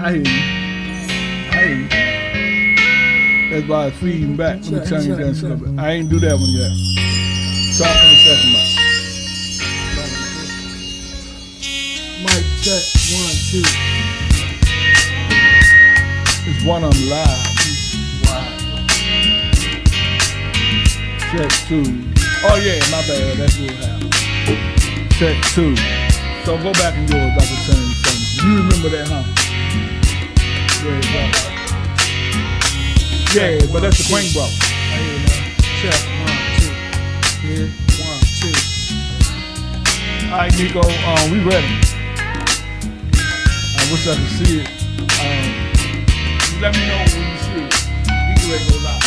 I hear you. That's why it's feeding back. Let me turn you down a little bit. I ain't do that one yet. Talk in a second, Mike. Mic check, 1, 2. It's one on live. Wow. Check 2. Oh yeah, my bad. That's what happened. Check 2. So go back and yours. I can tell you something. You remember that, huh? Yeah, but that's the Queen bro. Check 1, 2. Yeah, 1, 2. Alright, Nico, we ready. I wish I could see it. Let me know when you see it. You can ready to go live.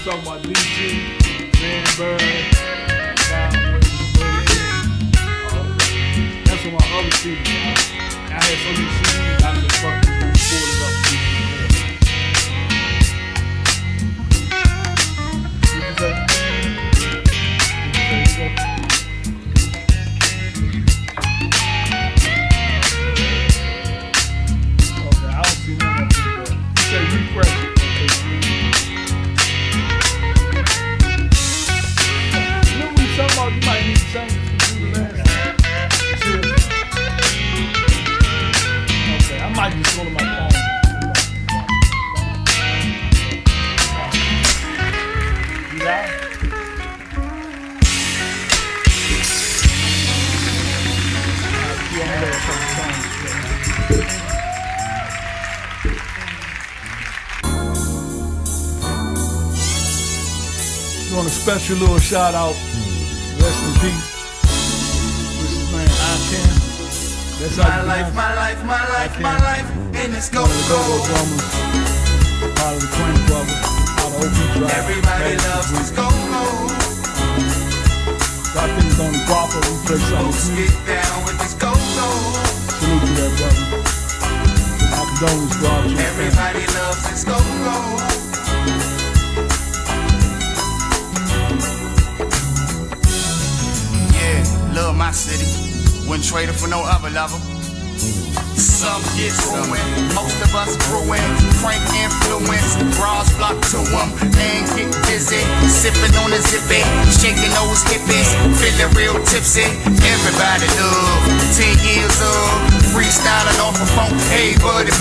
Talking about DC, Vandenberg, that's on my other CDs. I had so many CDs, I could fucking pull it up. What you say? Okay, I don't see none of that. You say refresh it. You might need to change the last time. Okay, I might just go to my phone. You got it? You want a special little shout out? Rest in peace. This is man I10. That's how my life, and it's go go. Part of the Queen brother, out of OP Drive. Everybody loves this go go. Got things on the proper, we play something. Get down with this go go. Salute to that brother. Our condolences go out to you. Everybody loves this go go. Love my city, wouldn't trade it for no other lover. Some get ruined, most of us ruined. Crank influence, bras flock to them and get busy. Sipping on a zippy, shaking those hippies, feeling real tipsy. Everybody love 10 years of freestyling off a funk. Hey buddy,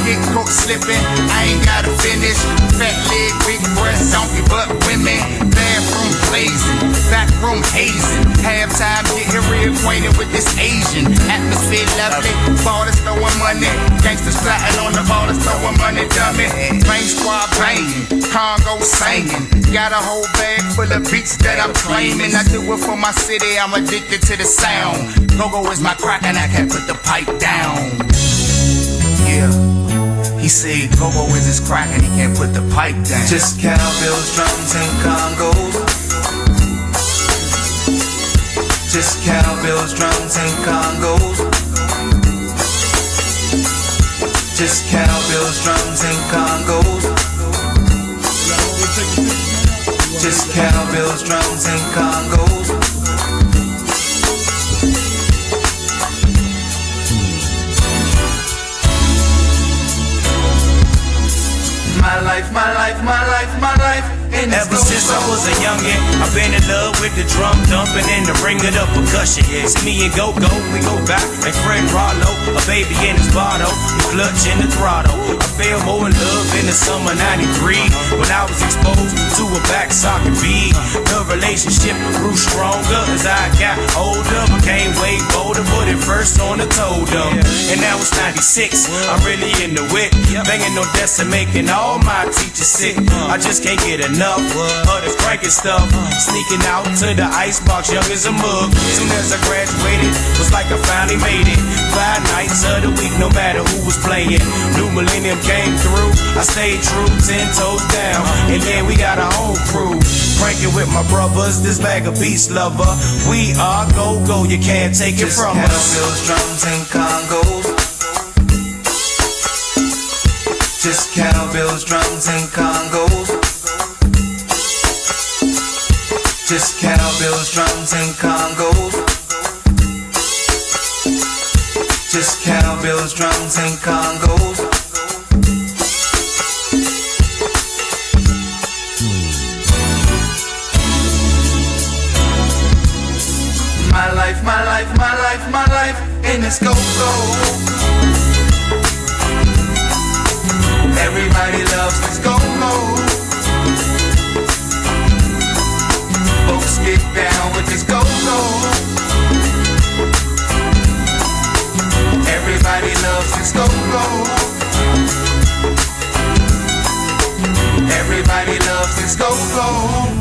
get caught slipping, I ain't gotta finish. Fat leg, big breasts, donkey butt women. Bathroom blazing, back room hazing. Halftime getting reacquainted with this Asian. Atmosphere lovely, ballers throwing money. Gangsters plotting on the ballers throwing money, dummy. Bang squad banging, Congo singing. Got a whole bag full of beats that I'm claiming. I do it for my city, I'm addicted to the sound. Go-go is my crack and I can't put the pipe down. Yeah. He said Go-Go is his crack and he can't put the pipe down. Just cowbells, drums, and congos. Just cowbells, drums, and congos. Just cowbells, drums, and congos. Just cowbells, drums, and congos. My life. Ever since I was a youngin', I've been in love with the drum thumping and the ringing up percussion. It's me and Go-Go, we go back like Fred Rollo, a baby in his bottle, the clutch in the throttle. I fell more in love in the summer '93 when I was exposed to a back socket beat. The relationship grew stronger as I got older, became way bolder, put it first on the totem. And now it's '96, I'm really into it, banging on desks and making all my teachers sick. I just can't get enough of this cranking stuff. Sneaking out to the icebox, young as a mug. Soon as I graduated, was like I finally made it. 5 nights of the week, no matter who was playing. New millennium came through, I stayed true, 10 toes down. And then we got our own crew, cranking with my brothers, this bag of beats lover. We are Go-Go, you can't take it from us. Just cowbells, drums, and congos. Just cowbells, drums, and congos. Just cowbells, drums, and congos. Just cowbells, drums, and congos. My life, my life, my life, my life in this go-go. Everybody loves this go-go. Folks get down with this go-go. Everybody loves this go-go. Everybody loves this go-go.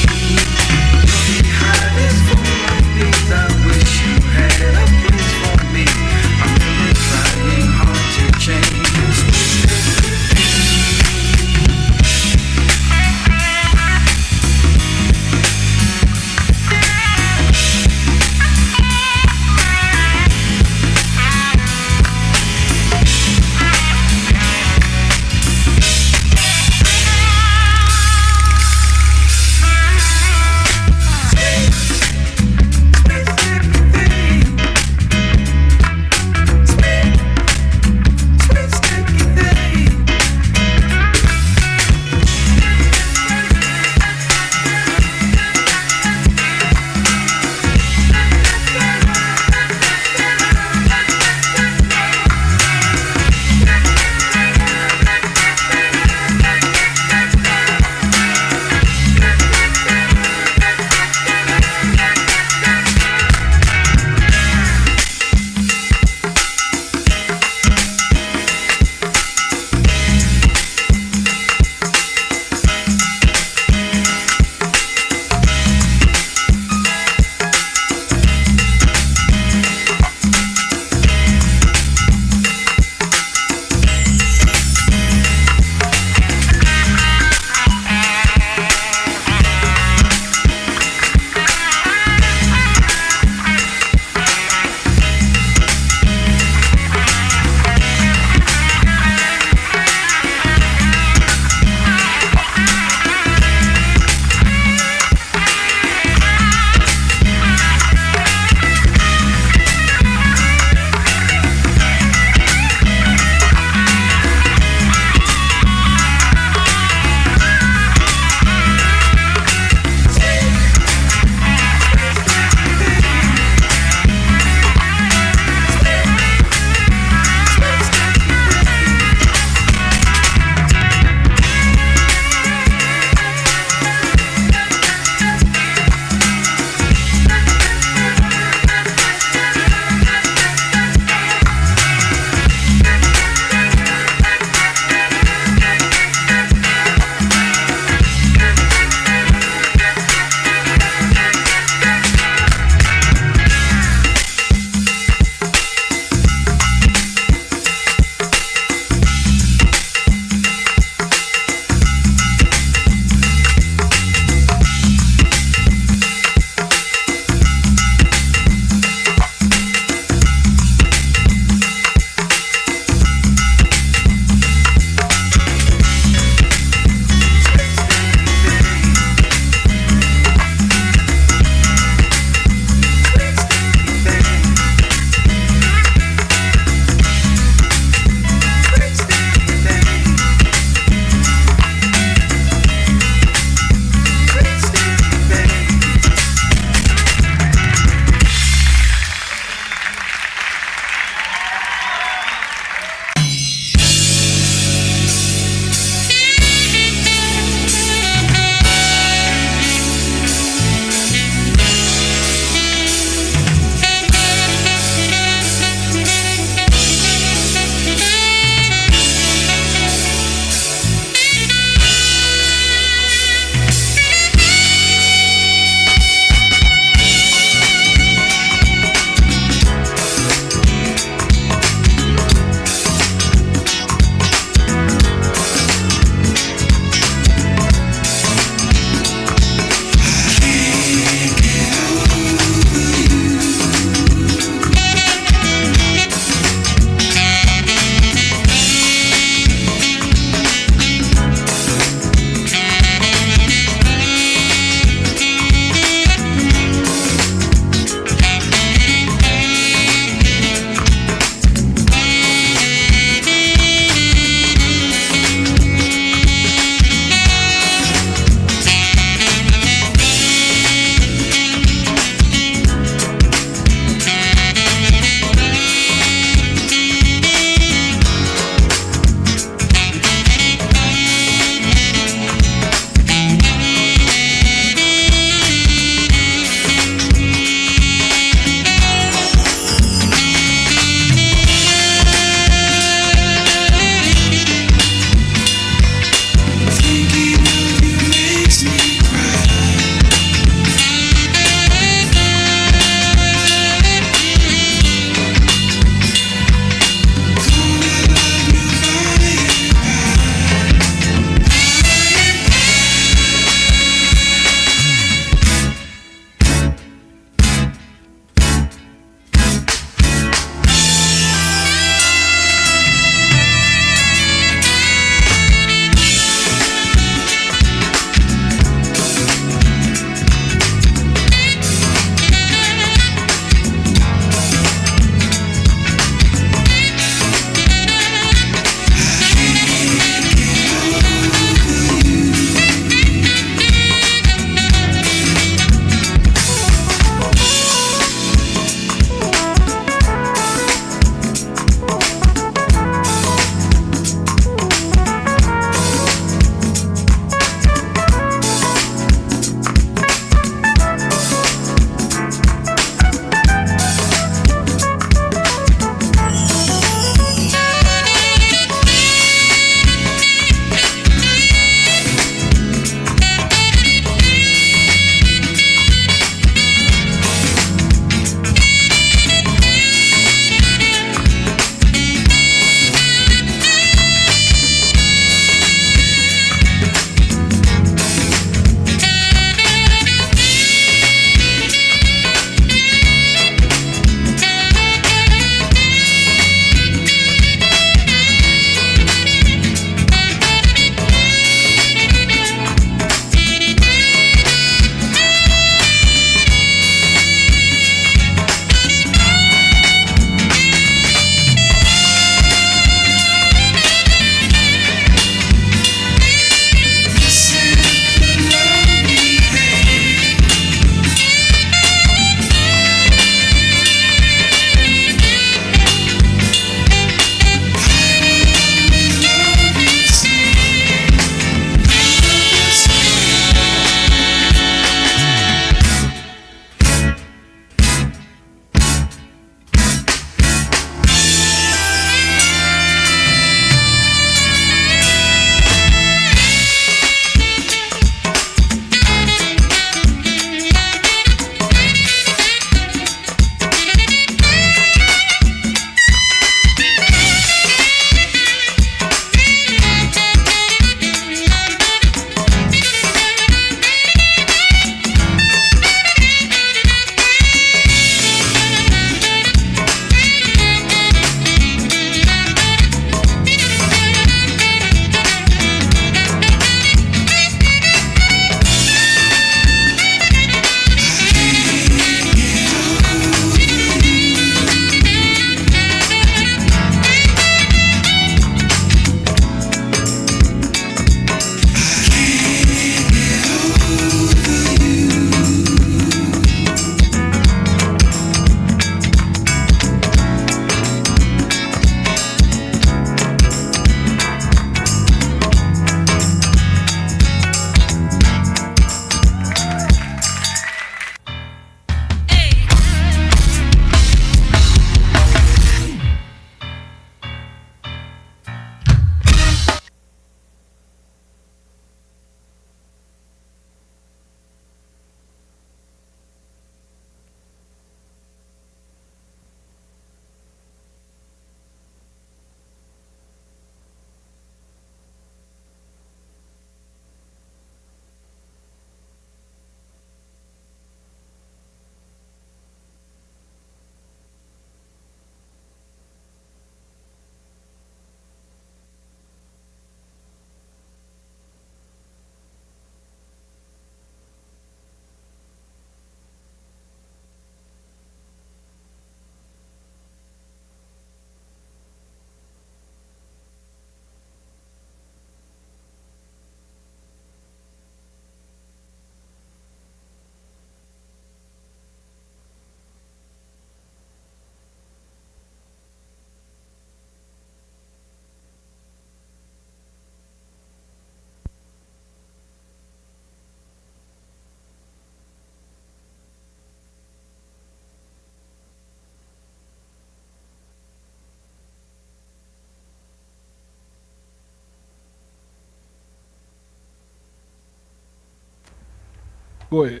Go ahead.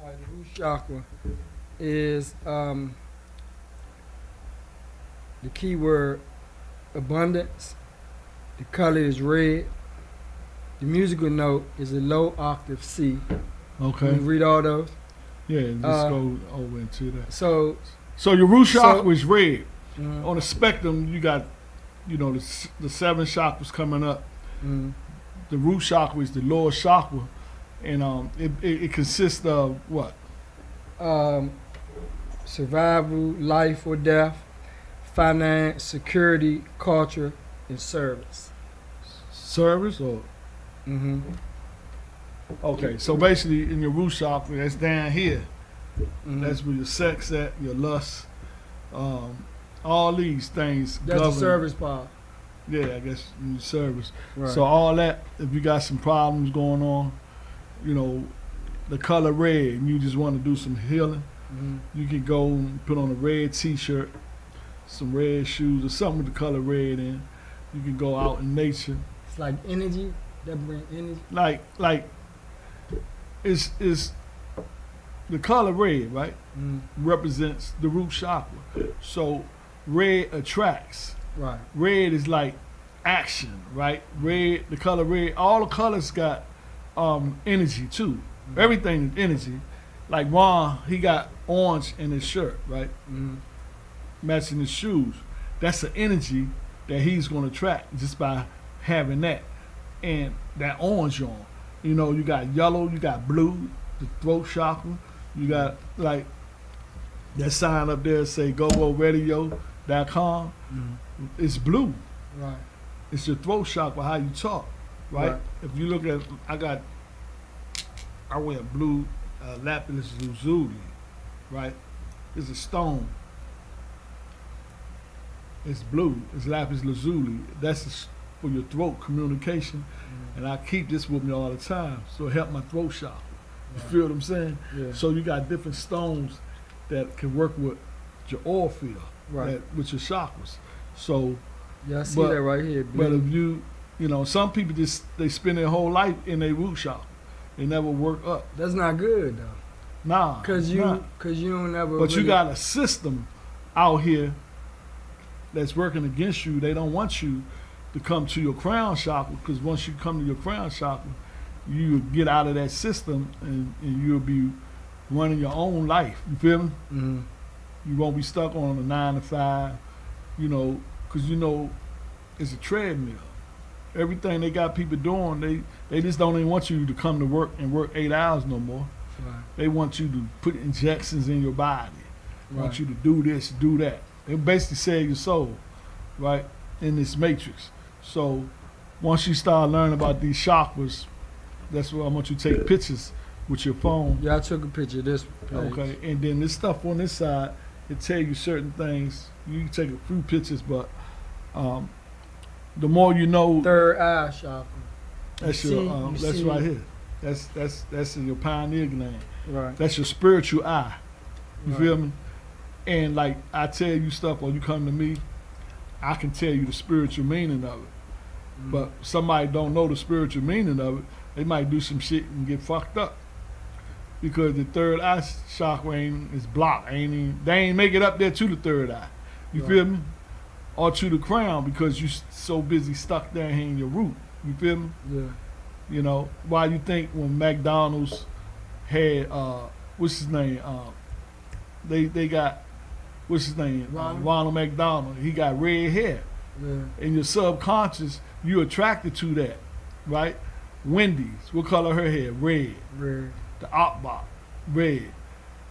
All right, the root chakra is the key word abundance. The color is red. The musical note is a low octave C. Okay. Can you read all those? Yeah, just go over into that. So, So your root chakra is red. mm, On the spectrum, you got, the 7 chakras coming up. mm, The root chakra is the lower chakra, and it consists of what? survival, life or death, finance, security, culture, and service. Service or Mm-hmm. okay. So basically, in your root chakra, that's down here. Mm-hmm. That's where your sex at, your lust, all these things. That's the govern. service part. Yeah, I guess in your service. Right. So all that, if you got some problems going on, the color red, and you just want to do some healing, Mm-hmm. you can go and put on a red T-shirt, some red shoes, or something with the color red in. You can go out in nature, It's like energy. That bring energy. like it's the color red, right? Mm, Represents the root chakra. So red attracts. right. Red is like action, right? Red, the color red, all the colors got energy too. Everything is energy. Like Ron, he got orange in his shirt, right? Mm, Matching his shoes. That's the energy that he's going to attract just by having that. And that orange on. You got yellow, you got blue, the throat chakra. You got like that sign up there say GoGoRadio.com. mm, It's blue. right. It's your throat chakra, how you talk, right? Right. If you look at, I wear blue lapis lazuli, right? It's a stone. It's blue. It's lapis lazuli. That's for your throat communication, and I keep this with me all the time, so it help my throat chakra. You Right. feel what I'm saying? Yeah. So you got different stones that can work with your oil field, Right. with your chakras. So. Yeah, I see But- that right here. But Blue. if some people they spend their whole life in their root chakra. They never work up. That's not good though. Nah. Cause it's you not. don't ever. But you really- got a system out here that's working against you. They don't want you to come to your crown chakra, because once you come to your crown chakra, you get out of that system and you'll be running your own life. You feel me? Mhm. You won't be stuck on a 9 to 5, because it's a treadmill. Everything they got people doing, they just don't even want you to come to work and work 8 hours no more. Right. They want you to put injections in your body. They want Right. you to do this, do that. They basically sell your soul, right, in this matrix. So once you start learning about these chakras, that's why I want you to take pictures with your phone. Yeah, I took a picture of this page. Okay, and then this stuff on this side, it tell you certain things. You can take a few pictures, but the more you know, Third eye chakra. that's you your see- that's you right see- here. That's in your pineal gland. Right. That's your spiritual eye. You Right. feel me? And like I tell you stuff, or you come to me, I can tell you the spiritual meaning of it. Mm. But somebody don't know the spiritual meaning of it, they might do some shit and get fucked up. Because the third eye chakra is blocked. They ain't make it up there to the third eye. You feel me? Or to the crown, because you so busy stuck there in your root. You feel me? Yeah. Why you think when McDonald's had what's his name? They got what's his name? Ronald McDonald. He got red hair. Yeah. In your subconscious, you attracted to that, right? Wendy's, what color her hair? Red. Red. The Outback, red.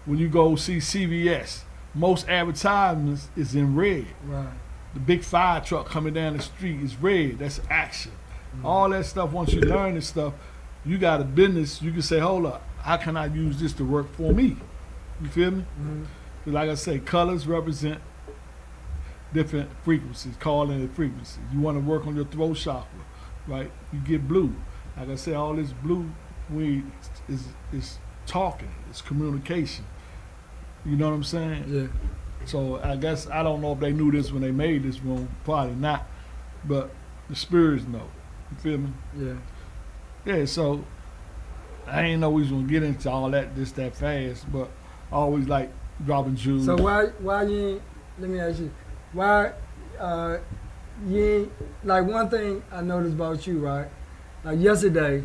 When you go see CVS, most advertisements is in red. Right. The big fire truck coming down the street is red. That's action. All that stuff, once you learn this stuff, you got a business, you can say, hold up, how can I use this to work for me? You feel me? Mhm. 'Cause like I say, colors represent different frequencies, calling it frequencies. You want to work on your throat chakra, right? You get blue. Like I say, all this blue weed is talking, it's communication. You know what I'm saying? Yeah. So I guess, I don't know if they knew this when they made this room, probably not, but the spirits know. You feel me? Yeah. Yeah, so I ain't know we was gonna get into all that just that fast, but I always like dropping jewels. So why you ain't, let me ask you, why you ain't, like one thing I noticed about you, right? Like yesterday,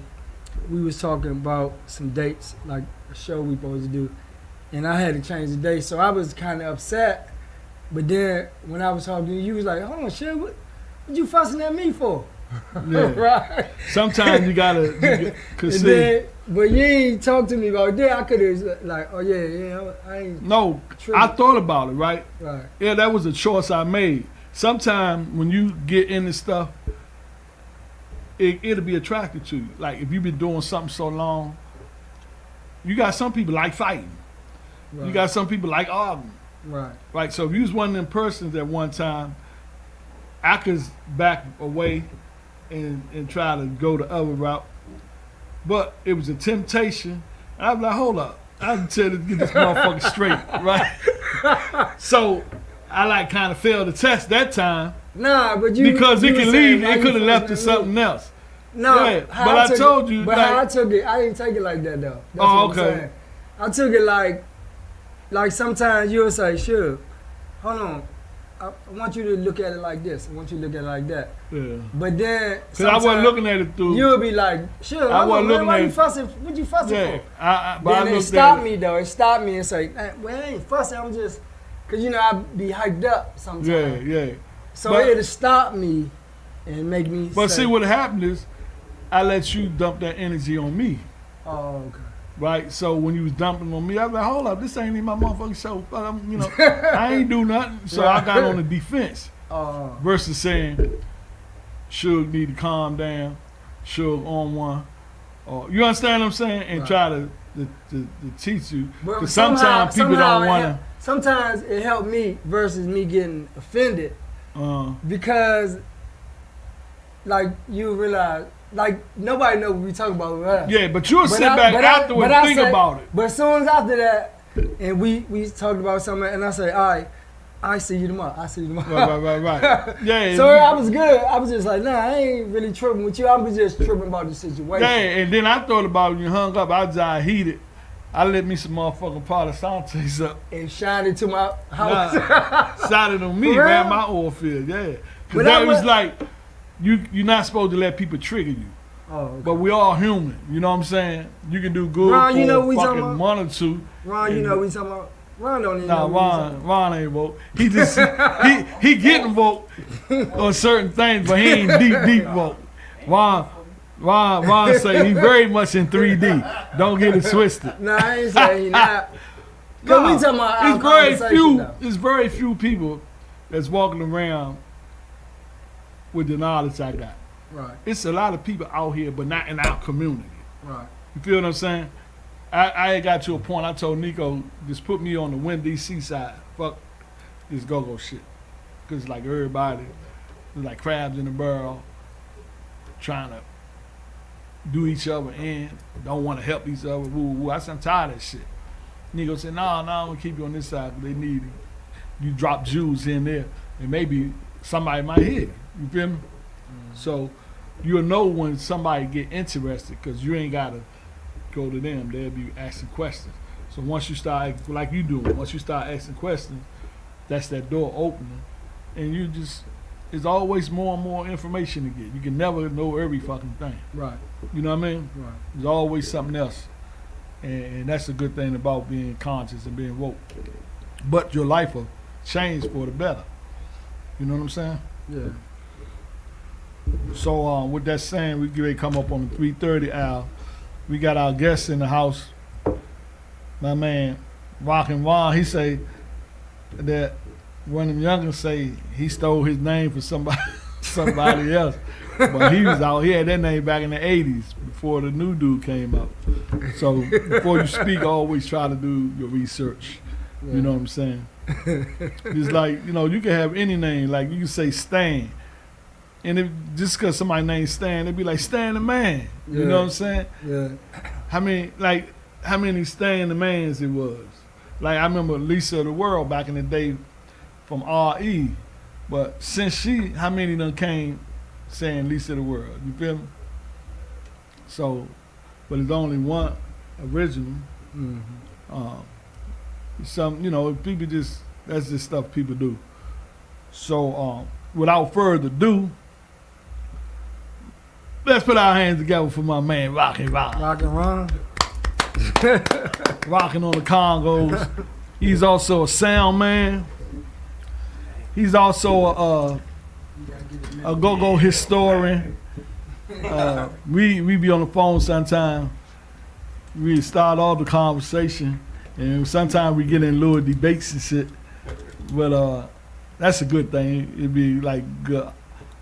we was talking about some dates, like a show we supposed to do, and I had to change the date, so I was kind of upset. But then when I was talking to you, you was like, "Hold on, shit, what you fussing at me for?" Yeah. Right. Sometimes you gotta And then, but you ain't talk to me about that. I could have like, oh yeah, I ain't. No, tripping. I thought about it, right? Right. Yeah, that was a choice I made. Sometimes when you get into stuff, it'll be attracted to you. Like if you've been doing something so long, you got some people like fighting. Right. You got some people like arguing. Right. Right. So if you was one of them persons at one time, I could back away and try to go the other route. But it was a temptation. And I was like, hold up. I can tell you to get this motherfucker straight, right? So I like kind of failed the test that time. Nah, but you Because you it could was saying, lead, why it you could have left to fussing at me? something else. No, Yeah, how but I took told it, you, But like- how I took it, I didn't take it like that though. That's Oh, what I'm okay. saying. I took it like sometimes you'll say, sure, hold on. I want you to look at it like this. I want you to look at it like that. Yeah. But then Because I wasn't sometimes looking at it through. you'll be like, sure, I hold wasn't on, man, looking why at you it- fussing? What you fussing Yeah. for? But I Then it looked stopped at it. me though. It stopped me and say, well, I ain't fussing. I'm just, cause you know I be hyped up sometimes. Yeah, yeah. So But- it'll stop me and make me. But say, see, what happened is, I let you dump that energy on me, Oh, okay. right? So when you was dumping on me, I was like, hold up, this ain't even my motherfucking show. You know, I ain't do nothing. So I got on the defense Oh, versus saying, Suge need to calm down, Suge on one. Or, you understand what I'm saying? And Right. try to teach you. but Because somehow- sometimes people somehow don't it want hel- Sometimes it helped me versus me getting offended to. because, like, you realize, like, nobody know what we talking about with us. Yeah, but you'll But sit I- back but I- afterwards but and I think say- about it. But as soon as after that, and we talked about something, and I say, all right, I see you tomorrow. I see you tomorrow. Right. Yeah. So I was good. I was just like, nah, I ain't really tripping with you. I was just tripping about the situation. Yeah, and then I thought about when you hung up, I just heated. I lit me some motherfucking Palo Santos up. And shined into my house. Nah, shot it on me, For man, real? my oil field, yeah. But Because that that was was- like, you're not supposed to let people trigger you. Oh, okay. But we all human, you know what I'm saying? You can do good Ron, for you know a we talking fucking about? month or two. Ron, you know we talking about. Ron don't even Nah, know what we talking about. Ron ain't woke. He just, he getting woke on certain things, but he ain't deep woke. Ron say he very much in 3D. Don't get it twisted. Nah, I ain't saying he not. Cause Nah, we talking about our it's very conversation, few. though. It's very few people that's walking around with the knowledge I got. Right, It's a lot of people out here, but not in our community. right. You feel what I'm saying? I got to a point. I told Nico, just put me on the Winn DC side. Fuck this go-go shit, cause like everybody, is like crabs in a barrel, trying to do each other in, don't want to help each other. Woo, woo. I said, I'm tired of that shit. Nico said, no, I'm gonna keep you on this side. 'Cause they need you. Drop Jews in there, and maybe somebody might hit you. You feel me? So you'll know when somebody get interested, because you ain't gotta go to them. They'll be asking questions. So once you start, like you doing, once you start asking questions, that's that door opening, and you just, there's always more and more information to get. You can never know every fucking thing. Right, You know what I mean? right. There's always something else, and that's a good thing about being conscious and being woke. But your life will change for the better. You know what I'm saying? Yeah. So with that saying, we get ready to come up on the 3:30 hour. We got our guests in the house. My man, J Rocn Ron, he say that one of them youngers say he stole his name for somebody else. But he was out, he had that name back in the 80s before the new dude came up. So before you speak, always try to do your research. You know what I'm saying? It's like, you know, you can have any name. Like you can say Stan. And if, just because somebody named Stan, they'd be like, Stan the Man. You Yeah. know what I'm saying? Yeah. How many Stan the Mans it was? Like, I remember Lisa of the World back in the day from R.E. But since how many done came saying Lisa of the World? You feel me? So, but it's only one original. Mm-hmm. Some, people that's just stuff people do. So, without further ado, let's put our hands together for my man, Rocn Ron. Rocn Ron. Rocking on the Congos. He's also a sound man. He's also a go-go historian. We be on the phone sometime. We start all the conversation, and sometimes we get in little debates and shit. But that's a good thing. It'd be like good,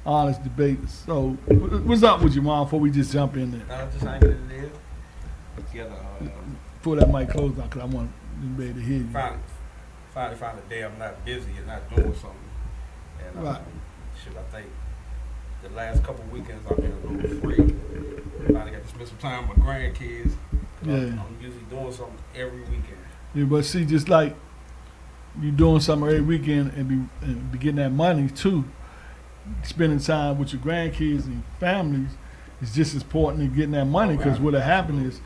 honest debates. So, what's up with you, Mom? Before we just jump in there, Just hanging in there. Together. pull that mic close down because I want everybody to hear you. Finally found a day I'm not busy and not doing something. And Right. shit, I think the last couple weekends I've been a little free. Finally got to spend some time with my grandkids. Yeah. I'm usually doing something every weekend. Yeah, but see, just like you doing something every weekend and be getting that money too, spending time with your grandkids and families is just as important as getting that money. Because what'll happen is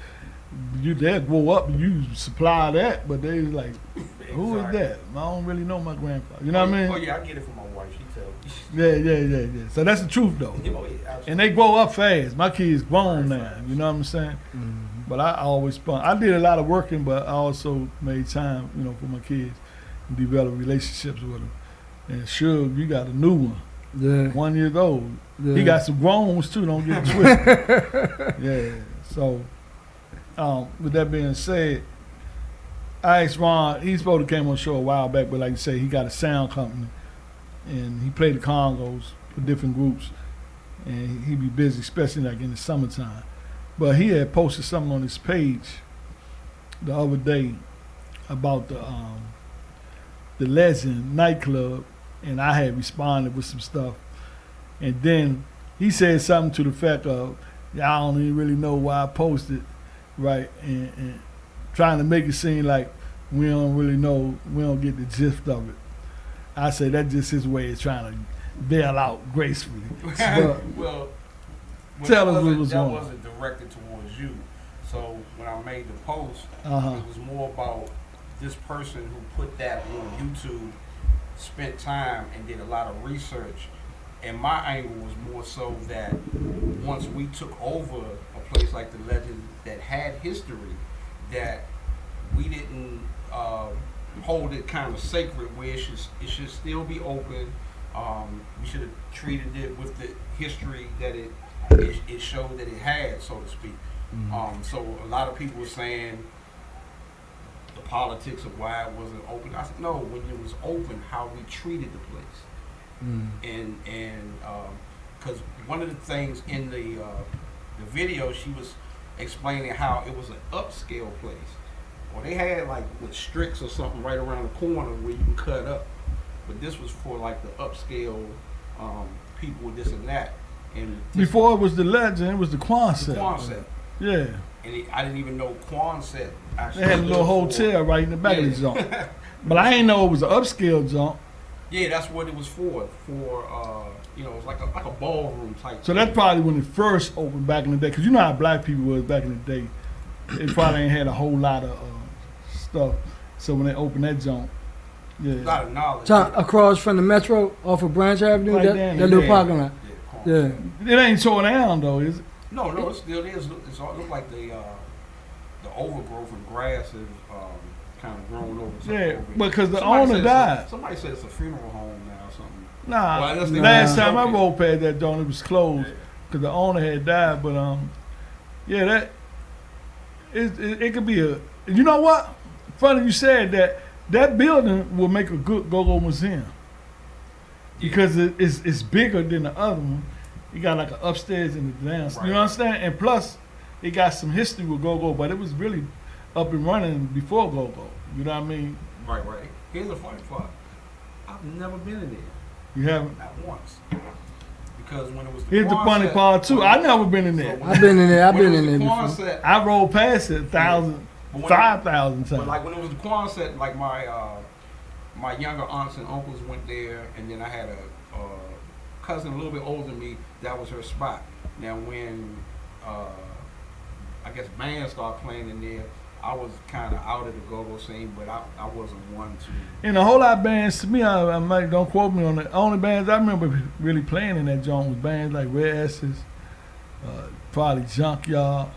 they'll grow up and you supply that, but they like, who is that? I don't really know my grandfather. You know what I mean? Oh yeah, I get it from my wife. She tells me. Yeah. So that's the truth though. Oh, yeah, absolutely. And they grow up fast. My kids grown now. You know what I'm saying? Mm-hmm. But I always fun. I did a lot of working, but I also made time, for my kids and develop relationships with them. And Suge, you got a new one. Yeah. 1 year old. Yeah. He got some grown ones too. Don't get it twisted. Yeah. So, with that being said, I asked Ron. He's supposed to came on the show a while back, but like you say, he got a sound company, and he played the Congos for different groups, and he be busy, especially like in the summertime. But he had posted something on his page the other day about the Legend nightclub, and I had responded with some stuff. And then he said something to the effect of, y'all don't even really know why I posted, right? And trying to make it seem like we don't really know, we don't get the gist of it. I say that's just his way of trying to bail out gracefully. But Well, tell us what was that going on. wasn't directed towards you. So when I made the post, Uh-huh. it was more about this person who put that on YouTube, spent time and did a lot of research. And my angle was more so that once we took over a place like the Legend that had history, that we didn't hold it kind of sacred where it should still be open. We should have treated it with the history that it showed that it had, so to speak. So a lot of people were saying the politics of why it wasn't open. I said, no, when it was open, how we treated the place. And because one of the things in the video, she was explaining how it was an upscale place. Well, they had like with Strix or something right around the corner where you can cut up, but this was for like the upscale people, this and that. And before it was the Legend, it was the the Quonset. Quonset. Yeah. And I didn't even know Quonset actually. They had a little stood for- hotel right in the back of the Yeah. joint. But I ain't know it was an upscale joint. Yeah, that's what it was for. It was like a ballroom type. So that's probably when it first opened back in the day. Because you know how black people was back in the day. They probably ain't had a whole lot of stuff. So when they opened that joint, a yeah. lot of knowledge. Across from the Metro, off of Branch Avenue, Right that down little there. parking lot. Quonset. Yeah. It ain't tore down though, is it? No, it still is. It look like the overgrowth and grass is kind of grown over. Yeah, over. because the Somebody owner said died. Somebody said it's a funeral home now or something. Nah, Well, unless they last was time I joking. rode past that joint, it was closed Yeah. because the owner had died. But yeah, that it could be a. You know what? Funny you said that. That building will make a good go-go museum because it's bigger than the other one. You got like an upstairs and a downstairs. Right. You understand? And plus, it got some history with go-go, but it was really up and running before go-go. You know what I mean? Right. Here's the funny part. I've never been in there, You haven't. not once. Because when it was the Here's the funny Quonset- part too. I never been in So there. when I've been in there. I've when been it in was there the before. Quonset, I rode past it 1,000, But when- 5,000 But times. like when it was the Quonset, like my younger aunts and uncles went there, and then I had a cousin a little bit older than me. That was her spot. Now when I guess bands started playing in there, I was kind of out of the go-go scene, but I wasn't one to. And a whole lot of bands, to me, I might, don't quote me on it. Only bands I remember really playing in that joint was bands like Red S's, probably Junkyard.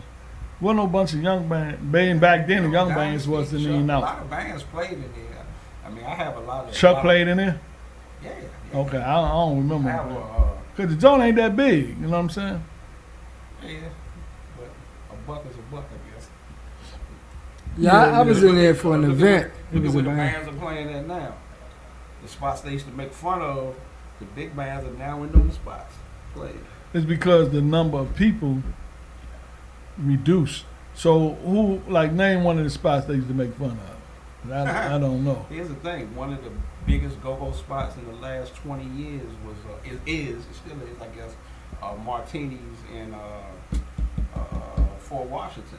Wasn't no bunch of young bands. Back then, the young bands wasn't even A out. lot of bands played in there. I mean, I have a lot of. Chuck played in there? Yeah. Okay, I don't remember. I have Because the joint ain't that big, you know what I'm saying? yeah, but a buck is a buck, I guess. Yeah, I was in there for an event. It Look was at a where the band. bands are playing at now. The spots they used to make fun of, the big bands are now in those spots playing. It's because the number of people reduced. So who, like, name one of the spots they used to make fun of? I don't know. Here's the thing: one of the biggest go-go spots in the last 20 years was it still is, I guess, Martini's in Fort Washington.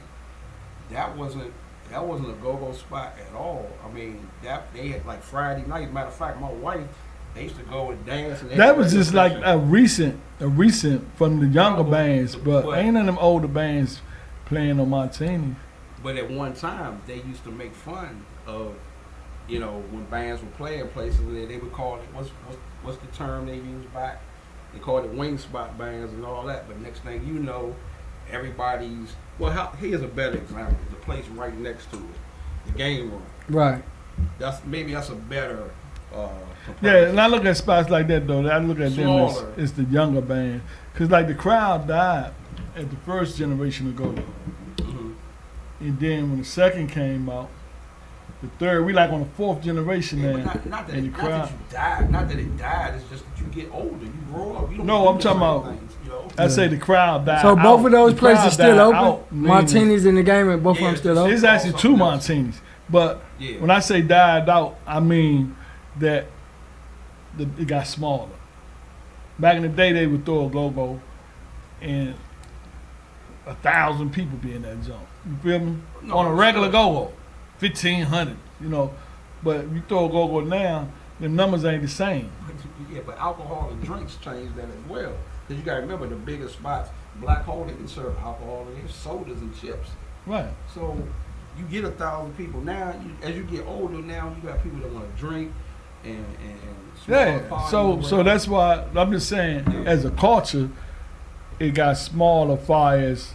That wasn't a go-go spot at all. I mean, that they had like Friday night. Matter of fact, my wife, they used to go and dance. And That was just like a recent from the younger But- bands, but but- ain't none of them older bands playing on Martini. But at one time, they used to make fun of, when bands were playing places, they would call it, what's the term they used back? They called it wing spot bands and all that. But next thing you know, everybody's, here's a better example. The place right next to it, the game room. Right. That's a better Yeah, comparison. and I look at spots like that though. I look at them Smaller. as the younger band, cause like the crowd died at the first generation of go-go, Mhm. and then when the second came out, the third, we like on the fourth generation Yeah, now. but not that and it the crowd. died. Not that it died. It's just that you get older. You grow up. You don't No, do I'm the talking same about- things, I say the crowd died. So both out. of those The crowd places still died open? out, meaning- Martini's in the game and both of them Yeah, still open? It's actually two Martinis, but Yeah. when I say died out, I mean that it got smaller. Back in the day, they would throw a go-go, and 1,000 people be in that jump. You feel me? No, On a regular sure. go-go, 1,500. But if you throw a go-go now, the numbers ain't the same. Yeah, but alcohol and drinks change that as well. Because you got to remember the bigger spots, Black Hole, they can serve alcohol and there's sodas and chips. Right. So you get 1,000 people. Now, as you get older, now you got people that want to drink and smaller Yeah. parties So and so whatever. that's why I'm just saying, as a culture, it got smaller fires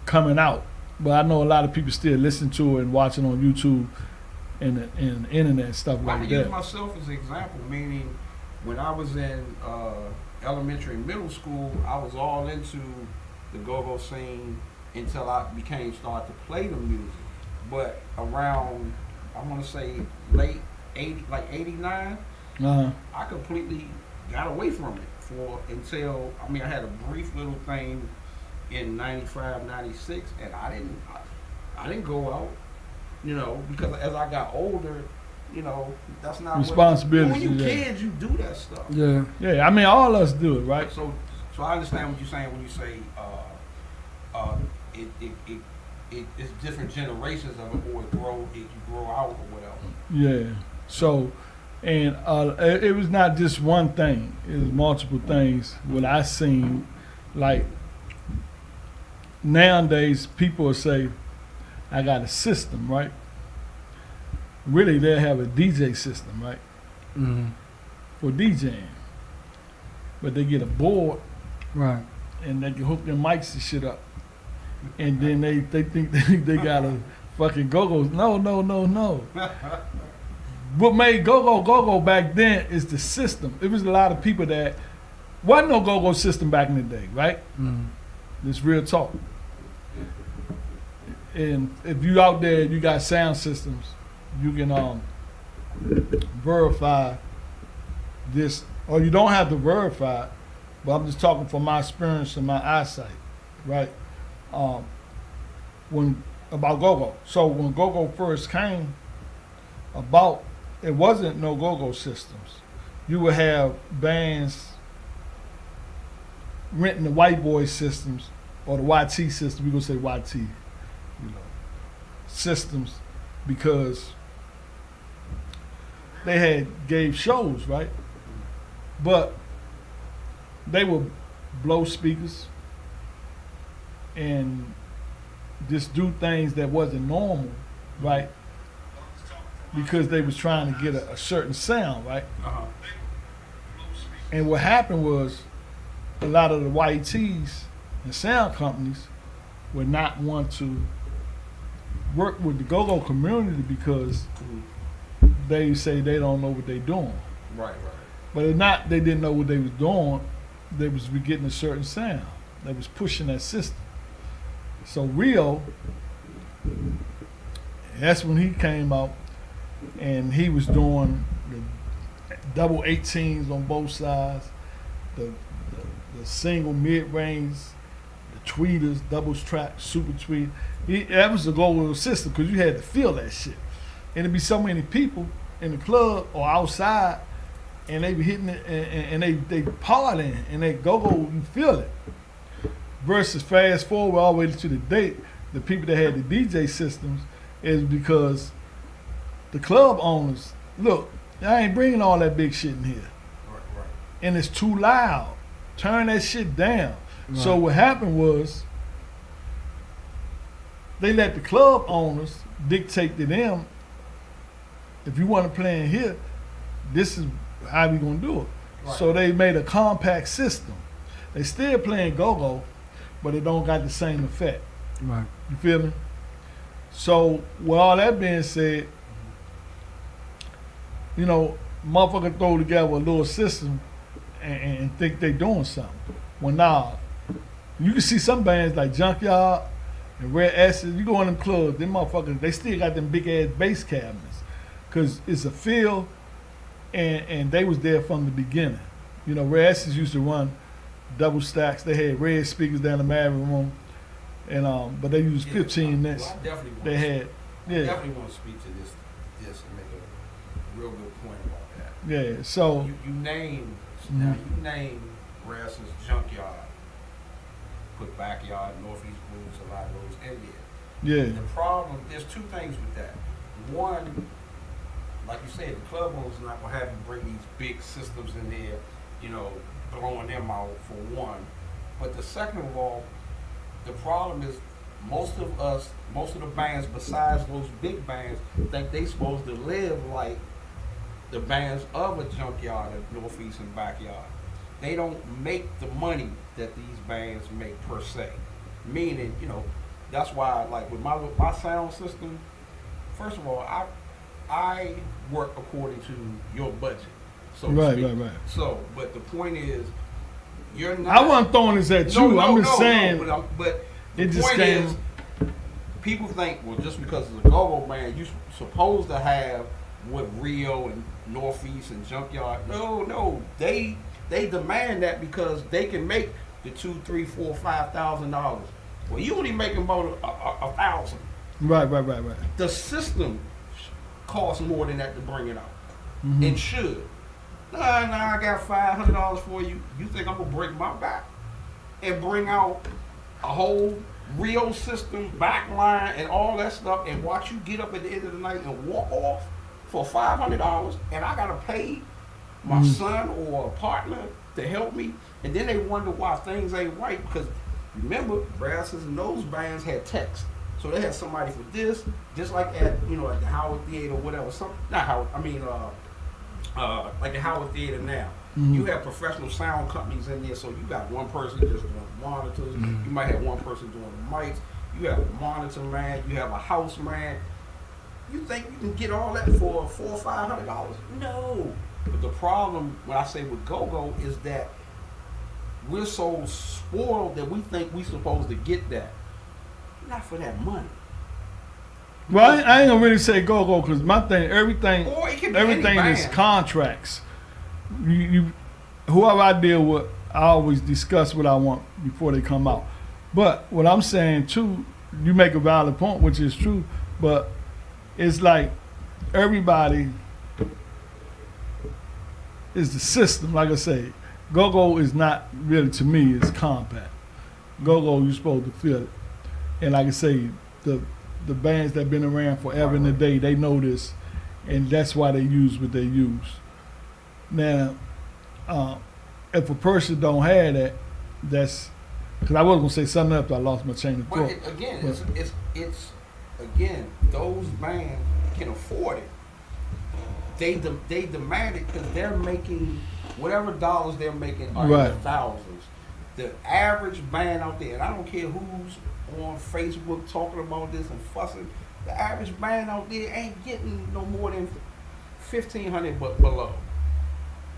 coming out. But I know a lot of people still listen to it and watching on YouTube and the internet and stuff I like can use that. myself as an example, meaning when I was in elementary and middle school, I was all into the go-go scene until I started to play the music. But around, I want to say late 80, like 89, Uh-huh. I completely got away from it until I had a brief little thing in 95, 96, and I didn't go out, because as I got older, that's not Responsibilities, When you yeah. kids, you do that stuff. Yeah. Yeah, I mean, all of us do it, right? So I understand what you're saying when you say it's different generations of it, or you grow out or whatever. Yeah. So, and it was not just one thing. It was multiple things. What I seen, like nowadays, people will say, "I got a system," right? Really, they have a DJ system, right, Mm-hmm. for DJing. But they get a board Right. and they can hook their mics and shit up, and then they think they got a fucking go-go. No. What made go-go back then is the system. It was a lot of people that wasn't no go-go system back in the day, right? Mm-hmm. This real talk. And if you out there, you got sound systems, you can verify this, or you don't have to verify it, but I'm just talking from my experience and my eyesight, right? About go-go. So when go-go first came about, it wasn't no go-go systems. You would have bands renting the white boy systems or the YT system. We gonna say YT, systems, because they gave shows, right? But they would blow speakers and just do things that wasn't normal, right? Because they was trying to get a certain sound, right? Uh-huh. And what happened was a lot of the YTs and sound companies would not want to work with the go-go community because they say they don't know what they're doing. Right. But it's not they didn't know what they was doing. They was getting a certain sound. They was pushing that system. So Rio, that's when he came out, and he was doing the double 18s on both sides, the single mid-range, the tweeters, double track, super tweet. That was the go-go system because you had to feel that shit. And there'd be so many people in the club or outside, and they be hitting it, and they partying, and they go-go, you feel it. Versus fast forward all the way to the date, the people that had the DJ systems is because the club owners, look, I ain't bringing all that big shit in here. Right. And it's too loud. Turn that shit down. Right. So what happened was they let the club owners dictate to them, if you want to play in here, this is how we gonna do it. Right. So they made a compact system. They still playing go-go, but it don't got the same effect. Right. You feel me? So with all that being said, you know, motherfucker throw together a little system and think they doing something. Well, nah. You can see some bands like Junkyard and Red Acid, you go in them clubs, them motherfuckers, they still got them big ass bass cabinets. Cause it's a feel, and they was there from the beginning. You know, Red Acid used to run double stacks. They had red speakers down the Maverick room, and but they used 15 Well, inch. I definitely want They had, I yeah, definitely want to speak to this and make a real good point about that. yeah. So You name now you name Rass's Junkyard, put Backyard, Northeast Blues, a lot of those in there. yeah, The problem, there's two things with that. One, like you said, the club owners not gonna have you bring these big systems in there, you know, blowing them out for one. But the second of all, the problem is most of the bands besides those big bands think they supposed to live like the bands of a Junkyard at Northeast and Backyard. They don't make the money that these bands make per se. Meaning, you know, that's why like with my sound system, first of all, I work according to your budget. So to right, speak. right. So, but the point is, you're not. I wasn't throwing this at you. I'm just saying. But the it just point came. is, people think, well, just because it's a go-go band, you're supposed to have what Rio and Northeast and Junkyard. No, they demand that because they can make the $2,000, $3,000, $4,000, $5,000. Well, you only making about $1,000. Right. The system costs more than that to bring it out. Mm-hmm. It should. Nah, I got $500 for you. You think I'm gonna break my back and bring out a whole Rio system, backline, and all that stuff, and watch you get up at the end of the night and walk off for $500, and I gotta pay my son or a partner to help me, and then they wonder why things ain't right because remember, brasses and those bands had text. So they had somebody for this, just like at the Howard Theater or whatever. Like the Howard Theater now. Mm-hmm. You have professional sound companies in there, so you got one person just doing the monitors. Mm-hmm. You might have one person doing the mics. You have a monitor man. You have a house man. You think you can get all that for $400 or $500? No. But the problem, when I say with go-go, is that we're so spoiled that we think we're supposed to get that. Not for that money. Well, I ain't gonna really say go because my thing, everything Or it can be is any band. contracts. You whoever I deal with, I always discuss what I want before they come out. But what I'm saying too, you make a valid point, which is true. But it's like everybody is the system. Like I say, go-go is not really, to me, it's compact. Go-go, you're supposed to feel it. And like I say, the bands that been around forever and a day, they know this, and that's why they use what they use. Now, if a person don't have that, that's Because I was gonna say something else, but I lost my chain of But thought. it's again, those bands can afford it. They demand it because they're making whatever dollars they're making are in Right. the thousands. The average band out there, and I don't care who's on Facebook talking about this and fussing, the average band out there ain't getting no more than 1,500 but below.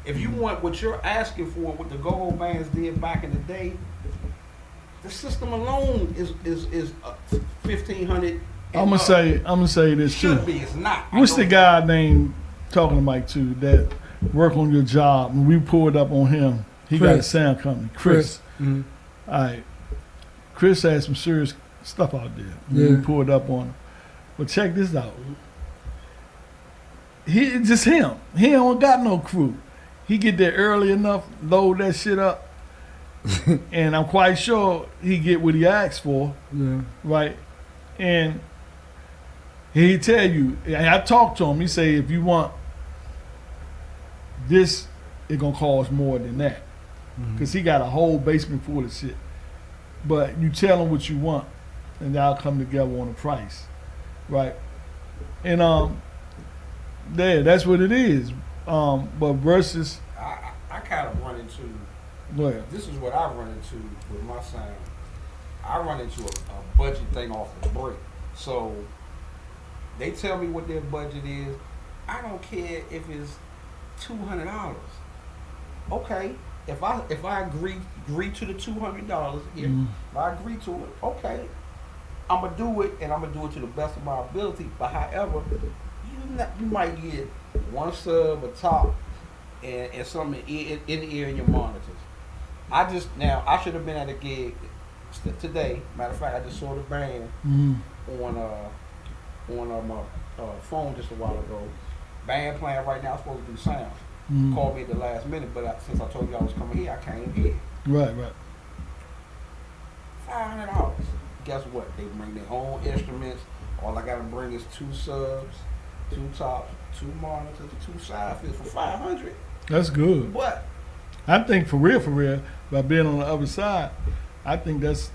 If you want what you're asking for, what the go-go bands did back in the day, the system alone is 1,500. I'm gonna say this too. Should be. It's not. I What's know the it's guy named talking to Mike too that work on your job? When we pulled up on him, he got a Chris. sound company. Chris. Mhm. All right. Chris had some serious stuff out there. When Yeah. we pulled up on him. But check this out. He just him. He don't got no crew. He get there early enough, load that shit up, and I'm quite sure he get what he asked for, Yeah. right? And he tell you, and I talked to him. He say if you want this, it gonna cost more than that, because he got a whole basement full of shit. But you tell him what you want, and y'all come together on a price, right? And that's what it is. But versus, I kind of run into, well, this is what I run into with my sound. I run into a budget thing off the break. So they tell me what their budget is. I don't care if it's $200. Okay, if I agree to the $200, if I agree to it, okay, I'm gonna do it, and I'm gonna do it to the best of my ability. But however, you might get one sub, a top, and something in the ear in your monitors. I should have been at a gig today. Matter of fact, I just saw the band on my phone just a while ago. Band playing right now. I'm supposed to do sound. Called me at the last minute, but since I told you I was coming here, I came here. right. $500. Guess what? They bring their own instruments. All I gotta bring is 2 subs, 2 tops, 2 monitors, 2 side fills for $500. That's good. But I think for real, by being on the other side, I think that's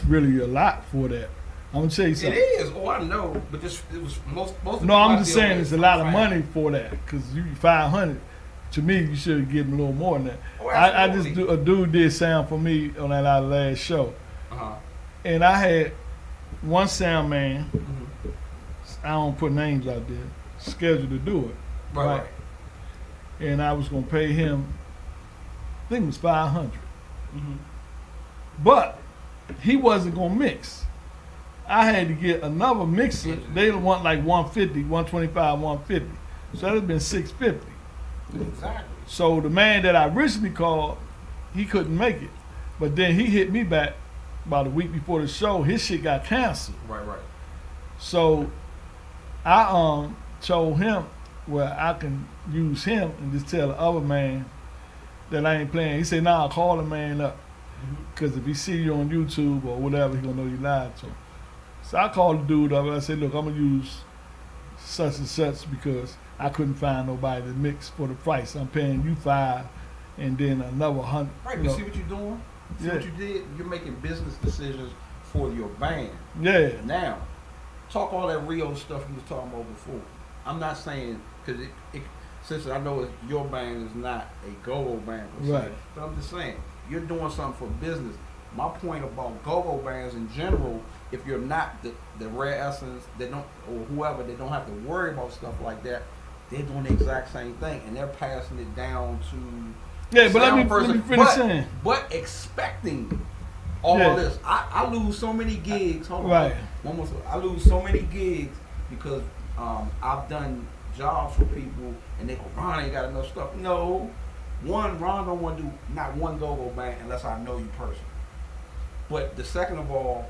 really a lot for that. I'm gonna tell you it something. is. Oh, I know. But it was most. Of No, I'm the just people saying out it's there a lot of fine. money for that, because you 500. To me, you should give him a little more than that. Oh, I absolutely. a dude did sound for me on that our last show, Uh-huh. and I had one sound man. Mhm. I don't put names out there. Scheduled to do it, Right. and I was gonna pay him. I think it was 500, Mm-hmm. but he wasn't gonna mix. I had to get another mixer. They want like 150, 125, 150. So that'd have been 650. Exactly. So the man that I originally called, he couldn't make it. But then he hit me back about a week before the show. His shit got canceled. Right. So I told him where I can use him and just tell the other man that I ain't playing. He said, nah, call the man up. Because if he see you on YouTube or whatever, he gonna know you lied to him. So I called the dude up and I said, look, I'm gonna use such and such because I couldn't find nobody to mix for the price. I'm paying you $5 and then another $100. Right. you But know. see what you're doing? See Yeah. what you did? You're making business decisions for your band. Yeah. Now, talk all that Rio stuff you was talking about before. I'm not saying because since I know your band is not a go-go band, per se, Right. but I'm just saying you're doing something for business. My point about go-go bands in general, if you're not the Rare Essence, they don't, or whoever, they don't have to worry about stuff like that. They're doing the exact same thing, and they're passing it down to Yeah, but let me person, finish saying. but expecting all Yeah. this. I lose so many gigs. Hold on. Right. One more. I lose so many gigs because I've done jobs for people and they go, Ron ain't got enough stuff. No. One, Ron don't want to do not one go-go band unless I know you personally. But the second of all,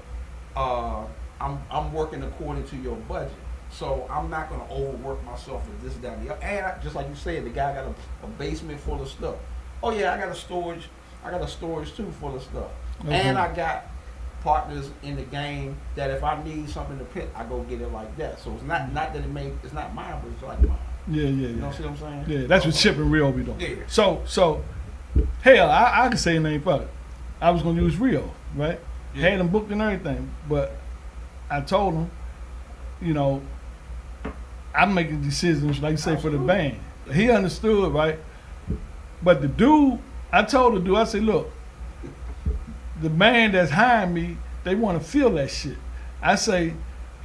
I'm working according to your budget. So I'm not going to overwork myself with this, that, and the other. And just like you said, the guy got a basement full of stuff. Oh yeah, I got a storage too full of stuff. Okay. And I got partners in the game that if I need something to pit, I go get it like that. So it's not that it's not mine, but it's like mine. Yeah. You know what I'm saying? Yeah, that's what Chip and Real be doing. Yeah. So hell, I can say a name for it. I was gonna use Rio, right? Yeah. Had him booked and everything, but I told him, you know, I'm making decisions, like you say, for the band. He understood, right? But the dude, I told the dude, I said, look, the band that's hiring me, they want to feel that shit. I say,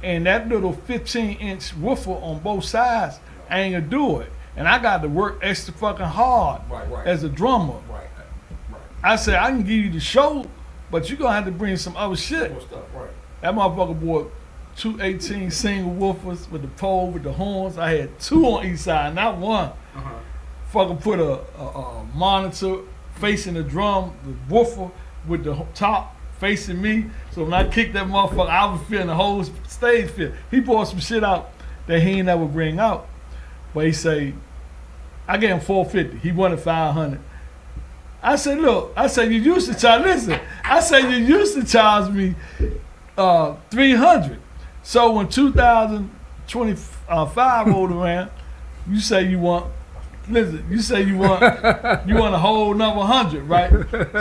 and that little 15-inch woofer on both sides, I ain't gonna do it. And I got to work extra fucking hard Right. as a drummer. Right. I said, I can give you the show, but you're gonna have to bring some other shit. More stuff, right. That motherfucker bought 218 single woofers with the pole, with the horns. I had 2 on each side, not one. Uh-huh. Fucking put a monitor facing the drum, the woofer with the top facing me. So when I kicked that motherfucker, I was feeling the whole stage feel. He brought some shit out that he ain't never bring out. But he say, I gave him $450. He wanted $500. I said, look, you used to charge, listen, you used to charge me $300. So when 2025 rolled around, you say you want a whole another 100, right?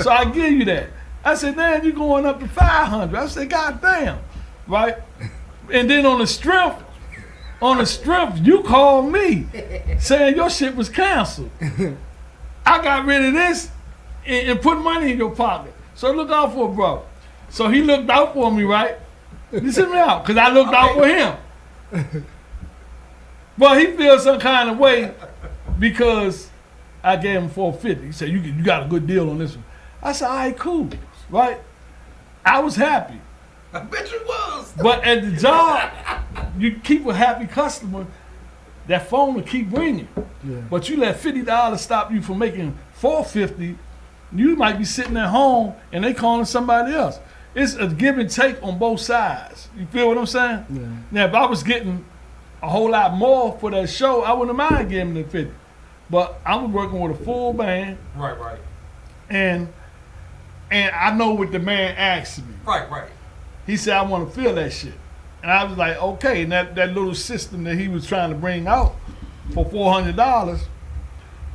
So I give you that. I said, damn, you going up to 500. I said, God damn, right? And then on the strength, you called me saying your shit was canceled. I got rid of this and put money in your pocket. So look out for it, bro. So he looked out for me, right? Listen me out, because I looked out for him. But he feels some kind of way because I gave him $450. He said, you got a good deal on this one. I said, all right, cool, right? I was happy. I bet you was. But at the job, you keep a happy customer, that phone will keep ringing. Yeah. But you let $50 stop you from making $450, you might be sitting at home and they calling somebody else. It's a give and take on both sides. You feel what I'm saying? Yeah. Now, if I was getting a whole lot more for that show, I wouldn't mind giving them $50. But I was working with a full band, Right. and I know what the man asked me. Right. He said, I want to feel that shit. And I was like, okay. And that little system that he was trying to bring out for $400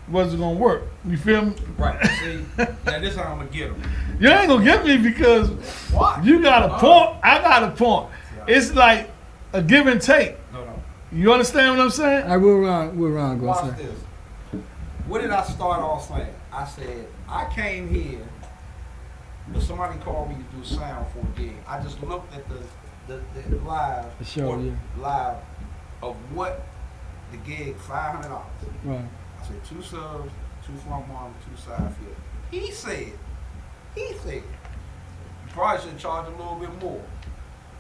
wasn't going to work. You feel me? Right. See, now this how I'm going to get him. You ain't going to get me because Why? you got a point, I got a point. It's like a give and take. No. You understand what I'm saying? I will run, go Watch say. this. What did I start off saying? I said, I came here, but somebody called me to do sound for a gig. I just looked at the live, The show, or yeah. live of what the gig, $500. Right. I said 2 subs, 2 front horns, 2 side field. He said, you probably should charge a little bit more.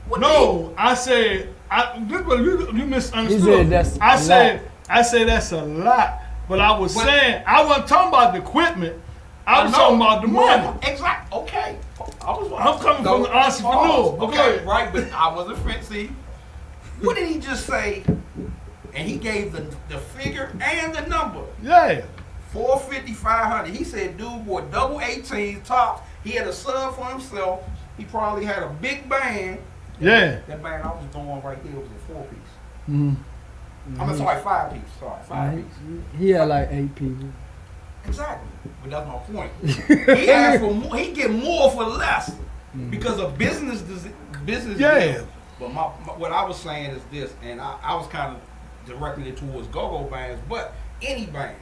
What No, I said, you misunderstood. He said that's I a said that's a lot. But I was saying, I wasn't talking about the equipment. I was talking about the money. Exactly. Okay. I'm coming from the entrepreneur. But go Okay, ahead. right, but I wasn't fancy. What did he just say? And he gave the figure and the number. Yeah. 450, 500. He said, dude bought double 18 tops. He had a sub for himself. He probably had a big band. Yeah. That band I was doing right here was a 4-piece. Mm-hmm. I'm sorry, 5-piece. Sorry, 5-piece. He had like 8 people. Exactly. But that's my point. He asked for more. He get more for less because of business. Yeah. Deal. But what I was saying is this, and I was kind of directing it towards go-go bands, but any band.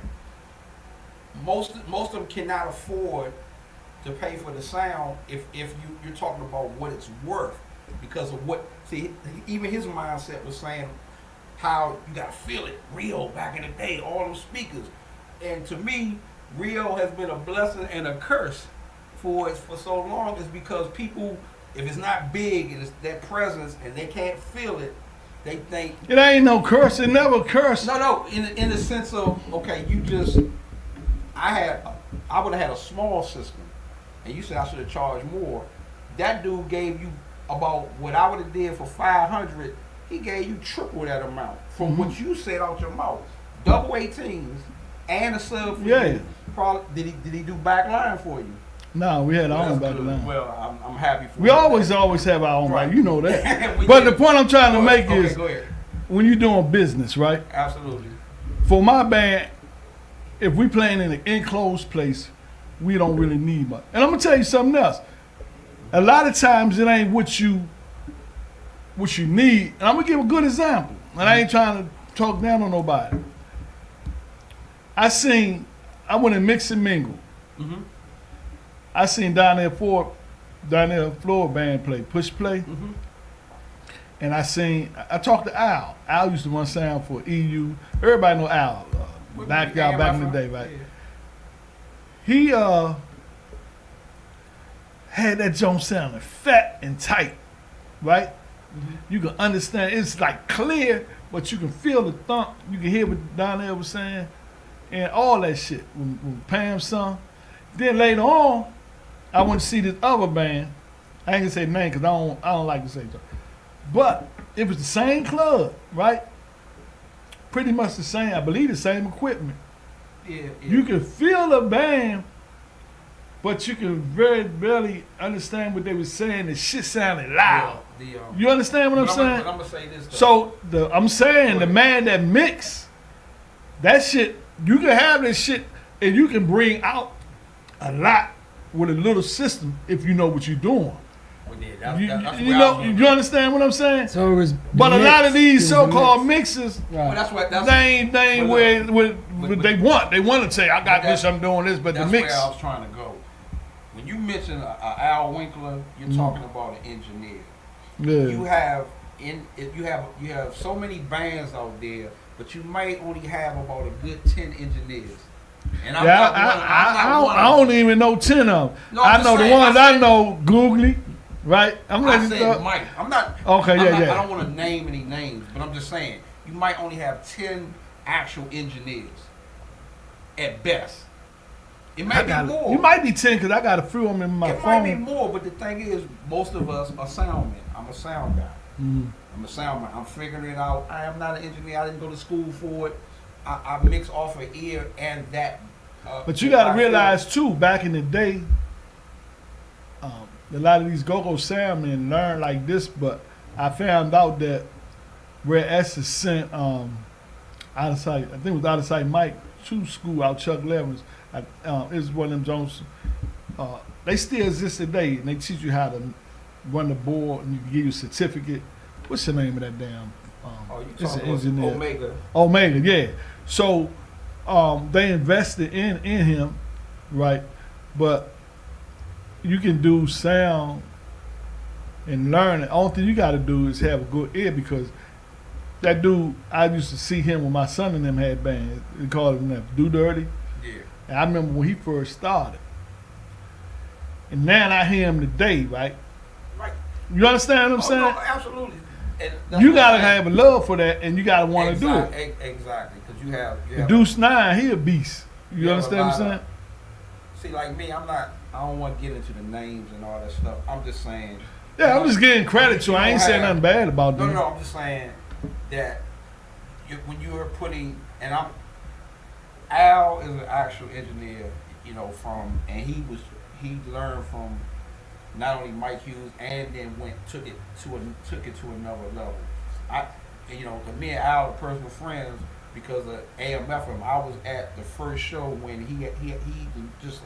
Most of them cannot afford to pay for the sound if you're talking about what it's worth because of what. See, even his mindset was saying how you gotta feel it. Rio back in the day, all them speakers, and to me, Rio has been a blessing and a curse for so long. Is because people, if it's not big and it's that presence and they can't feel it, they think It ain't no curse. It never cursed. no. In the sense of okay, I would have had a small system, and you said I should have charged more. That dude gave you about what I would have did for 500. He gave you triple that amount from what you said out your mouth. Double 18s and a sub for you. Probably did he do back line for you? No, we had our own That's back good. line. Well, I'm happy for We you. always have our own Right. back. You know that. We But did. the point I'm trying to make Okay, is go ahead. when you're doing business, right? Absolutely. For my band, if we playing in an enclosed place, we don't really need much. And I'm gonna tell you something else. A lot of times it ain't what you need. And I'm gonna give a good example. And I ain't trying to talk down on nobody. I went and mix and mingle. Mm-hmm. I seen Donnell Floor Band play, Push Play. Mm-hmm. And I talked to Al. Al used to run sound for EU. Everybody know Al. Back in the day, right? Yeah. He had that joint sounding fat and tight, right? Mm-hmm. You can understand. It's like clear, but you can feel the thump. You can hear what Donnell was saying. And all that shit when Pam sung. Then later on, I went to see this other band. I ain't gonna say the name because I don't like to say so. But it was the same club, right? Pretty much the same, I believe the same equipment. Yeah. You can feel the band, but you can very barely understand what they were saying. The shit sounded loud. You understand what I'm saying? I'm gonna say this though. So I'm saying the man that mix that shit, you can have this shit and you can bring out a lot with a little system if you know what you're doing. You understand what I'm saying? So it was. But a lot of these It was so-called the mix. mixes, Well, they ain't where they want. They want to say, I got this, I'm doing this, but the that's mix. where I was trying to go. When you mention Al Winkler, you're talking about an engineer. Yeah. You have so many bands out there, but you might only have about a good 10 engineers. And I don't even know 10 of them. No, I know the ones I know, Googly, right? I said Mike. I'm not. Okay, yeah. I don't want to name any names, but I'm just saying you might only have 10 actual engineers at best. It might be more. You might be 10 because I got a few of them in my phone. It might be more, but the thing is, most of us are soundmen. I'm a sound guy. Mm-hmm. I'm a sound man. I'm figuring it out. I am not an engineer. I didn't go to school for it. I mix off of ear and that. But you got to realize too, back in the day, a lot of these go-go soundmen learned like this. But I found out that where Essex sent out of sight, I think it was out of sight Mike to school out Chuck Levins. It was one of them Jones. They still exist today, and they teach you how to run the board, and you can give you a certificate. What's the name of that damn? It's an engineer. Omega, yeah. So they invested in him, right? But you can do sound and learn it. Only thing you got to do is have a good ear, because that dude, I used to see him when my son and them had bands. They called him that Do Dirty. Yeah. And I remember when he first started. And now I hear him today, right? Right. You understand what I'm saying? No, absolutely. And You gotta have a love for that, and you gotta want to do it. Exactly, because you have Deuce 9, he a beast. You have understand what I'm saying? See, like me, I don't want to get into the names and all that stuff. I'm just saying. Yeah, I'm just getting credit to. I ain't saying nothing bad about them. No, I'm just saying that when you are putting, and Al is an actual engineer, and he learned from not only Mike Hughes, and then took it to another level. Cause me and Al are personal friends because of AMFM. I was at the first show when he just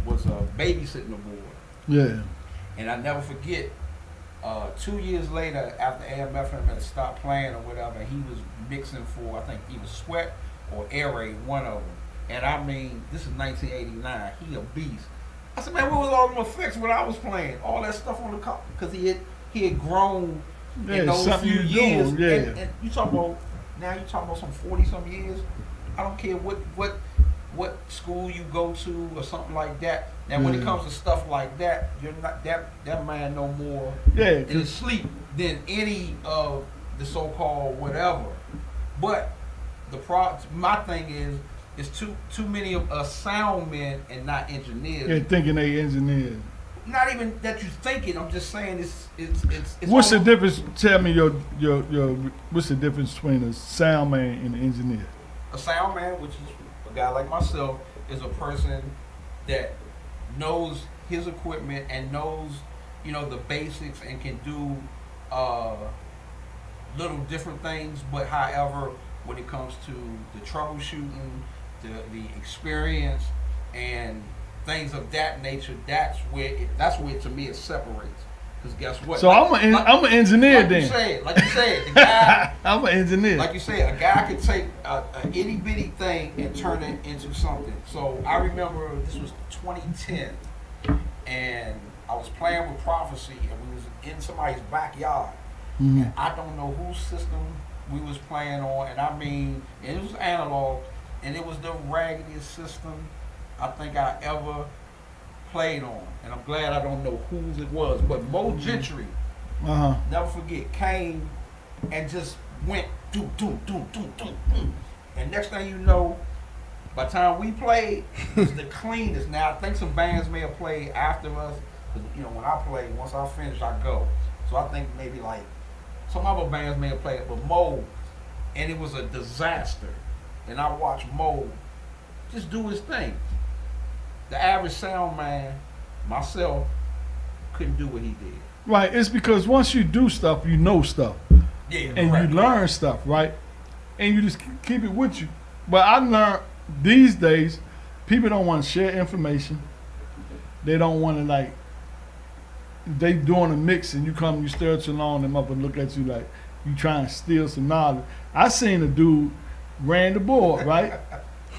was babysitting the board. Yeah. And I never forget. 2 years later, after AMFM had stopped playing or whatever, he was mixing for, I think either Sweat or Air Raid, one of them. And I mean, this is 1989. He a beast. I said, man, what was all them effects when I was playing? All that stuff on the car, because he had grown in those few years. Yeah. And you talking about some 40-some years. I don't care what school you go to or something like that. Now, when it comes to stuff like that, you're not that man no more in his sleep than any of the so-called whatever. But my thing is. It's too many of us sound men and not engineers. Yeah, thinking they engineers. Not even that you thinking. I'm just saying it's. What's the difference? Tell me your what's the difference between a sound man and an engineer? A sound man, which is a guy like myself, is a person that knows his equipment and knows the basics and can do little different things. But however, when it comes to the troubleshooting, the experience and things of that nature. That's where to me it separates. Because guess what? So I'm an engineer like then. Like you said, the guy. I'm an engineer. Like you said, a guy could take a itty bitty thing and turn it into something. So I remember this was 2010, and I was playing with Prophecy, and we was in somebody's backyard. Mm-hmm. And I don't know whose system we was playing on, and I mean, and it was analog, and it was the raggediest system I think I ever played on. And I'm glad I don't know whose it was, but Mo Gentry, never forget, came and just went doom, doom, doom, doom, doom, doom. And next thing you know, by the time we played, it was the cleanest. Now, I think some bands may have played after us, because, you know, when I play, once I finish, I go. So I think maybe like some other bands may have played it, but Mo, and it was a disaster. And I watched Mo just do his thing. The average sound man, myself, couldn't do what he did. Right, it's because once you do stuff, you know stuff. Yeah, and right. you learn stuff, right? And you just keep it with you. But I learned these days, people don't want to share information. They don't want to, like, they doing a mix and you come, you stare along them up and look at you like you trying to steal some knowledge. I seen a dude ran the board, right?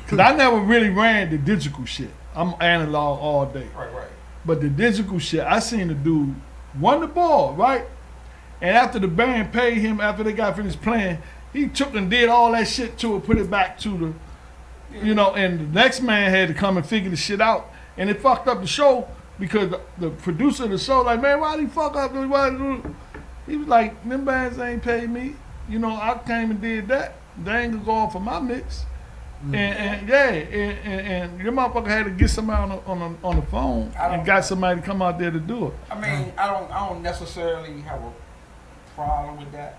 Because I never really ran the digital shit. I'm analog all day. Right. But the digital shit, I seen the dude won the ball, right? And after the band paid him, after they got finished playing, he took and did all that shit to it, put it back to the, you know, and the next man had to come and figure the shit out. And it fucked up the show because the producer of the show, like, man, why did he fuck up? He was like, them bands ain't paid me. You know, I came and did that. They ain't gonna go off for my mix. And your motherfucker had to get somebody on the phone and got somebody to come out there to do it. I mean, I don't necessarily have a problem with that,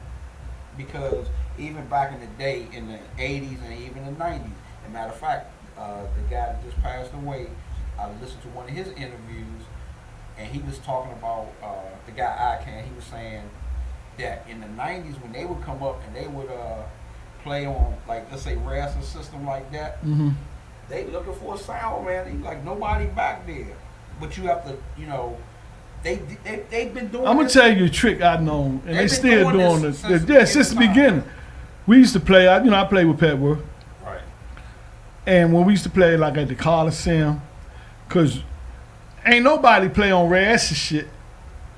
because even back in the day, in the 80s and even the 90s, as a matter of fact, the guy that just passed away, I listened to one of his interviews, and he was talking about the guy ICANN. He was saying that in the 90s, when they would come up and they would play on, like, let's say Raster system like that, they looking for a sound man. He's like, nobody back there. But you have to, you know, they've been doing. I'm gonna tell you a trick I know, and they still doing this this. Since the beginning. We used to play. I played with Petworth. Right. And when we used to play like at the Coliseum, cause ain't nobody play on Raster shit.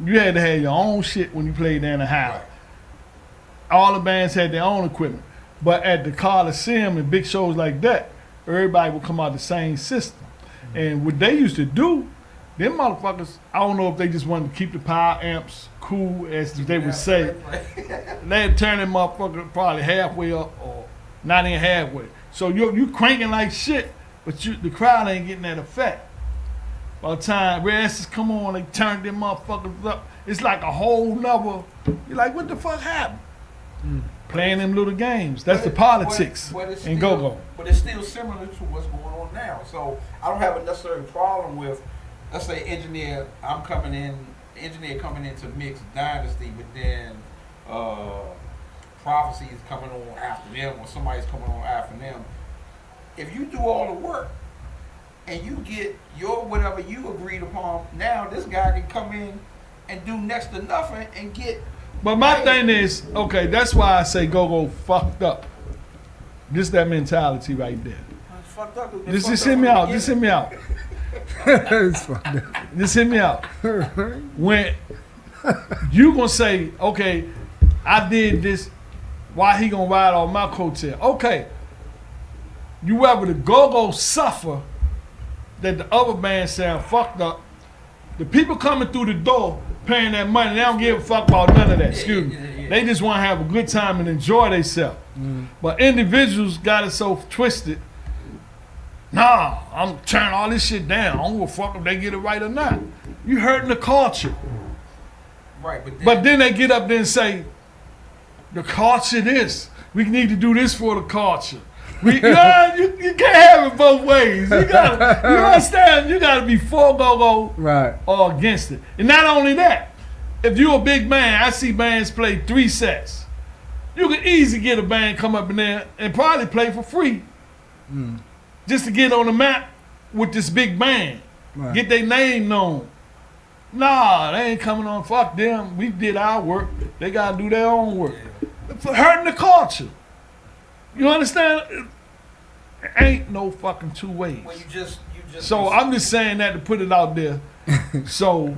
You had to have your own shit when you played down the house. Right. All the bands had their own equipment. But at the Coliseum and big shows like that, everybody would come out the same system. And what they used to do, them motherfuckers, I don't know if they just wanted to keep the power amps cool, as they would say. They'd turn them motherfucker probably halfway up or not even halfway. So you cranking like shit, but the crowd ain't getting that effect. By the time Rastas come on, they turn them motherfuckers up. It's like a whole nother, you're like, what the fuck happened? Playing them little games. That's the politics and go-go. But it's still similar to what's going on now. So I don't have a necessary problem with, let's say, engineer coming in to mix Dynasty, but then Prophecy is coming on after them, or somebody's coming on after them. If you do all the work and you get your whatever you agreed upon, now this guy can come in and do next to nothing and get. But my thing is, okay, that's why I say go fucked up. This that mentality right there. Fucked up. Just hear me out. Just hear me out. It's fucked up. Just hear me out. When you gonna say, okay, I did this, why he gonna ride on my coattail? Okay, you rather the go-go suffer that the other band sound fucked up. The people coming through the door paying that money, they don't give a fuck about none of that. Excuse me. They just want to have a good time and enjoy themselves. But individuals got it so twisted. Nah, I'm turning all this shit down. I don't give a fuck if they get it right or not. You hurting the culture. Right, but then they get up there and say, the culture this. We need to do this for the culture. You can't have it both ways. You understand? You gotta be for go-go right, or against it. And not only that, if you're a big band, I see bands play 3 sets. You can easily get a band come up in there and probably play for free. Just to get on the map with this big band. Right. get their name known. Nah, they ain't coming on. Fuck them. We did our work. They gotta do their own work. For hurting the culture. You understand? It ain't no fucking two ways. Well, you just. So I'm just saying that to put it out there. So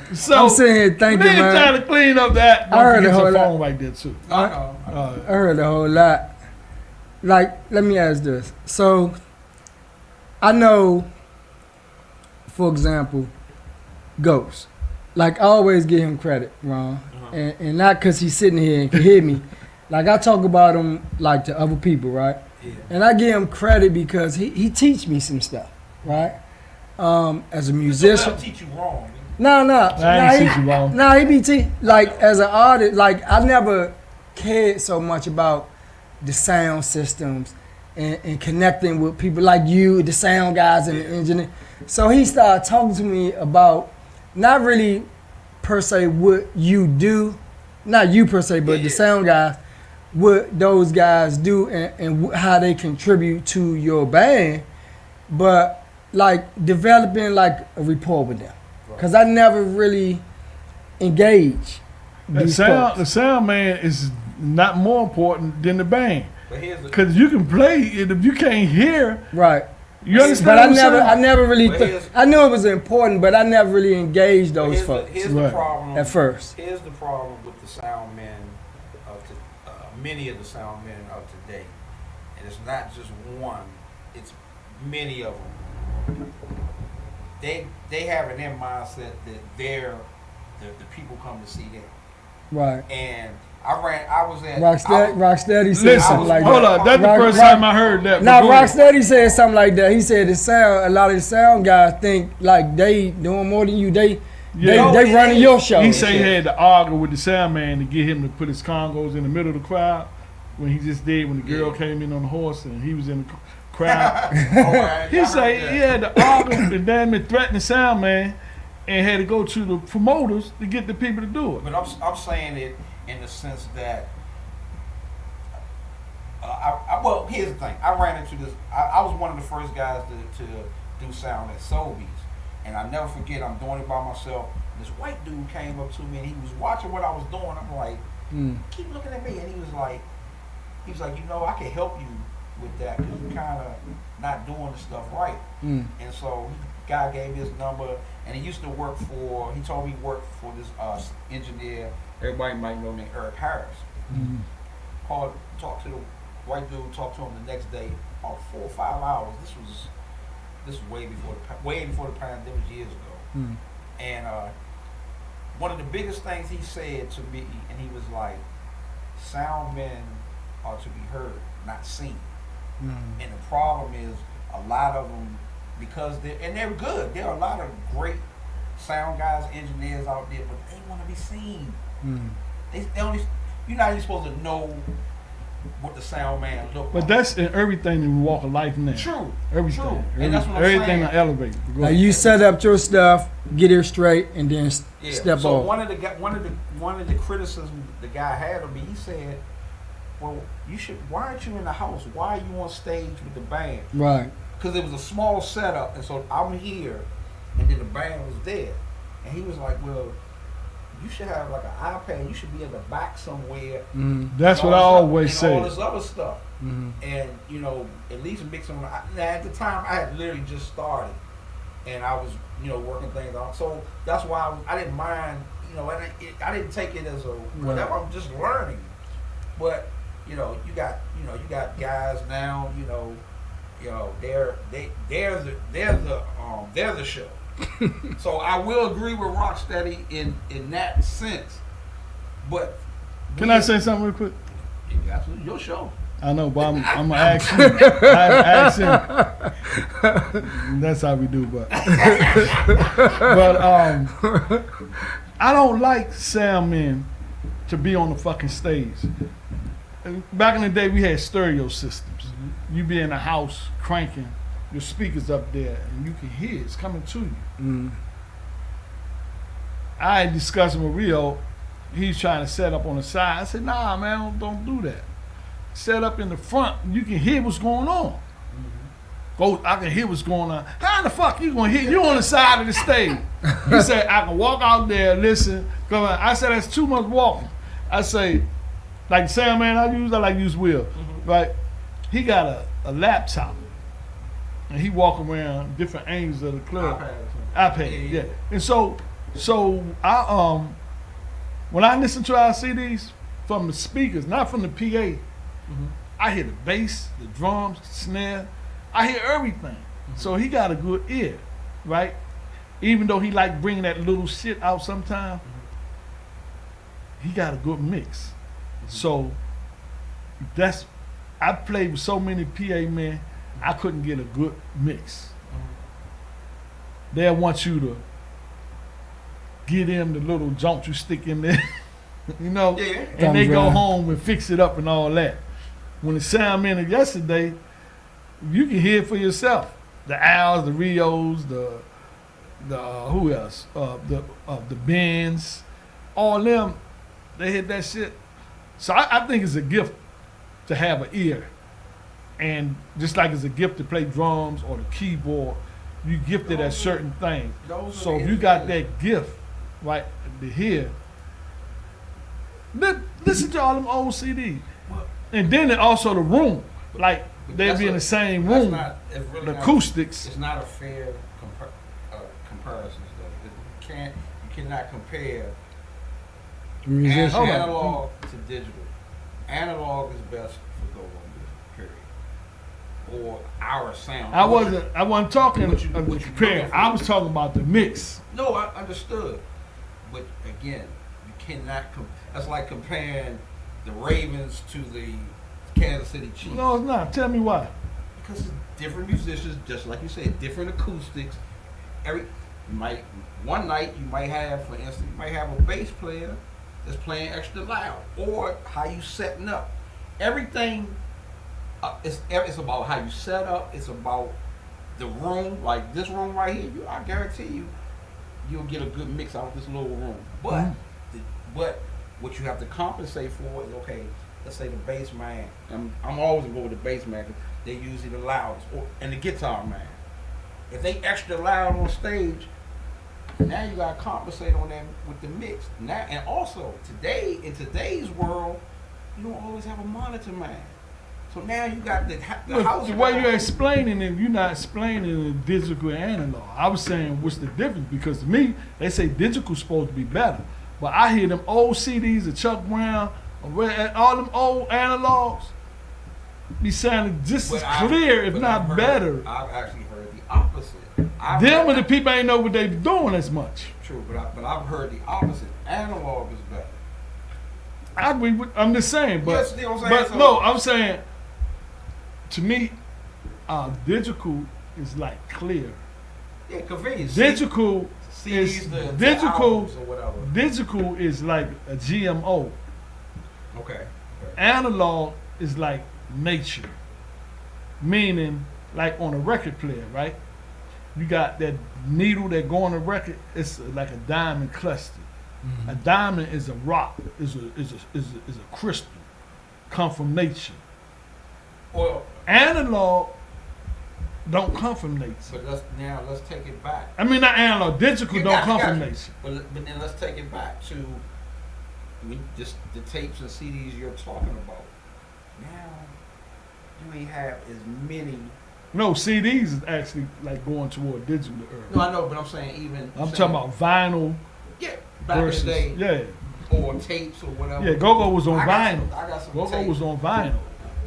I'm sitting here thinking, man, man. trying to clean up that. I heard Don't a forget whole your lot. phone right there too. I know. I heard a whole lot. Like, let me ask this. So, I know, for example, Ghost. Like, I always give him credit, Ron. And not because he's sitting here and can hear me. Like, I talk about him, like, to other people, right? Yeah. And I give him credit because he teach me some stuff, right? As a Musician. musician. I'll teach you wrong. No. I ain't teach you wrong. No, he be like as an artist. Like I never cared so much about the sound systems and connecting with people like you, the sound guys and the engineer. So he started talking to me about not really per se what you do, not you per se, but the sound guys, what those guys do and how they contribute to your band, but like developing like a rapport with them. Cause I never really engage. The sound man is not more important than the band. But here's the. Cause you can play it if you can't hear. Right. You understand? But what I'm saying? I never really. But here's- I knew it was important, but I never really engaged but those here's folks the Right. problem. at first. Here's the problem with the sound men of many of the sound men of today, and it's not just one; it's many of them. They have in their mindset that they're the people come to see them, Right. and I was at Rocksteady said Listen, something like hold that. up. That's the Rock- first Rock- time I heard that. Now But go ahead. Rocksteady said something like that. He said a lot of the sound guys think like they doing more than you. They Yeah. they running your show. He said he had to argue with the sound man to get him to put his congos in the middle of the crowd when he just did when the girl came in on the horse and he was in the crowd. He said he had to argue and damn it threaten the sound man and had to go to the promoters to get the people to do it. But I'm saying it in the sense that, well, here's the thing. I ran into this. I was one of the first guys to do sound at Sobeys, and I never forget. I'm doing it by myself. This white dude came up to me and he was watching what I was doing. I'm like, keep looking at me, and he was like, you know, I can help you with that because you're kind of not doing the stuff right. And so guy gave me his number, and he used to work for. He told me he worked for this engineer. Everybody might know named Eric Harris. Called, talked to the white dude, talked to him the next day, about 4 or 5 hours. This was way before the pandemic, years ago. And one of the biggest things he said to me, and he was like, sound men are to be heard, not seen. And the problem is a lot of them, because they're good. There are a lot of great sound guys, engineers out there, but they want to be seen. They only, you're not even supposed to know what the sound man look But like. that's in everything in walk of life now. True. Everything. True. And that's what I'm Everything saying. I elevate. Go Now ahead. you set up your stuff, get it straight, and then Yeah. step So off. one of the criticisms the guy had of me, he said, "Well, why aren't you in the house? Why are you on stage with the band?" Right. Because it was a small setup, and so I'm here, and then the band was there, and he was like, "Well, you should have like an iPad. You should be in the back somewhere." That's what I always and all say. this other stuff, and you know, at least mix them. Now at the time, I had literally just started, and I was, you know, working things out. So that's why I didn't mind. You know, I didn't take it as a whatever. I'm just learning, but you know, you got guys now. You know, they're the show. So I will agree with Rocksteady in that sense, but Can I say something real quick? absolutely your show. I know, but I'm gonna ask you. I ask him. That's how we do, but I don't like sound men to be on the fucking stage. Back in the day, we had stereo systems. You be in a house cranking your speakers up there, and you can hear it's coming to you. I had discussed with Rio. He's trying to set up on the side. I said, "Nah, man, don't do that. Set up in the front. You can hear what's going on." go. I can hear what's going on. How the fuck you gonna hear? You on the side of the stage. He said I can walk out there, listen. Come on. I said that's too much walking. I say, like the sound man I like to use Will. Right? He got a laptop, and he walk around different angles of the club. iPad, yeah. And so I when I listen to our CDs from the speakers, not from the PA, I hear the bass, the drums, the snare. I hear everything. So he got a good ear, right? Even though he like bringing that little shit out sometimes, he got a good mix. So I played with so many PA men, I couldn't get a good mix. They'll want you to get him the little jump you stick in there, you know, and they go home and fix it up and all that. When the sound man of yesterday, you can hear it for yourself. The Owls, the Rios, the who else? The Bens, all them, they hit that shit. So I think it's a gift to have an ear, and just like it's a gift to play drums or the keyboard, you gifted at certain things. So if you got that gift, right, to hear, listen to all them old CDs, and then also the room, like they'd be in the same room. The acoustics. It's not a fair comparison. Though. You cannot compare analog to digital. Analog is best for go-go music, period. Or our sound. I wasn't talking comparing. I was talking about the mix. No, I understood, but again, you cannot. That's like comparing the Ravens to the Kansas City Chiefs. No, it's not. Tell me why. Because it's different musicians, just like you said, different acoustics. One night you might have, for instance, you might have a bass player that's playing extra loud, or how you setting up. Everything it's about how you set up. It's about the room, like this room right here. I guarantee you'll get a good mix out of this little room. But but what you have to compensate for is, okay, let's say the bass man. I'm always gonna go with the bass man because they're usually the loudest, and the guitar man. If they extra loud on stage, now you gotta compensate on them with the mix. Now, and also in today's world, you don't always have a monitor man. So now you got the house. The way you're explaining it, you're not explaining the digital and analog. I was saying what's the difference, because to me, they say digital's supposed to be better. But I hear them old CDs of Chuck Brown, all them old analogs, be sounding just as clear, if not better. I've actually heard the opposite. Them and the people ain't know what they doing as much. True, but I've heard the opposite. Analog is better. I agree with, I'm just saying, but yes, you know what I'm saying? but no, I'm saying, to me, digital is like clear. Yeah, convenience. Digital CDs, is the digital. albums or whatever. Digital is like a GMO. Okay. Analog is like nature, meaning like on a record player, right? You got that needle that go on the record. It's like a diamond cluster. A diamond is a rock. Is a crystal. Come from nature. Well, analog don't come from nature. But let's take it back. I mean, not analog. Digital don't come from nature. But then let's take it back to just the tapes and CDs you're talking about. Now you ain't have as many. No, CDs is actually like going toward digital era. No, I know, but I'm saying even. I'm talking about vinyl. Yeah, back versus, in the day. Yeah. Or tapes or whatever. Yeah, Go-Go was on vinyl. I got some Go-Go tapes. was on vinyl.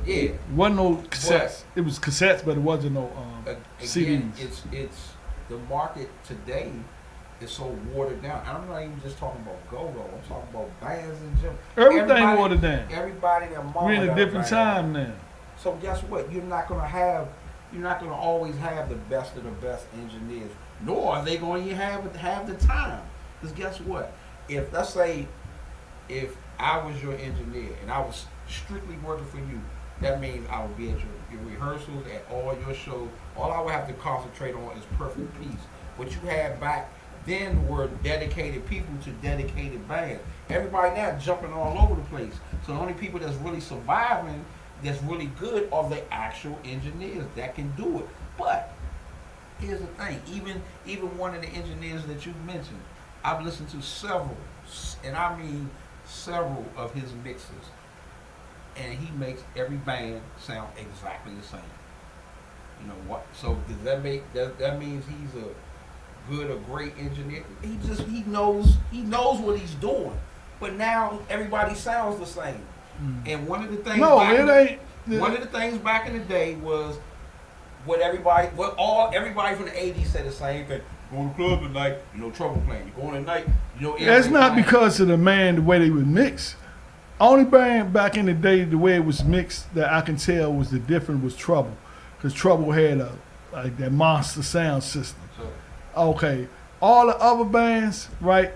Yeah. It wasn't no cassettes. It was cassettes, but it wasn't no again, CDs. It's the market today is so watered down. I'm not even just talking about Go-Go. I'm talking about bands in general. Everything watered down. Everybody that we're in a different time now. So guess what? You're not gonna always have the best of the best engineers, nor are they going to have the time. Because guess what? If let's say if I was your engineer and I was strictly working for you, that means I would be at your rehearsals, at all your shows. All I would have to concentrate on is perfect peace. What you had back then were dedicated people to dedicated bands. Everybody now jumping all over the place. So the only people that's really surviving that's really good are the actual engineers that can do it. But here's the thing, even one of the engineers that you mentioned, I've listened to several, and I mean several of his mixes, and he makes every band sound exactly the same. You know what? So does that make that means he's a good or great engineer? He knows what he's doing. But now everybody sounds the same. And one of the things one of the things back in the day was everybody from the 80s said the same thing. Go to the club tonight, trouble playing. You going tonight, That's not because of the way they would mix. Only band back in the day, the way it was mixed that I can tell was the difference was Trouble. Because Trouble had that monster sound system. Okay. All the other bands, right?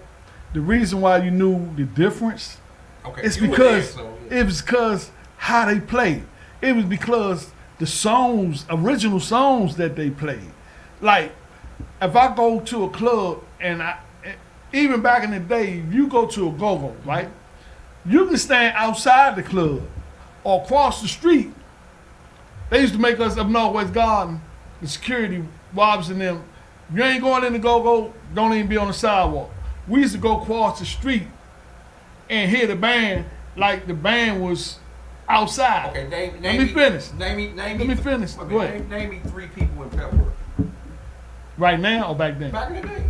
The reason why you knew the difference is because it was because how they played. It was because the original songs that they played. Like, if I go to a club and even back in the day, if you go to a go-go, right? You can stand outside the club or across the street. They used to make us up Northwest Garden, the security, Wobbs and them. You ain't going in the go-go, don't even be on the sidewalk. We used to go across the street and hear the band like the band was outside. Okay, Let me finish. Let me finish. Go ahead. Name me 3 people in Pepper. Right now or back then? Back in the day.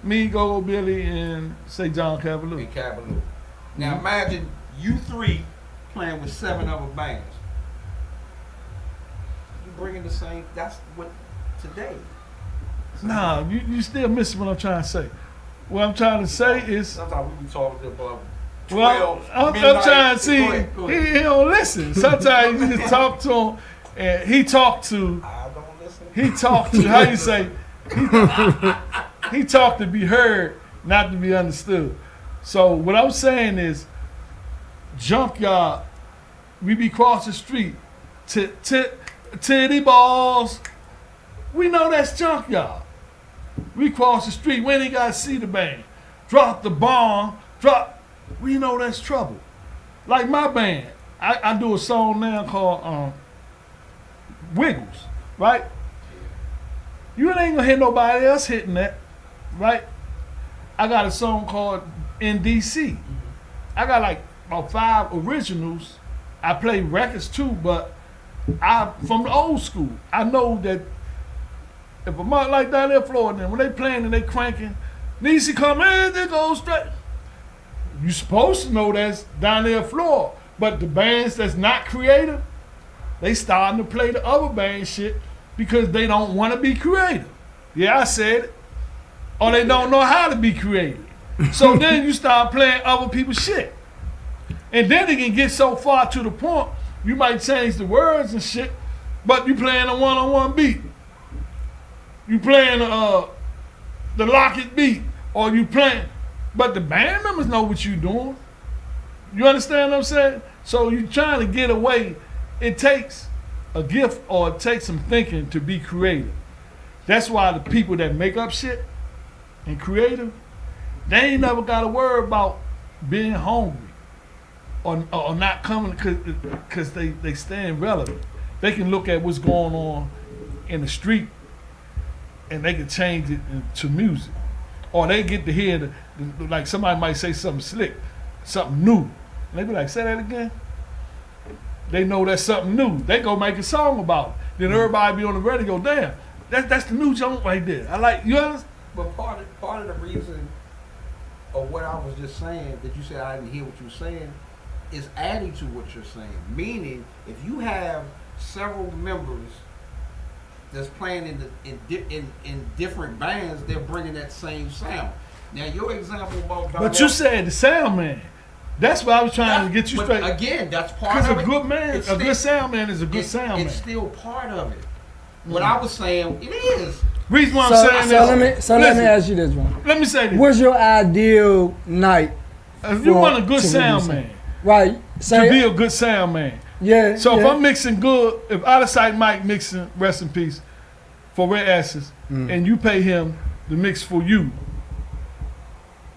Me, Go-Go Billy, and say John Cavalier. And Cavalier. Now imagine you 3 playing with 7 other bands. You bringing the same. That's what today. Nah, you still missing what I'm trying to say. What I'm trying to say is. Sometimes we be talking about. Well, I'm trying to see. Go ahead. He don't listen. Sometimes you just talk to him, and he talk to. I don't listen. He talk to. How you say? He talk to be heard, not to be understood. So what I'm saying is, Junkyard. We be cross the street. Titty balls. We know that's Junkyard. We cross the street. We ain't got to see the band. Drop the bomb. We know that's Trouble. Like my band. I do a song now called Wiggles, right? You ain't gonna hear nobody else hitting that, right? I got a song called NDC. I got like about 5 originals. I play records too, but I'm from the old school. I know that if a month like down there in Florida, when they playing and they cranking, needs to come in, they go straight. You supposed to know that's down there in Florida, but the bands that's not creative, they starting to play the other band shit because they don't want to be creative. Yeah, I said it. Or they don't know how to be creative. So then you start playing other people's shit. And then it can get so far to the point, you might change the words and shit, but you playing a one-on-one beat. You playing the Lockett beat, or you playing, but the band members know what you doing. You understand what I'm saying? So you trying to get away. It takes a gift or it takes some thinking to be creative. That's why the people that make up shit and creative, they ain't never got to worry about being hungry or not coming because they staying relevant. They can look at what's going on in the street and they can change it to music. Or they get to hear, like somebody might say something slick, something new. And they be like, say that again? They know that's something new. They go make a song about it. Then everybody be on the radio, damn, that's the new junk right there. I like, you understand? But part of the reason of what I was just saying, that you said I didn't hear what you were saying, is adding to what you're saying. Meaning, if you have several members that's playing in different bands, they're bringing that same sound. Now, your example about but you said the sound man. That's what I was trying to get you straight. Again, that's part of it. Because a good man, a good sound man is a good sound man. It's still part of it. What I was saying, it is. Reason why I'm saying this. Let me ask you this one. Let me say this. What's your ideal night? If you want a good sound man, right? To be a good sound man. Yeah. So if I'm mixing good, if Out of Sight Mike mixing, rest in peace, for Red Ashes, and you pay him to mix for you,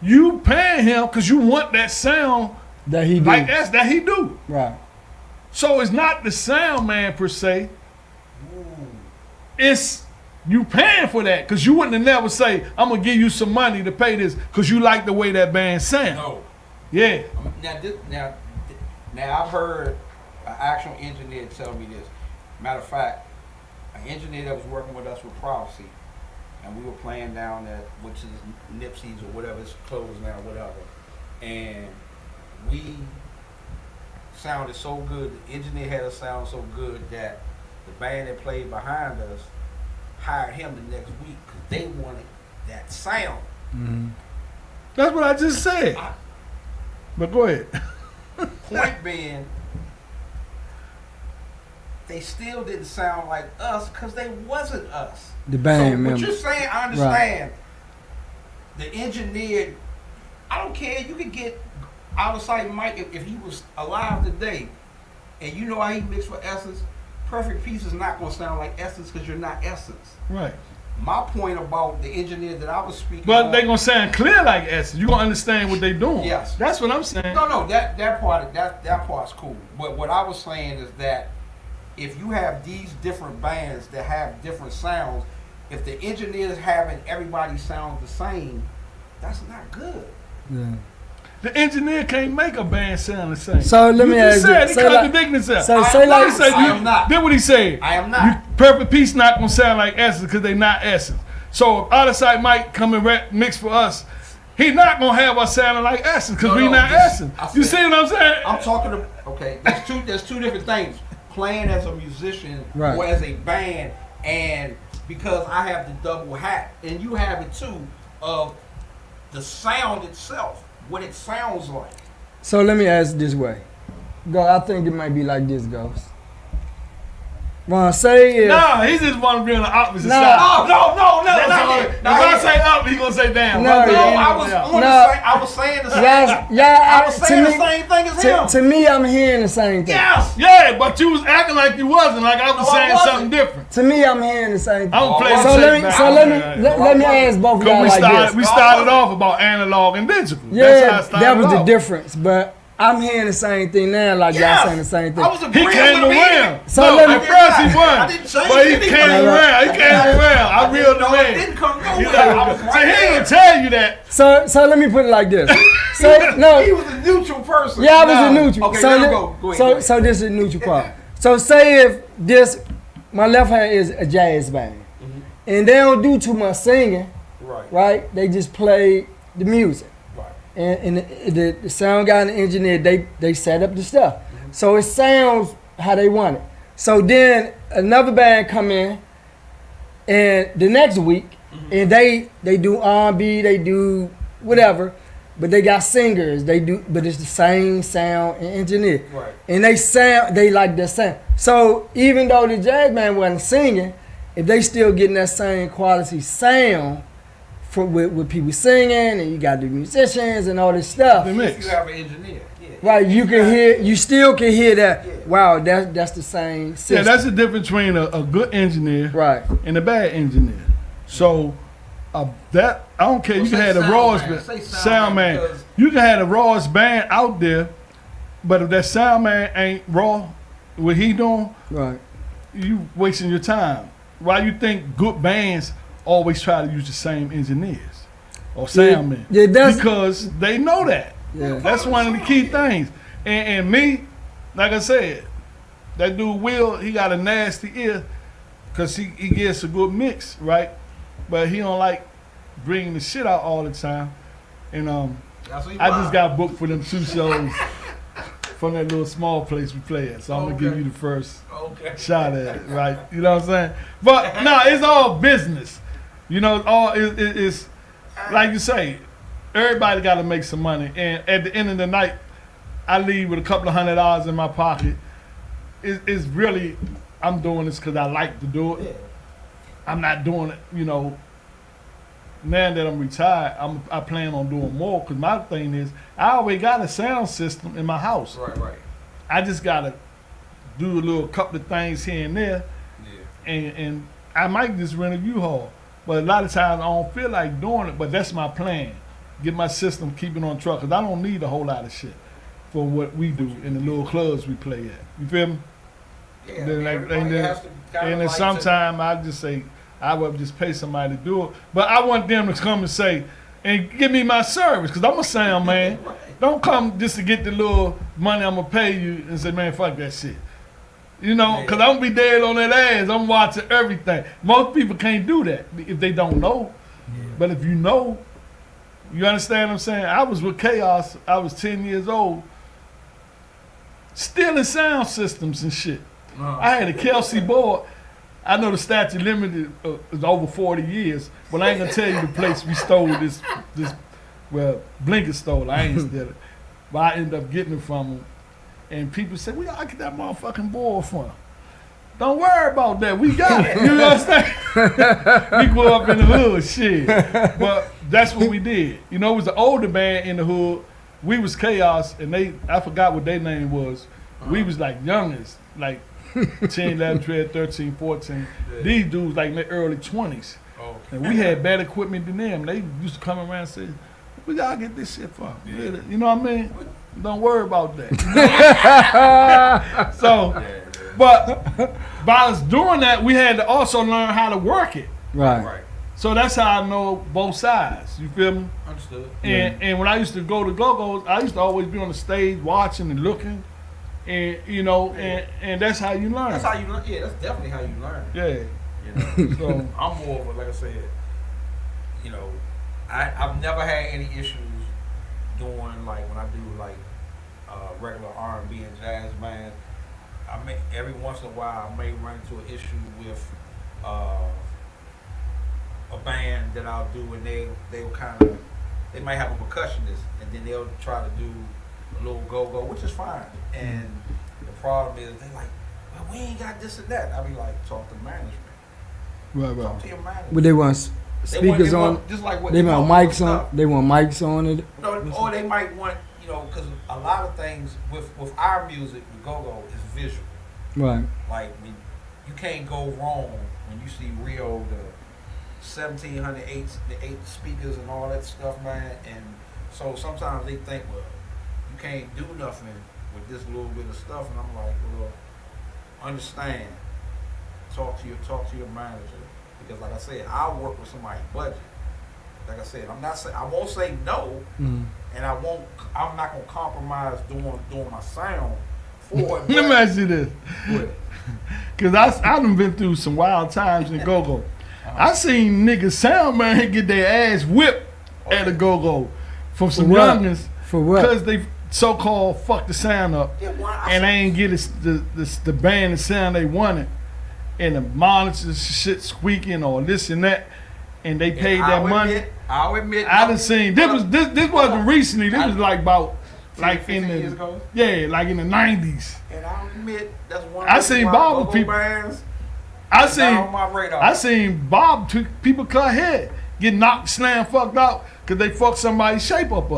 you paying him because you want that sound that he do. Like that he do. Right. So it's not the sound man per se. It's you paying for that because you wouldn't have never say, I'm going to give you some money to pay this because you like the way that band sound. No. Yeah. Now I've heard an actual engineer tell me this. Matter of fact, an engineer that was working with us with Prophecy, and we were playing down at, which is Nipsey's or whatever, it's closed now, whatever. And we sounded so good, the engineer had us sound so good that the band that played behind us hired him the next week because they wanted that sound. Mm-hmm. That's what I just said. But go ahead. Point being, they still didn't sound like us because they wasn't us. The band, so man. what you're saying, I understand. Right. The engineer, I don't care. You could get Out of Sight Mike if he was alive today, and you know how he mixed for Essence. Perfect Peace is not going to sound like Essence because you're not Essence. Right. My point about the engineer that I was speaking But on, they're going to sound clear like Essence. You're going to understand what they're doing. Yes. That's what I'm saying. No, that part's cool. But what I was saying is that if you have these different bands that have different sounds, if the engineers having everybody sound the same, that's not good. Yeah. The engineer can't make a band sound the same. So let me ask you. He contradicting himself. So I say am like. not. I am not. Did what he said. I am not. Perfect Peace not gonna sound like Essence because they not Essence. So if Out of Sight Mike come and mix for us, he not gonna have us sounding like Essence because we not Essence. You see what I'm saying? I'm talking to, okay, there's two different things. Playing as a musician Right. or as a band, and because I have the double hat, and you have it too, of the sound itself, what it sounds like. So let me ask it this way. Go. I think it might be like this, Ghost. Ron, say if. Nah, he just want to be on the opposite Nah. side. No. That's That's all all. right. If Nah, I yeah. say up, he gonna say down. No, One thing, yeah. I was down. on No. I was saying the same. I was saying the same thing as him. To me, I'm hearing the same thing. Yes. Yeah, but you was acting like you wasn't. Like I was No, I saying wasn't. something different. To me, I'm hearing the same thing. I'm gonna play So the let tape me back. so let me ask both of y'all Cause like this. we started off about analog and digital. Yeah, That's how it started that was the off. difference. But I'm hearing the same thing now, like Yes. y'all saying the same thing. I was He agreeing came with him. around. So No, let me- at first he won. I didn't change But he anything. came around. He came around. I reeled him No, it in. didn't come He nowhere. I was so right he ain't there. gonna tell you that. So let me put it like this. So no, He was a neutral person. yeah, I was Nah. a neutral. Okay, so let him thi- go. Go ahead. so this is a neutral part. So say if this, my left hand is a jazz band, and they don't do too much singing, Right. right? They just play the music. Right. And the sound guy and the engineer, they set up the stuff. So it sounds how they want it. So then another band come in, and the next week, and they do R&B, they do whatever, but they got singers. They do, but it's the same sound and engineer. Right. And they like that sound. So even though the jazz band wasn't singing, if they still getting that same quality sound with people singing, and you got the musicians and all this stuff. The If mix. you have an engineer. Yeah. Right, you still can hear that. Wow, that's the same system. Yeah, that's the difference between a good engineer right. and a bad engineer. So that I don't care. Well, You can say have the sound rawest man. band, Say sound sound man, man. because- You can have the rawest band out there, but if that sound man ain't raw, what he doing, Right. you wasting your time. Why you think good bands always try to use the same engineers or sound men? Yeah, that's Because they know that. yeah. That's one of the key things. And me, like I said, that dude Will, he got a nasty ear because he gets a good mix, right? But he don't like bringing the shit out all the time. And That's what he I just want. got booked for them 2 shows from that little small place we play at. So I'm gonna give Okay. you the first Okay. shot at it, right? You know what I'm saying? But no, it's all business. You know, it's like you say, everybody got to make some money. And at the end of the night, I leave with a couple of $100 in my pocket. It's really, I'm doing this because I like to do it. Yeah. I'm not doing it, you know. Now that I'm retired, I plan on doing more because my thing is, I already got a sound system in my house. Right. I just got to do a little couple of things here and there. Yeah. And I might just rent a U-Haul. But a lot of times I don't feel like doing it, but that's my plan. Get my system, keep it on truck, because I don't need a whole lot of shit. for what we do in the little clubs we play at. You feel me? Yeah, Then, like, everybody and then, has to kinda and then like sometime I just say I would just pay somebody to do it, but I want them to come and say and give me my service because I'm a sound man. Don't come just to get the little money I'm gonna pay you and say, man, fuck that shit. You know, because I'm gonna be dead on that ass. I'm watching everything. Most people can't do that if they don't know. But if you know, you understand what I'm saying? I was with Chaos. I was 10 years old, stealing sound systems and shit. I had a Kelsey board. I know the statute limited is over 40 years, but I ain't gonna tell you the place we stole this. Well, Blinker stole it. I ain't steal it, but I ended up getting it from him. And people say, "We gotta get that motherfucking board from." Don't worry about that. We got it. You know what I'm saying? We grew up in the hood, shit. But that's what we did. You know, it was the older band in the hood. We was Chaos, and I forgot what their name was. We was like youngest, like 10, 11, 12, 13, 14. Yeah. These dudes like in their early 20s. Oh. And we had better equipment than them. They used to come around and say, we gotta get this shit from. Yeah. You know what I mean? Don't worry about that. So, but by us doing that, we had to also learn how to work it. Right. So that's how I know both sides. You feel me? Understood. And when I used to go to go-go's, I used to always be on the stage watching and looking. And you know, and that's how you learn. That's how you learn. Yeah, that's definitely how you learn. Yeah. You know, so I'm more of a, like I said, you know, I've never had any issues doing like when I do like regular R&B and jazz bands. I may every once in a while I may run into an issue with a band that I'll do, and they'll kind of they might have a percussionist, and then they'll try to do a little go-go, which is fine. And the problem is they're like, well, we ain't got this and that. I be like, talk to management. Right. Talk to your management. But they want speakers on. Just like what they want mics on. They want mics on it. No, or they might want, you know, because a lot of things with our music, with go-go, is visual. Right. Like you can't go wrong when you see Rio, the 1700 eight speakers and all that stuff, man. And so sometimes they think, well, you can't do nothing with this little bit of stuff, and I'm like, well, understand. Talk to your manager, because like I said, I'll work with somebody's budget. Like I said, I won't say no, and I'm not gonna compromise doing my sound for it. Let me ask you this, because I done been through some wild times in go-go. I seen niggas sound man get their ass whipped at a go-go from some youngins. For what? Because they so-called fucked the sound up, and they ain't get the band the sound they wanted, and the monitors shit squeaking or this and that, and they paid that money. I'll admit. I done seen this wasn't recently. This was like about like in the years ago? like in the 90s. And I'll admit that's one. I seen Bob with people. Bands, I seen Bob people cut head get knocked, slammed, fucked out because they fucked somebody's shape up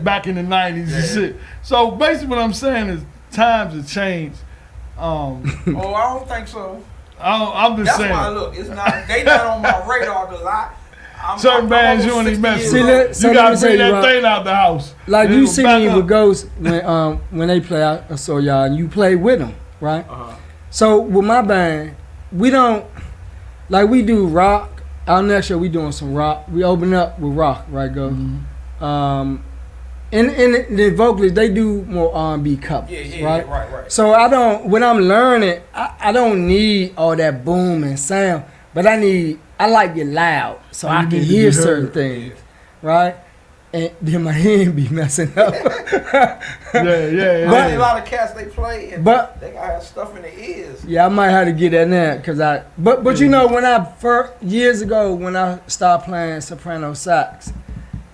back in the 90s and shit. So basically what I'm saying is times have changed. Oh, I don't think so. I'm just saying. That's why, look, they not on my radar because certain bands you don't even mess with. So you gotta bring that thing out the house. Like you see me with Ghost when they play, I saw y'all, and you play with them, right? So with my band, we don't, like we do rock. Our next show we doing some rock. We open up with rock, right, Go? And the vocalists, they do more R&B covers, right? Right. So when I'm learning, I don't need all that boom and sound, but I like it loud so I can hear certain things, right? And then my hand be messing up. Yeah. But a lot of cats they play, and they gotta have stuff in their ears. Yeah, I might have to get that now, cause but you know, when years ago when I started playing soprano sax,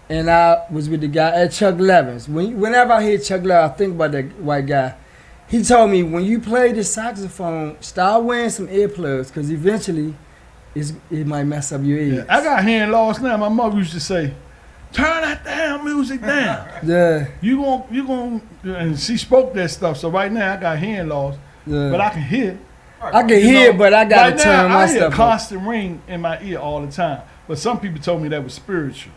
and I was with the guy at Chuck Levin's. Whenever I hear Chuck Levin, I think about that white guy. He told me, when you play the saxophone, start wearing some earplugs, because eventually it might mess up your ears. Yeah, I got hearing loss now. My mother used to say, turn that damn music down. Yeah. You gon' and she spoke that stuff. So right now I got hearing loss, but I can hear. I can hear, but I got to turn my stuff up. I hear a constant ring in my ear all the time. But some people told me that was spiritual.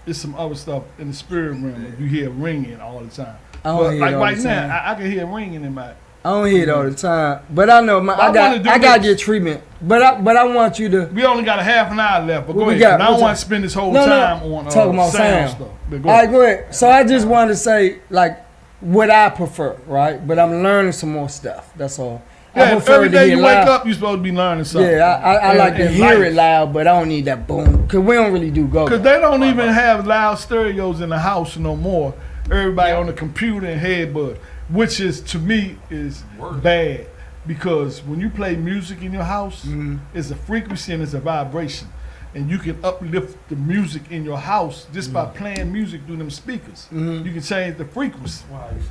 it's some other stuff in the spirit realm. You hear ringing all the time. I don't But hear like it all right the now, time. I can hear ringing in my. I don't hear it all the time, but I know I wanna do I gotta this. get treatment. But I want you to. We only got a half an hour left, but What go we ahead. got? I don't What want time? to spend this whole No, no. time on Talking about sound sound. stuff. But All right, go ahead. So I just wanted to say like what I prefer, right? But I'm learning some more stuff. That's all. I Yeah, prefer every to day hear you wake loud. up, you're supposed to be learning something. Yeah, I like to And hear life. it loud, but I don't need that boom because we don't really do go. Because they don't even have loud stereos in the house no more. Everybody on the computer and headbud, which is to me is bad. Because when you play music in your house, it's a frequency and it's a vibration. And you can uplift the music in your house just by playing music through them speakers. You can change the frequency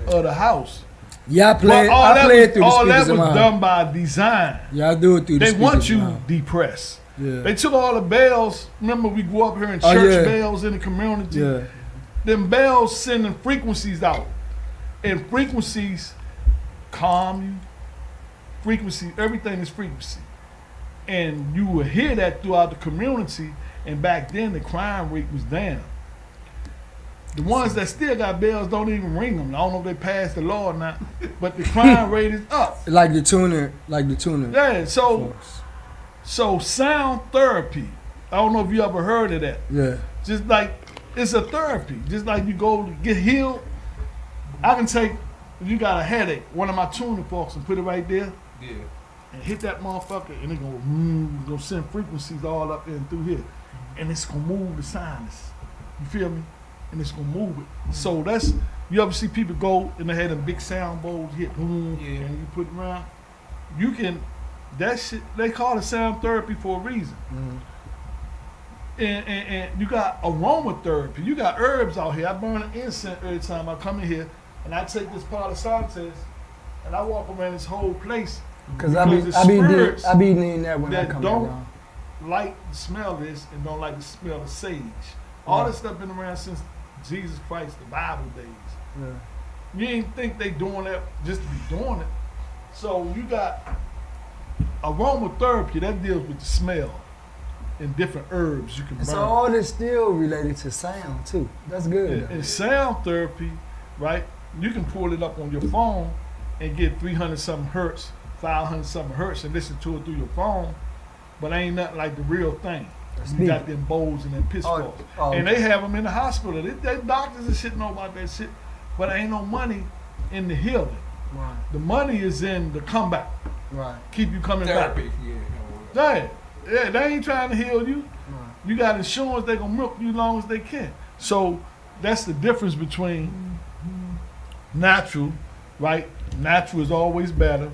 of the house. Yeah, I play. But all I that play was, it through the all speakers that in was my done house. by design. Yeah, I do it through the They speakers. want in you my house. depressed. Yeah. They took all the bells. Remember, we grew up hearing Oh, church yeah. bells in the community. Yeah. Them bells sending frequencies out, and frequencies calm you. Frequency, everything is frequency, and you will hear that throughout the community. And back then, the crime rate was down. The ones that still got bells don't even ring them. I don't know if they passed the law or not, but the crime rate is up. Like the tuner. Yeah, so sound therapy. I don't know if you ever heard of that. Yeah. Just like it's a therapy. Just like you go to get healed. I can take if you got a headache, one of my tuning forks and put it right there. Yeah. And hit that motherfucker and it's gonna send frequencies all up in through here. And it's gonna move the sinus. You feel me? And it's gonna move it. So that's you ever see people go and they had them big sound bowls hit boom Yeah. and you put it around. You can that shit they call it sound therapy for a reason. And you got aromatherapy. You got herbs out here. I burn an incense every time I come in here, and I take this Palo Santos, and I walk around this whole place. Cause the I spirits be needing that when I that come don't around. like the smell of this and don't like the smell of sage. All this stuff been around since Jesus Christ, the Bible days. Yeah. You ain't think they doing that just to be doing it. So you got aromatherapy that deals with the smell and different herbs you can burn. So all this still related to sound too. That's good. And sound therapy, right? You can pull it up on your phone and get 300 something hertz, 500 something hertz, and listen to it through your phone. But ain't nothing like the real thing. You got them bowls and them pitchforks, and they have them in the hospital. They doctors and shit know about that shit, but ain't no money in the healing. Right. The money is in the comeback. Right. Keep you coming Therapy. back. Yeah, they ain't trying to heal you. You got insurance, they gonna milk you as long as they can. So that's the difference between natural, right? Natural is always better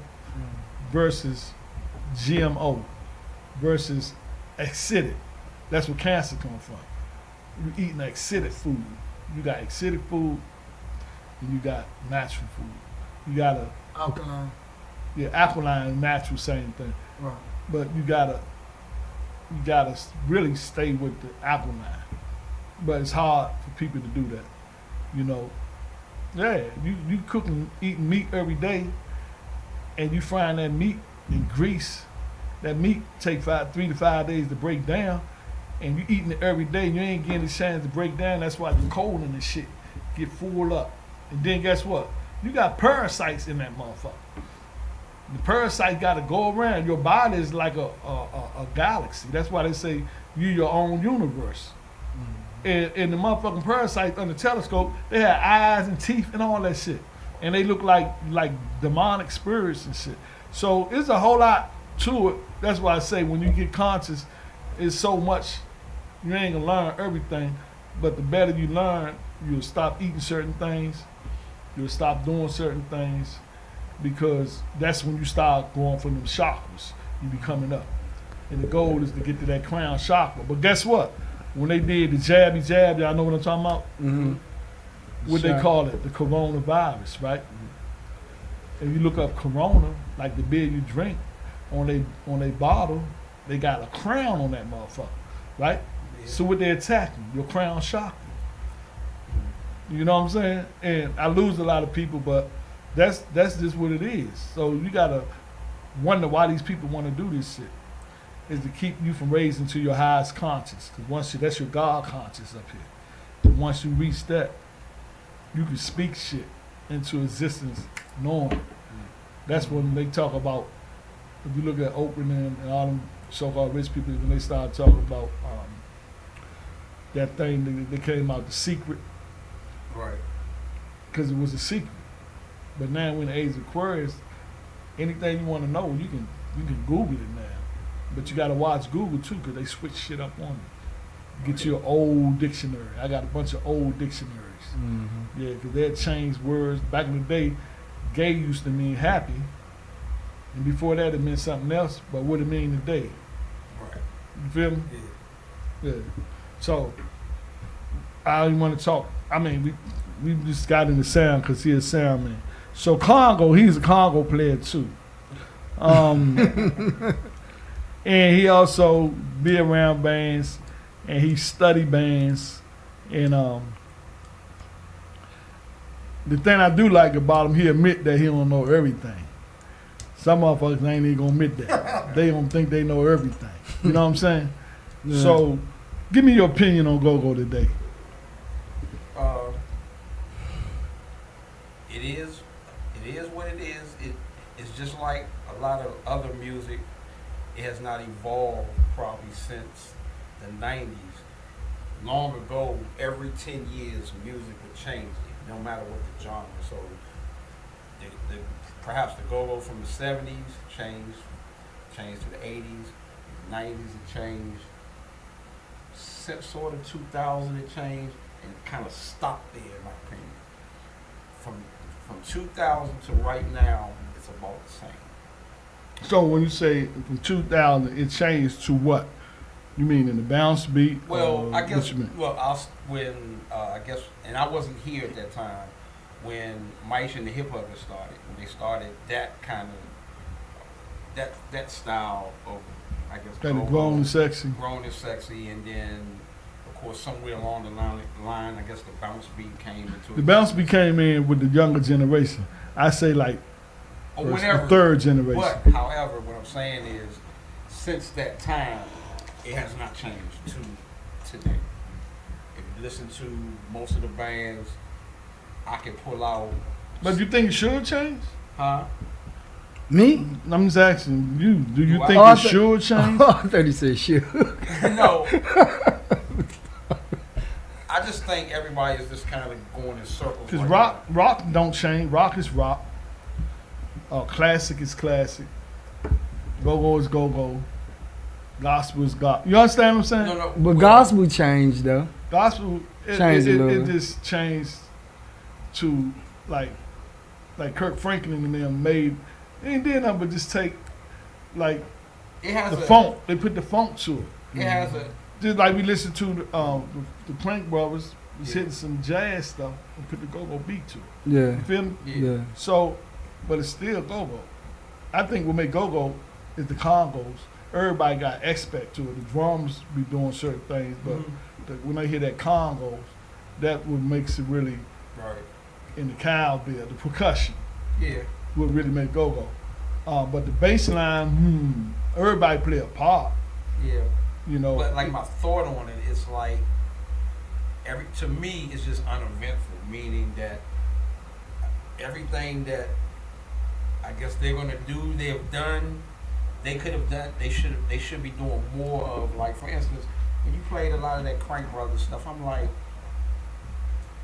versus GMO versus acidic. That's where cancer comes from. You eating acidic food. You got acidic food and you got natural food. You got Alkaline. alkaline and natural, same thing. Right. But you gotta really stay with the alkaline. But it's hard for people to do that. You know, you cooking, eating meat every day, and you frying that meat in grease. That meat take 3 to 5 days to break down, and you eating it every day. You ain't getting the chance to break down. That's why the colon and shit get full up. And then guess what? You got parasites in that motherfucker. The parasite got to go around. Your body is like a galaxy. That's why they say you your own universe. And the motherfucking parasites under the telescope, they have eyes and teeth and all that shit. And they look like demonic spirits and shit. So it's a whole lot to it. That's why I say when you get conscious, it's so much, you ain't gonna learn everything. But the better you learn, you'll stop eating certain things. You'll stop doing certain things. Because that's when you start going for them chakras. You be coming up. And the goal is to get to that crown chakra. But guess what? When they did the jabby jab, y'all know what I'm talking about? Mm-hmm. What they call it, the coronavirus, right? If you look up corona, like the beer you drink, on they bottle, they got a crown on that motherfucker, right? Yeah. So what they attacking? Your crown chakra. You know what I'm saying? And I lose a lot of people, but that's just what it is. So you gotta wonder why these people want to do this shit. Is to keep you from raising to your highest conscious. Because that's your God conscious up here. once you reach that, you can speak shit into existence knowing. That's when they talk about, if you look at Oprah and all them so-called rich people, when they start talking about that thing that came out, The Secret, Right. because it was a secret. But now in the age of Aquarius, anything you want to know, you can Google it now. But you got to watch Google too, because they switch shit up on you. Get your old dictionary. I got a bunch of old dictionaries. Yeah, because they had changed words. Back in the day, gay used to mean happy. And before that, it meant something else. But what it mean today? Right. You feel me? Yeah. Yeah. So, I don't even want to talk. I mean, we just got into sound because he's a sound man. So Congo, he's a Congo player too. And he also be around bands, and he study bands. And the thing I do like about him, he admit that he don't know everything. Some motherfuckers ain't even gonna admit that. They don't think they know everything. You know what I'm saying? Yeah. So, give me your opinion on Go-Go today. It is what it is. It's just like a lot of other music. It has not evolved probably since the 90s. Long ago, every 10 years, music would change, no matter what the genre. So, perhaps the go-go from the 70s changed to the 80s, 90s it changed, sort of 2000 it changed, and kind of stopped there, in my opinion. From 2000 to right now, it's about the same. So when you say from 2000, it changed to what? You mean in the bounce beat? Well, I guess. What you mean? Well, I guess, and I wasn't here at that time when Mice and the Hip Hop started. When they started that kind of that style of, I guess, Kind of grown and sexy. grown and sexy, and then of course somewhere along the line, I guess the bounce beat came into The bounce beat came in with the younger generation. I say like or first, whenever, the third generation. But however, what I'm saying is, since that time, it has not changed to today. If you listen to most of the bands, I can pull out. But you think it should change? Huh? Me? I'm just asking you. Do you Do I- think Oh, I it thi- should change? I thought he said shit. No. I just think everybody is just kind of going in circles. Because right rock don't change. Rock is rock. Classic is classic. Go-go is go-go. Gospel is gospel. You understand what I'm saying? now. No, But gospel changed though. Gospel, it Changed a little. it just changed to like Kirk Franklin and them made. They ain't did nothing but just take like it has the a funk. They put the funk to it. It has a Just like we listened to the Plank Brothers was Yeah. hitting some jazz stuff and put the go-go beat to it. Yeah. You feel me? yeah. Yeah. So, but it's still go-go. I think what make go-go is the congos. Everybody got expect to it. The drums be doing certain things, but Mhm. when they hear that congos, that what makes it really Right. in the cowbell, the percussion, Yeah. would really make go-go. But the bass line, everybody play a part, Yeah. you know. But like my thought on it is like to me it's just uneventful, meaning that everything that I guess they're gonna do, they have done, they could have done, they should be doing more of. Like for instance, when you played a lot of that Crank Brothers stuff, I'm like,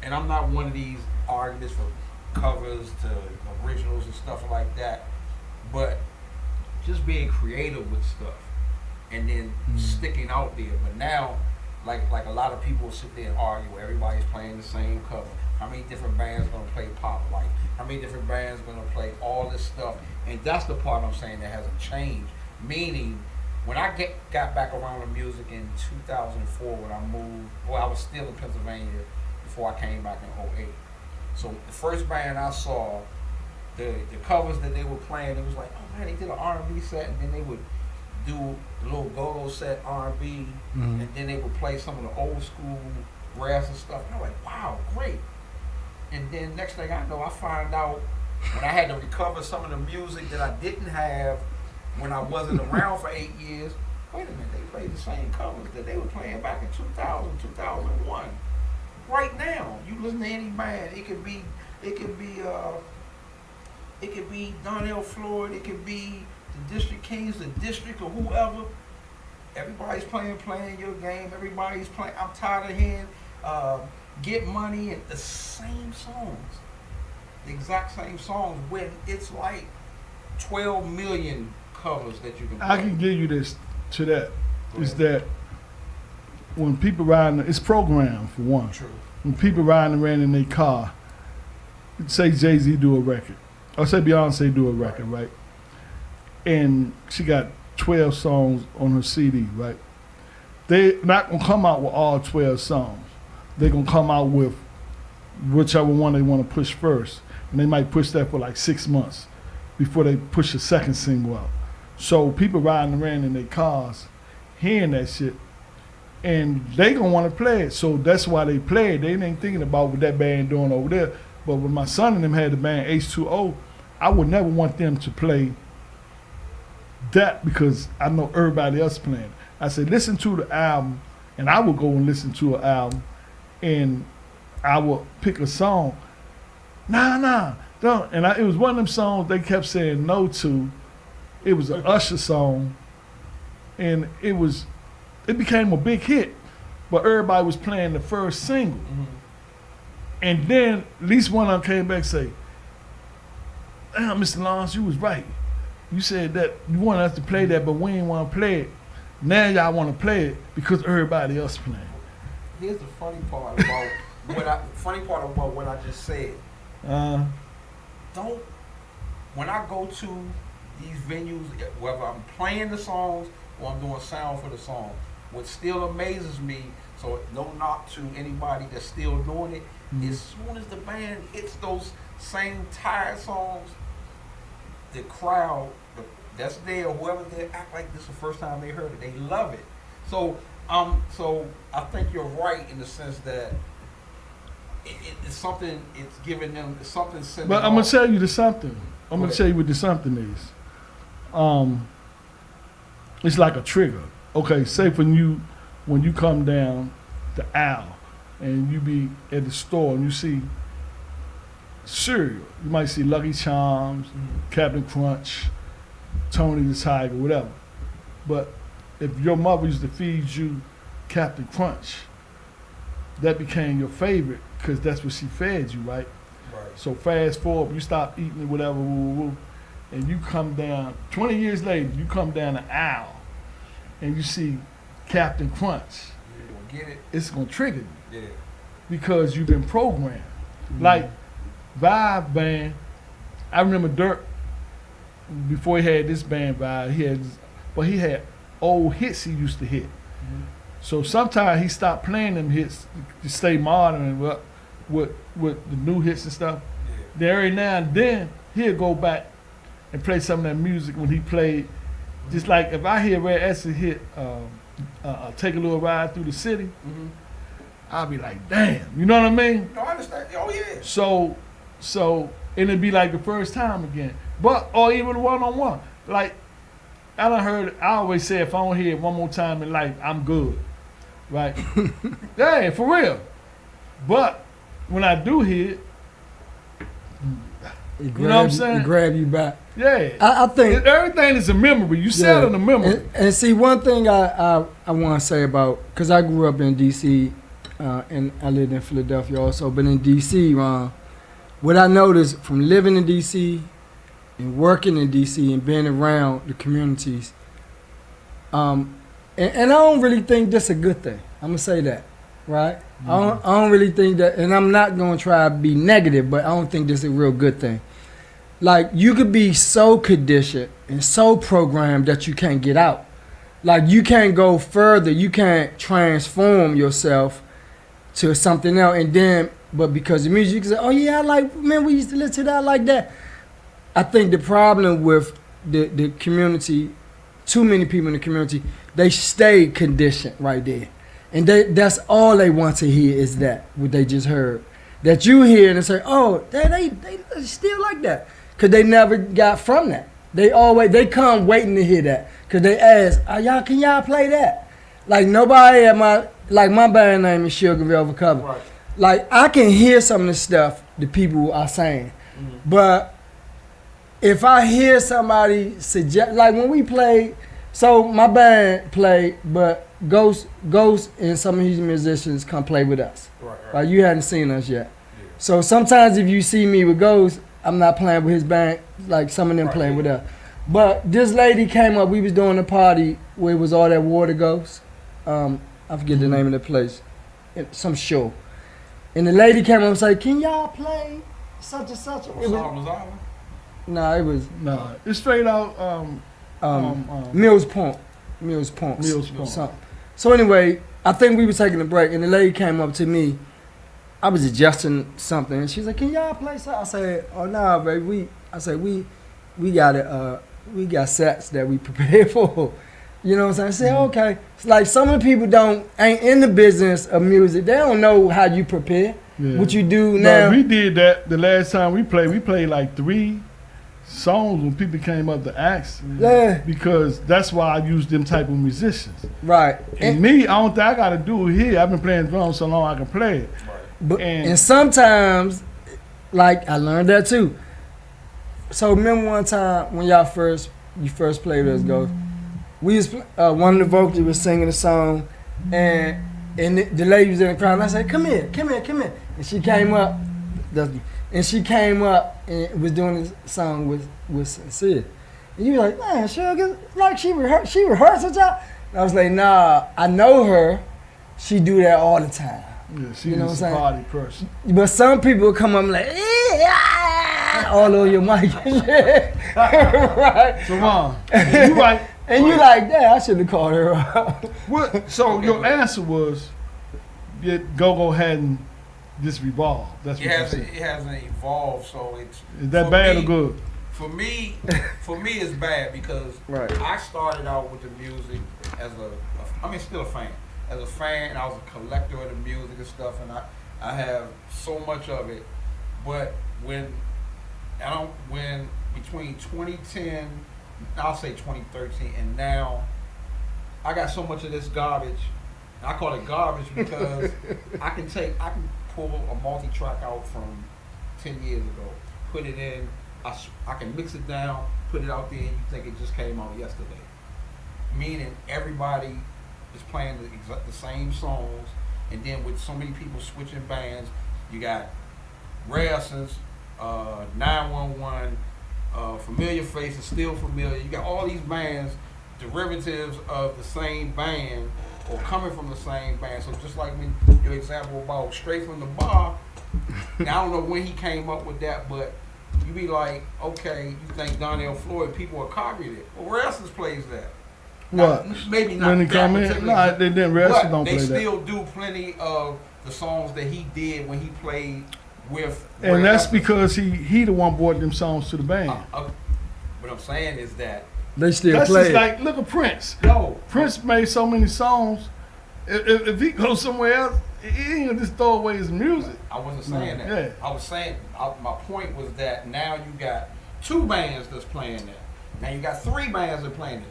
and I'm not one of these artists for covers to originals and stuff like that, but just being creative with stuff and then sticking out there. But now, like a lot of people sit there and argue, everybody's playing the same cover. How many different bands are gonna play pop like? How many different bands are gonna play all this stuff? And that's the part I'm saying that hasn't changed. Meaning, when I got back around the music in 2004 when I moved, well, I was still in Pennsylvania before I came back in '08. So the first band I saw, the covers that they were playing, it was like, oh man, they did an R&B set, and then they would do a little go-go set R&B, and then they would play some of the old school brass and stuff. And I'm like, wow, great. And then next thing I know, I find out when I had to recover some of the music that I didn't have when I wasn't around for 8 years. Wait a minute, they played the same covers that they were playing back in 2000, 2001. right now. You listen to any band, it could be Donnell Floyd, it could be the District Kings, the District, or whoever. Everybody's playing your game. Everybody's playing. I'm tired of hearing Get Money and the same songs, the exact same songs. When it's like 12 million covers that you can play. I can give you this to that. Is that when people riding, it's programmed for one. True. When people riding around in their car, say Jay-Z do a record, or say Beyonce do a record, right? And she got 12 songs on her CD, right? They're not gonna come out with all 12 songs. They're gonna come out with whichever one they want to push first, and they might push that for like 6 months before they push the second single out. So people riding around in their cars, hearing that shit, and they gonna want to play it. So that's why they play it. They ain't thinking about what that band doing over there. But when my son and them had the band H2O, I would never want them to play that because I know everybody else playing. I said, listen to the album, and I would go and listen to an album, and I would pick a song. Nah, don't. And it was one of them songs they kept saying no to. It was an Usher song, and it became a big hit, but everybody was playing the first single. Mm-hmm. And then at least one of them came back and say, damn, Mr. Lawrence, you was right. You said that you wanted us to play that, but we didn't want to play it. Now y'all want to play it because everybody else playing. Here's the funny part about what I just said. When I go to these venues, whether I'm playing the songs or I'm doing sound for the song, what still amazes me, so no knock to anybody that's still doing it, as soon as the band hits those same tired songs, the crowd that's there, whoever they act like this is the first time they heard it, they love it. So I think you're right in the sense that it's something. It's giving them something. But I'm gonna tell you the something. I'm gonna tell you what the something is. It's like a trigger. Okay, say when you come down the aisle and you be at the store and you see cereal, you might see Lucky Charms, Captain Crunch, Tony the Tiger, whatever. But if your mother used to feed you Captain Crunch, that became your favorite because that's what she fed you, right? Right. So fast forward, you stop eating it, whatever, and you come down, 20 years later, you come down the aisle and you see Captain Crunch. You gonna get it? It's going to trigger you. Yeah. Because you've been programmed. Like Vibe Band, I remember Dirk, before he had this band Vibe, he had old hits he used to hit. So sometimes he stopped playing them hits to stay modern and with the new hits and stuff. Yeah. Then every now and then he'll go back and play some of that music when he played. Just like if I hear Red Essence hit Take a Little Ride Through the City, I'll be like, damn, you know what I mean? No, I understand. Oh yeah. So and it'd be like the first time again. But or even one-on-one. Like I always say if I don't hear it one more time in life, I'm good. Right? Yeah, for real. But when I do hear it, you know what I'm saying? It grab you back. Yeah. I think everything is a memory. You sell in a memory. And see, one thing I want to say about, because I grew up in D.C. And I lived in Philadelphia also, but in D.C., Ron, what I noticed from living in D.C. and working in D.C. and being around the communities, and I don't really think that's a good thing. I'm going to say that, right? I don't really think that, and I'm not going to try to be negative, but I don't think this is a real good thing. Like, you could be so conditioned and so programmed that you can't get out. Like, you can't go further. You can't transform yourself to something else. And then, but because of music, you can say, oh, yeah, we used to listen to that like that. I think the problem with the community, too many people in the community, they stay conditioned right there. And that's all they want to hear is that, what they just heard. That you hear and say, oh, they still like that. Because they never got from that. They come waiting to hear that. Because they ask, can y'all play that? Like nobody at my band name is Sugar Velvet Cover. Right. like I can hear some of the stuff the people are saying, but if I hear somebody suggest, like when we played, so my band played, but Ghost and some of these musicians come play with us. Right. You hadn't seen us yet. Yeah. So sometimes if you see me with Ghost, I'm not playing with his band, like some of them playing with us. But this lady came up, we was doing a party where it was all that water ghosts. I forget the name of the place. Some show. And the lady came up and said, "Can y'all play such and such?" No, it was it's straight out Mills Point. Something. So anyway, I think we were taking a break, and the lady came up to me. I was adjusting something, and she's like, "Can y'all play something?" I said, "Oh no, baby. We got it. We got sets that we prepared for." You know what I'm saying? I said, okay. It's like some of the people ain't in the business of music. They don't know how you prepare. Yeah. What you do now. We did that the last time we played. We played like 3 songs when people came up to ask. Yeah. Because that's why I use them type of musicians. Right. And me, I don't think I got to do it here. I've been playing drums so long I can play it. Right. And sometimes, like I learned that too. So remember one time when you first played with us, Ghost. We was one of the vocalists was singing a song, and the lady was in the crowd. And I said, "Come here." And she came up, and was doing this song with Sincere. And you were like, "Man, Sugar, like she rehearsed her job." And I was like, "Nah, I know her. She do that all the time." Yeah, she's a party person. But some people come up and like, all over your mic. Right? So, Ron, you right. And you like, "Damn, I should have called her out." What? So your answer was, Go-Go hadn't just revolved. That's what you said. It hasn't evolved, so it's. Is that bad or good? For me, it's bad because I started out with the music as still a fan. As a fan, I was a collector of the music and stuff, and I have so much of it. But when between 2010, I'll say 2013, and now I got so much of this garbage. I call it garbage because I can pull a multi-track out from 10 years ago, put it in, I can mix it down, put it out there, and you think it just came out yesterday. Meaning everybody is playing the same songs, and then with so many people switching bands, you got Rare Essence, 911, Familiar Faces, Still Familiar. You got all these bands, derivatives of the same band or coming from the same band. So just like your example about Straight from the Bar, now I don't know when he came up with that, but you be like, okay, you think Donnell Floyd, people are copying it. Well, Rare Essence plays that. What? Maybe not. When they come in, no, they didn't. Rare Essence don't play that. They still do plenty of the songs that he did when he played with. And that's because he the one brought them songs to the band. What I'm saying is that they still that's play. Just like look at Prince. No, Prince made so many songs. If he goes somewhere else, he ain't gonna just throw away his music. I wasn't saying that. Yeah. I was saying my point was that now you got 2 bands that's playing that. Now you got 3 bands that are playing it.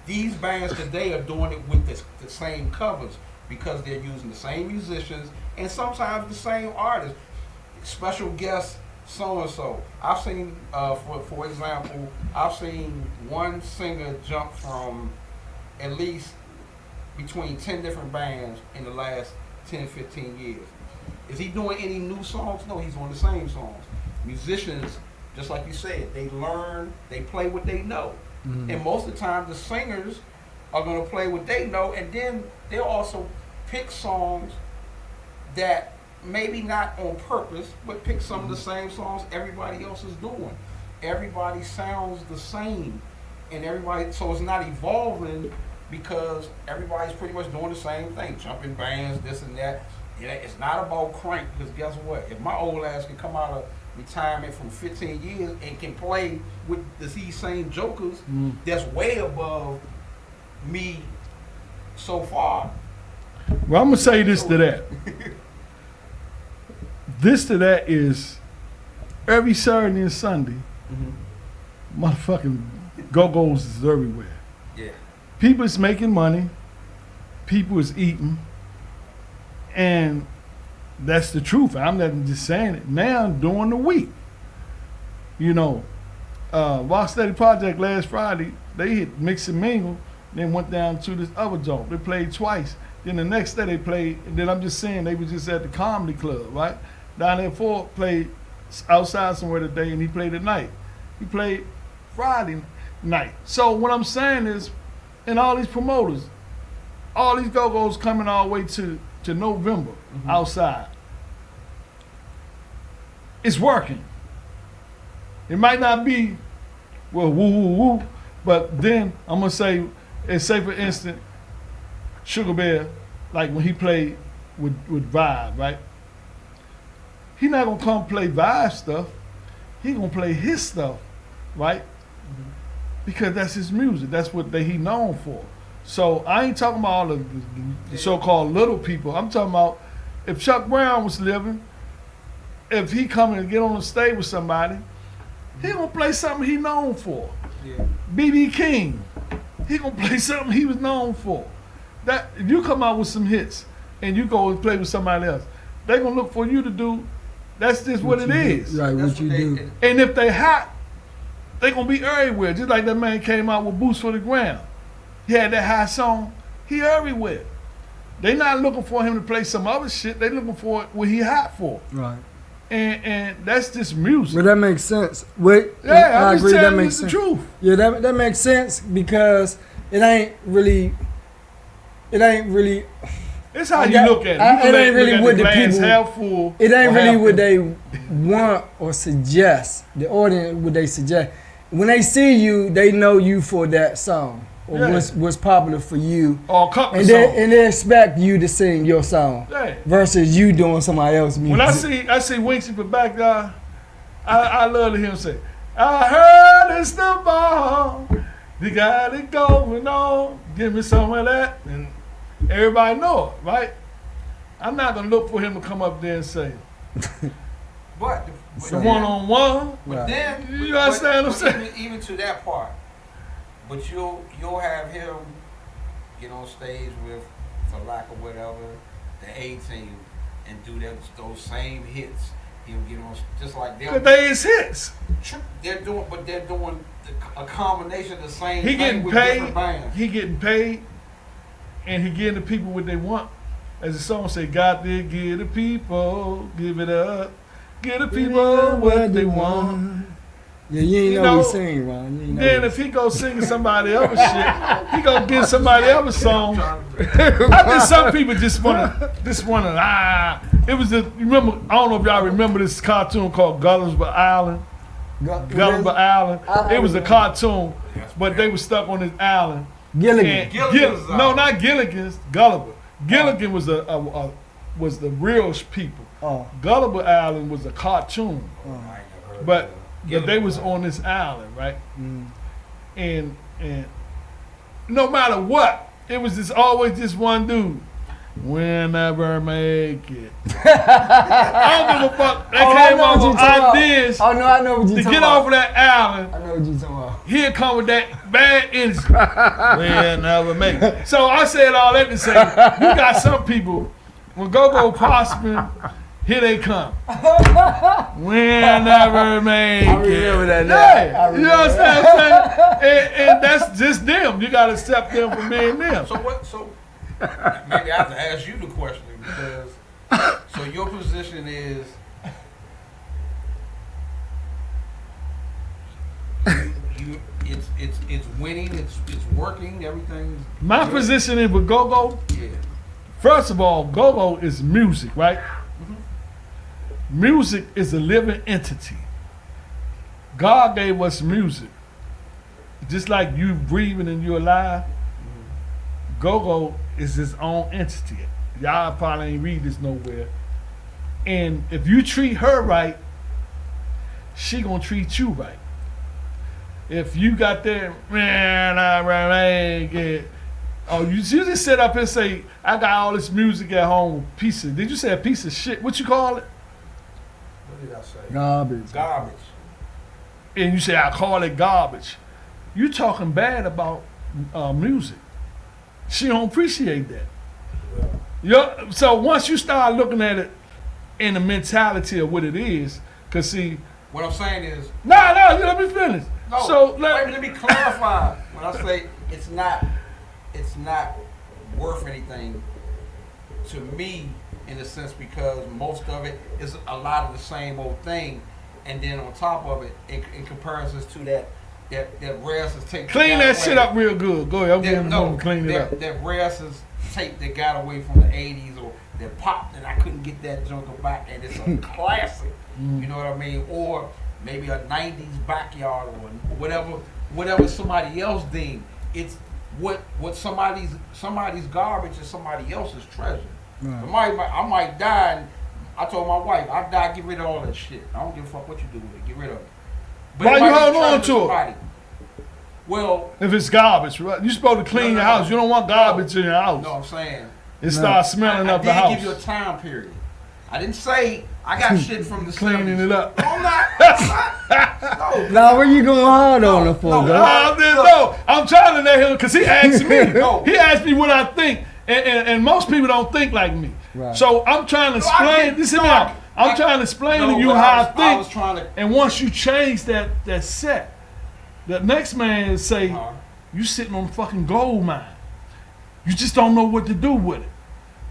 These bands today are doing it with the same covers because they're using the same musicians and sometimes the same artists. Special guests, so and so. I've seen, for example, I've seen one singer jump from at least between 10 different bands in the last 10, 15 years. Is he doing any new songs? No, he's doing the same songs. Musicians, just like you said, they learn, they play what they know. Mm-hmm. And most of the time, the singers are going to play what they know, and then they'll also pick songs that maybe not on purpose, but pick some of the same songs everybody else is doing. Everybody sounds the same, and everybody, so it's not evolving because everybody's pretty much doing the same thing, jumping bands, this and that. It's not about crank, because guess what? If my old ass can come out of retirement from 15 years and can play with these same jokers, that's way above me so far. Well, I'm gonna say this to that. This to that is every Saturday and Sunday, motherfucking go-go's is everywhere. Yeah. People is making money, people is eating, and that's the truth. I'm not just saying it. Now during the week, you know, Rock Steady Project last Friday, they hit Mix and Mingle, then went down to this other joint. They played twice. Then the next day they played, and then I'm just saying they was just at the comedy club, right? Down there Ford played outside somewhere today, and he played at night. He played Friday night. So what I'm saying is, and all these promoters, all these go-go's coming all the way to November outside. It's working. It might not be, well, woo, woo, woo, but then I'm going to say, say for instance, Sugar Bear, like when he played with Vibe, right? He not going to come play Vibe stuff. He going to play his stuff, right? Because that's his music. That's what he known for. So I ain't talking about all the so-called little people. I'm talking about if Chuck Brown was living, if he come and get on the stage with somebody, he gonna play something he known for. Yeah. B.B. King, he gonna play something he was known for. That if you come out with some hits and you go and play with somebody else, they gonna look for you to do. That's just what it is. Right, That's what you do. And if they hot, they gonna be everywhere. Just like that man came out with Boots for the Ground. He had that high song. He everywhere. They not looking for him to play some other shit. They looking for what he hot for. Right. And that's just music. But that makes sense. Wait, Yeah, I I'm agree. just That telling you makes the sense. truth. Yeah, that makes sense because it ain't really. It's how I you got- look at it. I- You it can ain't really look at what the the glass people- half full. It ain't or really half what empty. they want or suggest. The audience what they suggest. When they see you, they know you for that song or Yeah. what's popular for you, Or a couple and songs. they expect you to sing your song Yeah. versus you doing somebody else's music. When I see Winksy for back there, I love to hear him say, I heard it's the ball. You got it going on. Give me some of that. And everybody know it, right? I'm not going to look for him to come up there and say, But the one-on-one. But Right. then, You understand what I'm saying? Even to that part, but you'll have him get on stage with, for lack of whatever, the A-Team and do those same hits. He'll get on just like Because they is hits. they're doing a combination of the same He thing getting with paid. different bands. He getting paid. And he getting the people what they want. As the song say, God did give the people, give it up. Give the people what they want. Yeah, you ain't You know know, he sing, Ron. You ain't know Then he- if he go singing somebody else's shit, he go get somebody else's song. I think some people just wanna It was you remember, I don't know if y'all remember this cartoon called Gulliver Island. Gulliver Island. I It was a remember. cartoon, but they were stuck on this island. Gilligan. And Gilligan's no, Island. not Gilligan's. Gulliver. Gilligan was was the real people. Oh, Gulliver Island was a cartoon, I ain't never heard but of they was on this island, right? mm. And no matter what, it was just always just one dude. We'll never make it. I don't give a fuck. They Oh, I came know up what you with talking about. ideas Oh no, I know what you to talking get about. off of that island. I know what you talking about. He'll come with that bad energy. We'll never make it. So I said all that to say, you got some people, when go prospering, here they come. We'll never make I remember it. that now. Yeah, I you know what I'm saying? And that's just them. You got to accept them for being them. So what? So maybe I have to ask you the question because so your position is it's winning, it's working, everything's My good. position is with go-go, Yeah. first of all, go-go is music, right? Music is a living entity. God gave us music. Just like you breathing and you're alive, go-go is his own entity. Y'all probably ain't read this nowhere. And if you treat her right, she gonna treat you right. If you got that, man, I make it. Oh, you just sit up and say, I got all this music at home, piece of, did you say a piece of shit? What you call it? What did I say? Garbage. Garbage. And you say, I call it garbage. You talking bad about music. She don't appreciate that. So once you start looking at it and the mentality of what it is. Cause see, What I'm saying is, no, you let me finish. no. So Let me clarify. When I say it's not worth anything to me in a sense because most of it is a lot of the same old thing, and then on top of it, in comparisons to that Reyes' tape. clean that shit up real good. Go ahead, I'm getting to clean it up. That Reyes' tape that got away from the '80s or that popped and I couldn't get that junker back, and it's a classic. You know what I mean? Or maybe a '90s backyard or whatever somebody else deemed. It's what somebody's garbage is somebody else's treasure. Right. I might die, and I told my wife, I die, get rid of all that shit. I don't give a fuck what you do with it. Get rid of it. But why it might you be hold on treasure to somebody. it? Well, If it's garbage, right? You're supposed to clean your house. You don't want garbage in your house. No, I'm saying It starts smelling up the I house. did give you a time period. I didn't say I got shit from the Cleaning 70s. it up. No, I'm not. No. Now, where you going hard on her for, no, though? I'm trying to let him because he asked me. No. He asked me what I think, and most people don't think like me. Right. So I'm trying to No, I explain. get- Listen no, out. I'm I- trying to explain No, to you but how I I was think. trying to. And once you change that set, the next man say, you sitting on a fucking gold mine. You just don't know what to do with it.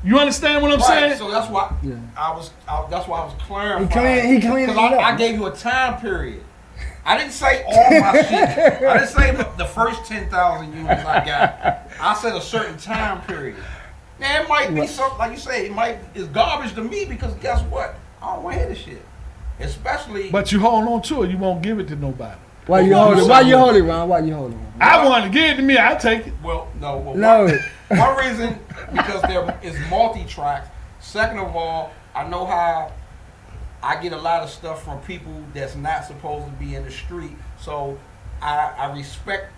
You understand what I'm saying? So that's why Yeah. that's why I was clarifying. He cleaned it Because up. I gave you a time period. I didn't say all my shit. I didn't say the first 10,000 units I got. I said a certain time period. Now it might be something like you say. It's garbage to me because guess what? I don't want to hear this shit. Especially. But you hold on to it. You won't give it to nobody. Why you hold it? Why you hold it, Ron? Why you hold it? I want to give it to me. I take it. Well, no. Well, No. One reason because there is multi-tracks. Second of all, I know how I get a lot of stuff from people that's not supposed to be in the street. So I respect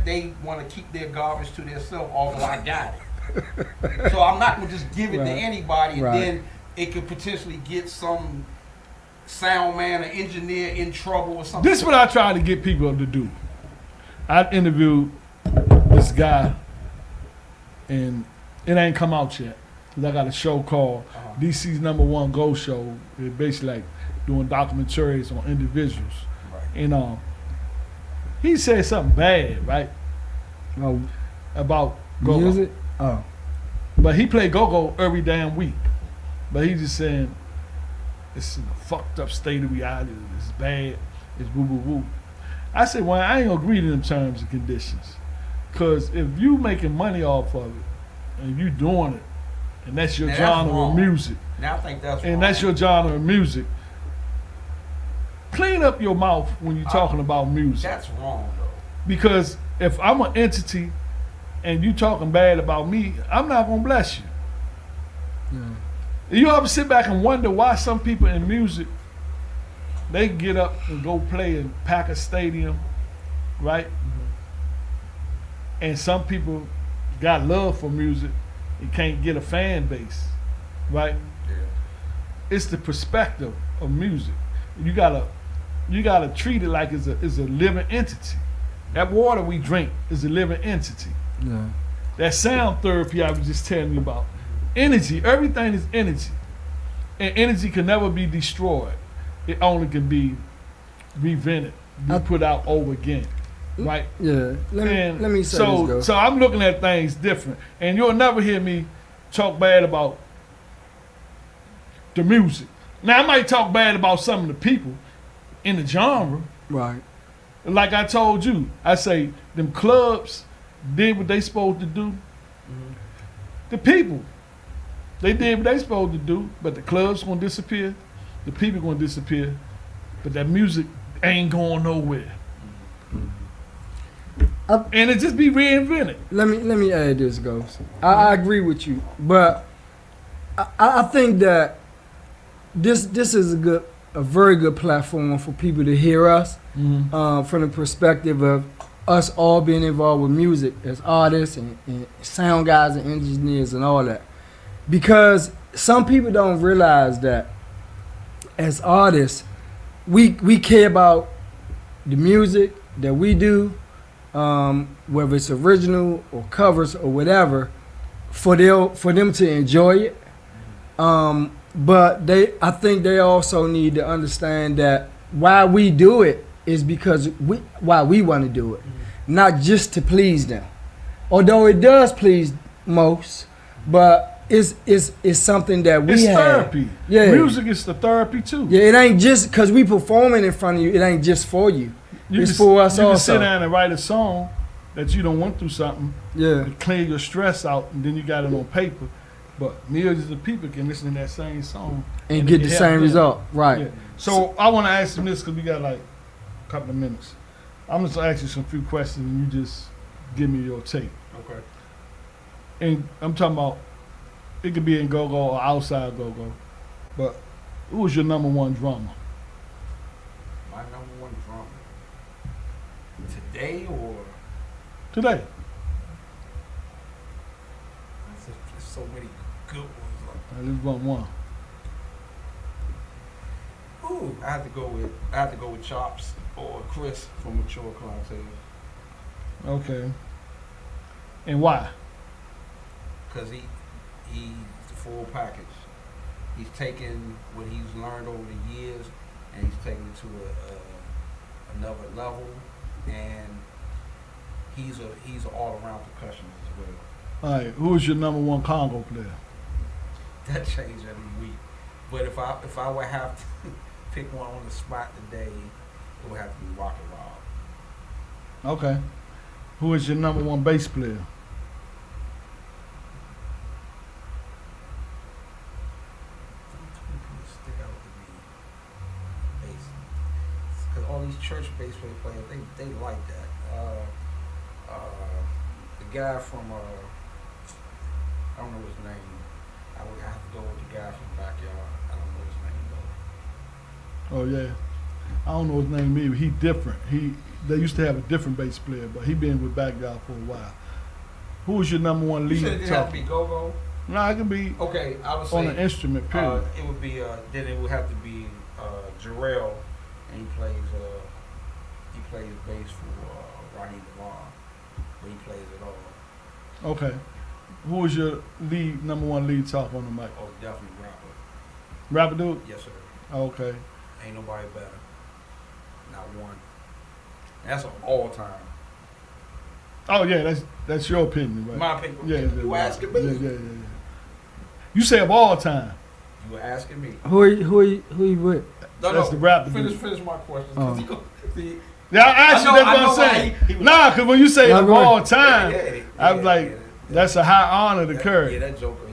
they want to keep their garbage to themselves, although I got it. So I'm not gonna just give it to anybody, and then it could potentially get some sound man or engineer in trouble or something. This is what I try to get people to do. I interviewed this guy, and it ain't come out yet. 'Cause I got a show called DC's #1 Go Show. It's basically like doing documentaries on individuals. Right. And he said something bad, right? Oh, About go-go. music? Oh. But he played go-go every damn week. But he just saying, it's in a fucked up state of reality. It's bad. It's woo-woo-woo. I said, well, I ain't gonna agree to them terms and conditions. Because if you making money off of it, and you doing it, and that's your genre of music, Now I think that's wrong. and that's your genre of music, clean up your mouth when you're talking about music. That's wrong though. Because if I'm an entity and you talking bad about me, I'm not gonna bless you. You ever sit back and wonder why some people in music, they get up and go play and pack a stadium, right? And some people got love for music and can't get a fan base, right? It's the perspective of music. You gotta treat it like it's a living entity. That water we drink is a living entity. Yeah. That sound therapy I was just telling you about. Energy, everything is energy. And energy can never be destroyed. It only can be reinvented, be put out over again. Right? Yeah. Let me say so, this, though. So I'm looking at things different. And you'll never hear me talk bad about the music. Now I might talk bad about some of the people in the genre. Right. Like I told you, I say them clubs did what they supposed to do. The people, they did what they supposed to do, but the clubs gonna disappear, the people gonna disappear, but that music ain't going nowhere. And it just be reinvented. Let me add this, Ghost. I agree with you, but I think that this is a very good platform for people to hear us from the perspective of us all being involved with music as artists and sound guys and engineers and all that. Because some people don't realize that as artists, we care about the music that we do, whether it's original or covers or whatever, for them to enjoy it. But I think they also need to understand that why we do it is because why we want to do it, not just to please them. Although it does please most, but it's something that we It's have. therapy. Yeah. Music is the therapy too. Yeah, it ain't just because we performing in front of you. It ain't just for you. It's can, for us you also. can sit down and write a song that you don't went through something Yeah. to clear your stress out, and then you got it on paper. But millions of people can listen to that same song And get it the help same them. result. Right. Yeah. So I want to ask him this because we got like a couple of minutes. I'm just gonna ask you some few questions, and you just give me your take. Okay. And I'm talking about it could be in go-go or outside go-go, but who was your number one drummer? My number one drummer. Today or Today. there's so many good ones. At least one. Ooh, I have to go with Chops or Chris from Mature Clientele. Okay. And why? Because he's the full package. He's taken what he's learned over the years and he's taken it to another level, and he's an all-around percussionist as well. All right. Who was your number one Congo player? That changed every week. But if I would have to pick one on the spot today, it would have to be Rock and Roll. Okay. Who is your number one bass player? Stick out to me, bass, because all these church bass players, they like that. The guy from I don't know his name. I would have to go with the guy from Backyard. I don't know his name though. Oh yeah. I don't know his name either. He different. They used to have a different bass player, but he been with Backyard for a while. Who was your number one You lead? said it didn't have to be go-go? No, it can be Okay, I would on say an instrument. Period. it would be then it would have to be Jarrell, and he plays bass for Ronnie Ron, but he plays it all. Okay. Who was your number one lead talk on the mic? Oh, definitely rapper. Rapper dude? Yes, sir. Okay. Ain't nobody better. Not one. And that's an all time. Oh yeah, that's your opinion, right? My opinion. Yeah, You were asking me. Yeah. You say of all time. You were asking me. Who you with? No, That's the rapper dude. Finish my question. Oh. See, Yeah, I asked you I that's know what I'm why saying. he was- Nah, because when you say Yeah, of go ahead. all time, I was like, yeah. that's a high honor to Yeah, Curry. that Joker.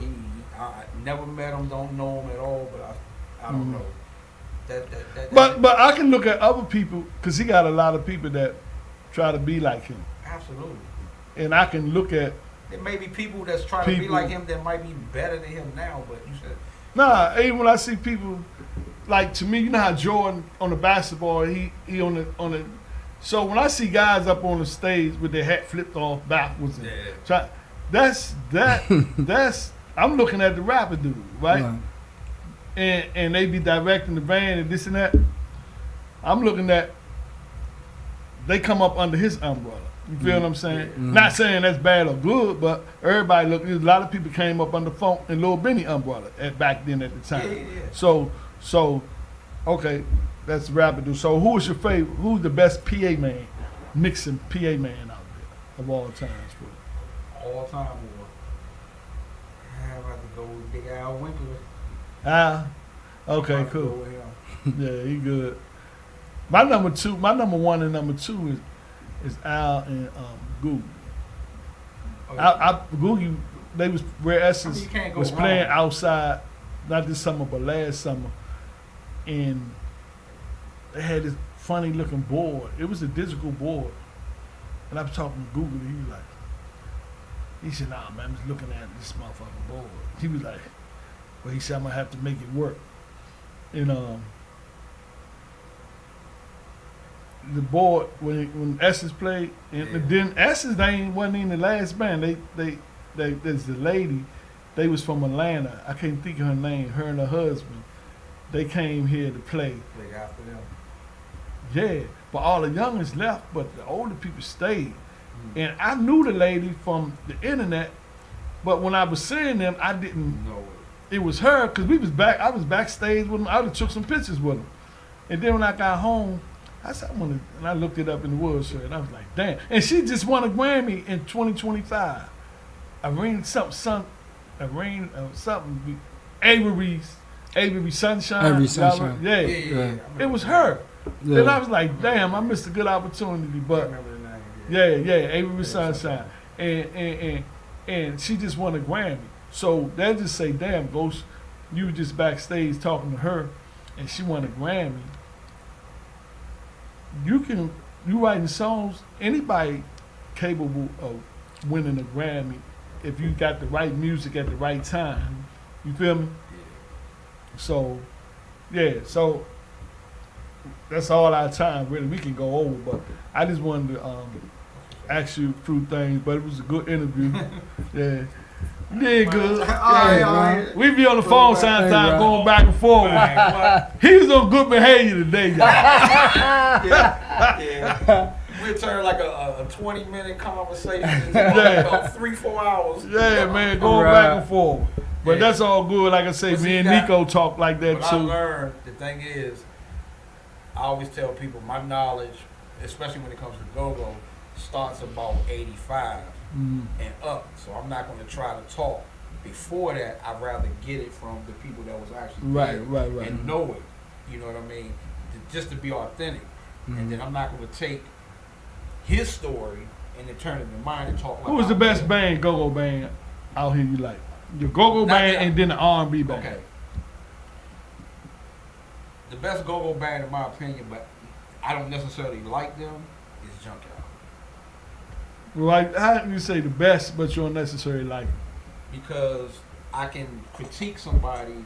I never met him. Don't know him at all. But I don't know. That. But I can look at other people because he got a lot of people that try to be like him, Absolutely. and I can look at There may be people that's trying to be People- like him that might be better than him now. But you said even when I see people like, to me, you know how Jordan on the basketball, he on the so when I see guys up on the stage with their hat flipped off backwards, and that's I'm looking at the rapper dude, right? And they be directing the band and this and that. I'm looking at they come up under his umbrella. You feel what I'm saying? Not saying that's bad or good, but everybody look. A lot of people came up under Funk and Lil Benny umbrella back then at the time. Yeah. So, okay, that's rapper dude. So who is your favorite? Who's the best PA man, mixing PA man out there of all times? all time or I have to go with Big Al Winkler. Okay, I have to cool. go with him. Yeah, he good. My number one and number two is Al and Googie. Googie, they was where Essence you can't go was wrong. playing outside, not this summer but last summer, and they had this funny looking board. It was a digital board, and I was talking to Googie. He said, "Nah, man, I'm just looking at this motherfucking board." He was like, "Well," he said, "I'm gonna have to make it work." And the board when Essence played, and then Essence wasn't even the last band. There's the lady, they was from Atlanta. I can't think of her name. Her and her husband, they came here to play. Like after them. Yeah, but all the youngest left, but the older people stayed. And I knew the lady from the internet, but when I was seeing them, I didn't. No. it was her because I was backstage with him. I took some pictures with him, and then when I got home, I said and I looked it up in the Woodshed, and I was like, damn. And she just won a Grammy in 2025. Avery Sunshine. Avery Sunshine. Yeah. It was her. Yeah. And I was like, damn, I missed a good opportunity. I But remember the name. yeah, Avery Sunshine. And she just won a Grammy. So they just say, damn, Ghost, you were just backstage talking to her and she won a Grammy. You writing songs, anybody capable of winning a Grammy if you got the right music at the right time. You feel me? So, yeah, so that's all our time, really. We can go over, but I just wanted to ask you a few things, but it was a good interview. Yeah. You did good. All right. We be on the phone sometimes going back and forth. Right. He was on good behavior today, y'all. Yeah. We turned like a 20-minute conversation into about 3-4 hours. Yeah, man, going back and forth. But that's all good. Like I say, me and Nico talk like that What I too. learned, the thing is, I always tell people my knowledge, especially when it comes to go-go, starts about 85 and up. So I'm not going to try to talk before that. I'd rather get it from the people that was actually there and know it. You know what I mean? Just to be authentic. And then I'm not going to take his story and then turn it into mine and talk like Who was the best band, go-go band out here you like? Your go-go band and then the R&B band. Okay. The best go-go band in my opinion, but I don't necessarily like them, is Junkyard. Like, how do you say the best, but you don't necessarily like it? Because I can critique somebody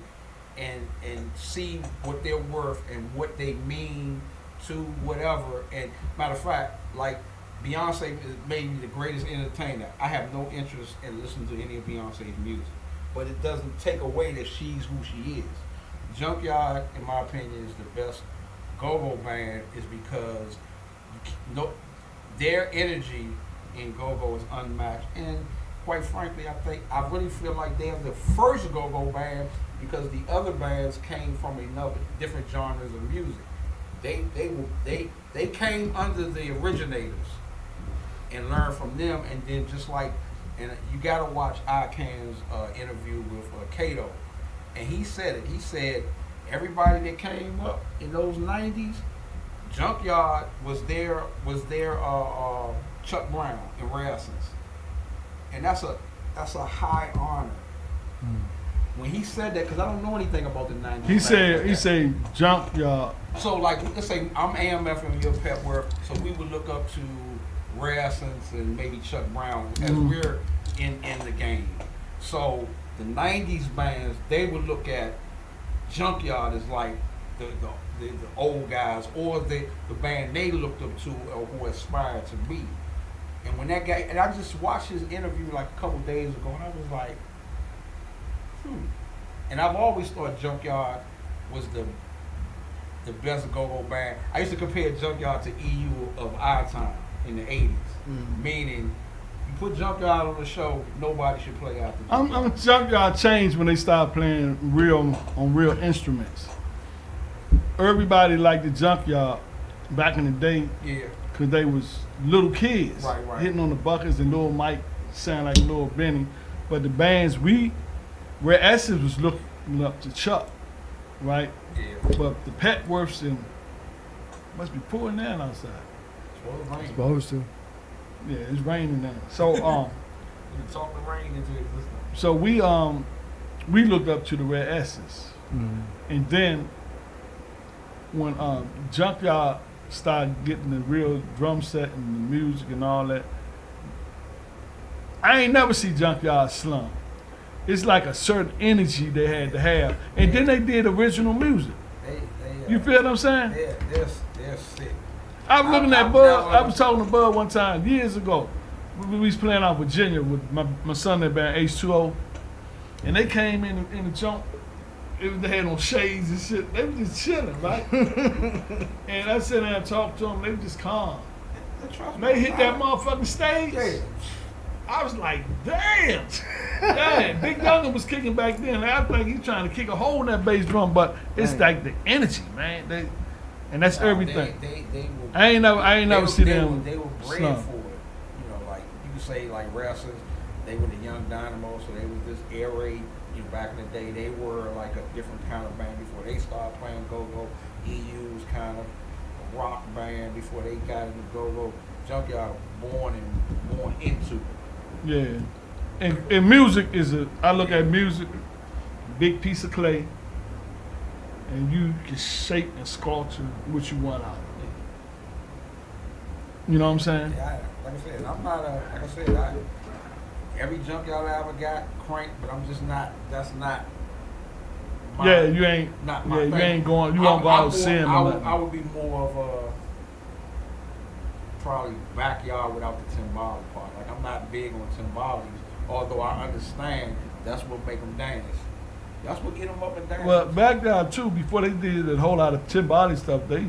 and see what they're worth and what they mean to whatever. And matter of fact, like Beyonce is maybe the greatest entertainer. I have no interest in listening to any of Beyonce's music, but it doesn't take away that she's who she is. Junkyard, in my opinion, is the best go-go band, is because their energy in go-go is unmatched. And quite frankly, I really feel like they're the first go-go band, because the other bands came from different genres of music. They came under the originators and learned from them, and then and you gotta watch Icahn's interview with Kato, and he said it. He said everybody that came up in those '90s, Junkyard was their Chuck Brown in rare essence, and that's a high honor. When he said that, because I don't know anything about the '90s. He said Junkyard. So like, let's say I'm AMF and you're Pepworth, so we would look up to Rare Essence and maybe Chuck Brown as we're in the game. So the '90s bands, they would look at Junkyard as like the old guys, or the band they looked up to or who aspired to be. And when that guy, and I just watched his interview like a couple days ago, and I was like, And I've always thought Junkyard was the best go-go band. I used to compare Junkyard to EU of our time in the 80s. Meaning, you put Junkyard on the show, nobody should play after Junkyard. Junkyard changed when they started playing on real instruments. Everybody liked the Junkyard back in the day. Yeah. Because they was little kids Right. hitting on the buckets, and Lil Mike sound like Lil Benny. But the bands Rare Essence was looking up to Chuck, right? Yeah. But the Petworths and must be pouring down outside. Supposed to. Yeah, it's raining now. So You talk the rain into existence. so we looked up to the Rare Essence, and then when Junkyard started getting the real drum set and the music and all that, I ain't never see Junkyard slump. It's like a certain energy they had to have, and then they did original music. You feel what I'm saying? They're sick. I was looking at Bud. I was talking to Bud one time years ago. We was playing out Virginia with my son that band H2O, and they came in the jump. They had on shades and shit. They were just chilling, right? And I sat there and talked to them. They were just calm. They hit that motherfucking stage. Yeah. I was like, damn. Yeah, Big Duncan was kicking back then. I think he's trying to kick a hole in that bass drum, but it's like the energy, man. And that's everything. They were, I ain't never see them. They were bred slump. for it. You know, like you could say like wrestlers, they were the young dynamo, so they was this air raid. You know, back in the day, they were like a different kind of band before they started playing go-go. EU was kind of a rock band before they got into go-go. Junkyard born into it. Yeah. And music I look at music, big piece of clay, and you can shape and sculpture what you want out of it. You know what I'm saying? Yeah, like I said, I'm not like I said, every junkyard I ever got cranked, but I'm just not. That's not. Yeah, you ain't. Not Yeah, my you thing. ain't going. You won't go out seeing them. I would be more of a probably backyard without the timbali part. Like I'm not big on timbalis, although I understand that's what make them dance. That's what get them up and dance. Well, back down too, before they did a whole lot of timbali stuff, they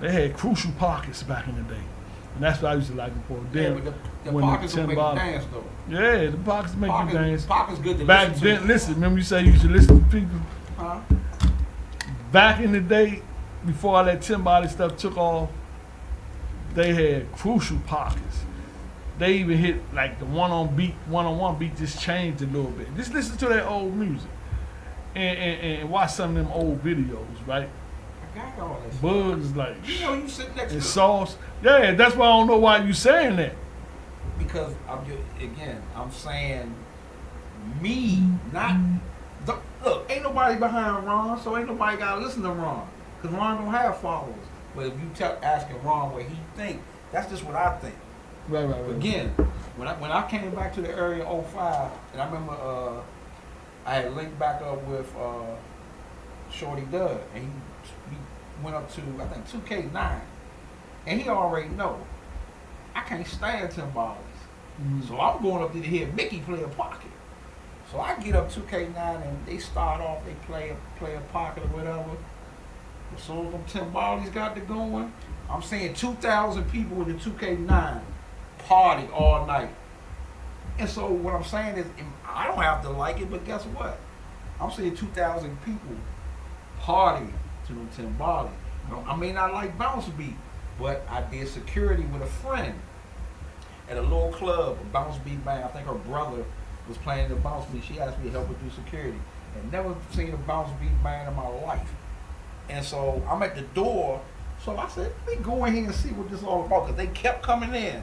had crucial pockets back in the day, and that's what I used to like before. Then but the when pockets will make you timbali- dance though. Yeah, the pockets make you dance. Pockets good to Back listen then, to. listen. Remember you say you used to listen to people. Huh? Back in the day, before all that timbali stuff took off, they had crucial pockets. They even hit like the one-on-one beat just changed a little bit. Just listen to that old music and watch some of them old videos, right? I got all this. Bugs like You know, you sit next and to sauce. Yeah, that's why I don't know why you saying that. because I'm saying me, not look. Ain't nobody behind Ron, so ain't nobody gotta listen to Ron, cause Ron don't have followers. But if you asking Ron what he think, that's just what I think. Right. Again, when I came back to the area in 05, and I remember I had linked back up with Shorty Dud, and we went up to I think 2K9, and he already know I can't stand timbales. So I'm going up there to hear Mickey play a pocket. So I get up 2K9 and they start off, they play a pocket or whatever. As soon as them timbales got to going, I'm saying 2,000 people in the 2K9 party all night. And so what I'm saying is, I don't have to like it, but guess what? I'm saying 2,000 people party to them timbales. I may not like bounce beat, but I did security with a friend at a little club, a bounce beat band. I think her brother was playing the bounce beat. She asked me to help her do security. And never seen a bounce beat band in my life. And so I'm at the door. So I said, let me go in here and see what this is all about, because they kept coming in.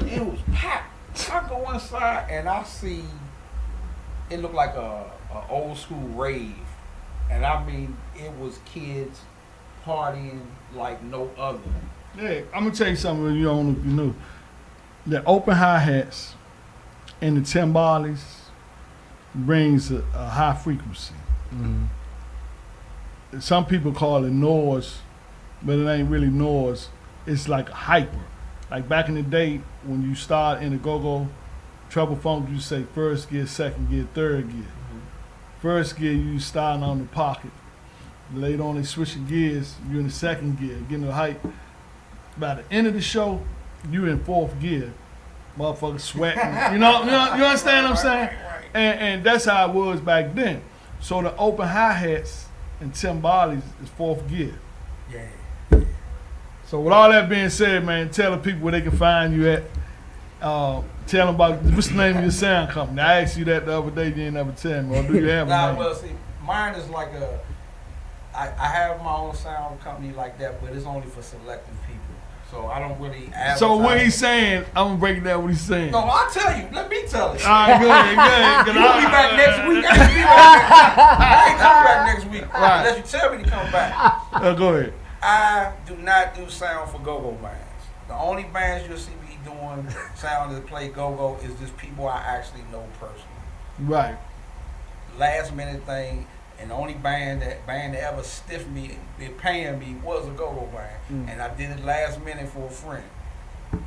It was packed. I go inside and I see it looked like a old school rave. And I mean, it was kids partying like no other. Yeah, I'm gonna tell you something. You don't know if you knew. The open hi-hats and the timbales brings a high frequency. Some people call it noise, but it ain't really noise. It's like hyper. Like back in the day, when you start in the go-go, treble funk, you say first gear, second gear, third gear. First gear, you starting on the pocket. Later on, they switching gears. You're in the second gear, getting the height. By the end of the show, you in fourth gear. Motherfuckers sweating. You understand what I'm saying? And that's how it was back then. So the open hi-hats and timbales is fourth gear. Yeah. So with all that being said, man, tell the people where they can find you at. Tell them about what's the name of your sound company. I asked you that the other day, you didn't ever tell me. Or do you have a Nah, name? well, see, mine is like I have my own sound company like that, but it's only for selective people. So I don't really advertise. So what he's saying, I'm gonna break down what he's saying. No, I'll tell you. Let me tell it. All right, go ahead. You'll be back next week. I ain't coming back next week. Right. Unless you tell me to come back. Go ahead. I do not do sound for go-go bands. The only bands you'll see me doing sound that play go-go is just people I actually know personally. Right. Last minute thing, and the only band that ever stiffed me, been paying me, was a go-go band. And I did it last minute for a friend.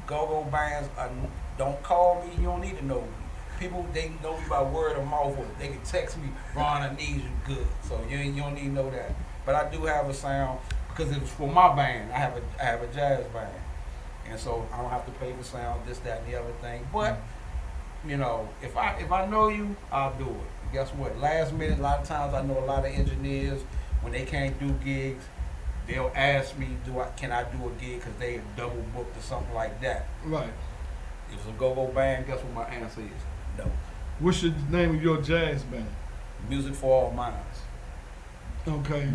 Go-go bands, don't call me, you don't need to know me. People, they know me by word of mouth, or they can text me, Ron, I need you, good. So you don't need to know that. But I do have a sound, because it was for my band. I have a jazz band. And so I don't have to pay for sound, this, that, and the other thing. But you know, if I know you, I'll do it. Guess what? Last minute, a lot of times I know a lot of engineers when they can't do gigs, they'll ask me, can I do a gig because they have double booked or something like that. Right. If it's a go-go band, guess what my answer is? No. What's the name of your jazz band? Music for All Minds. Okay.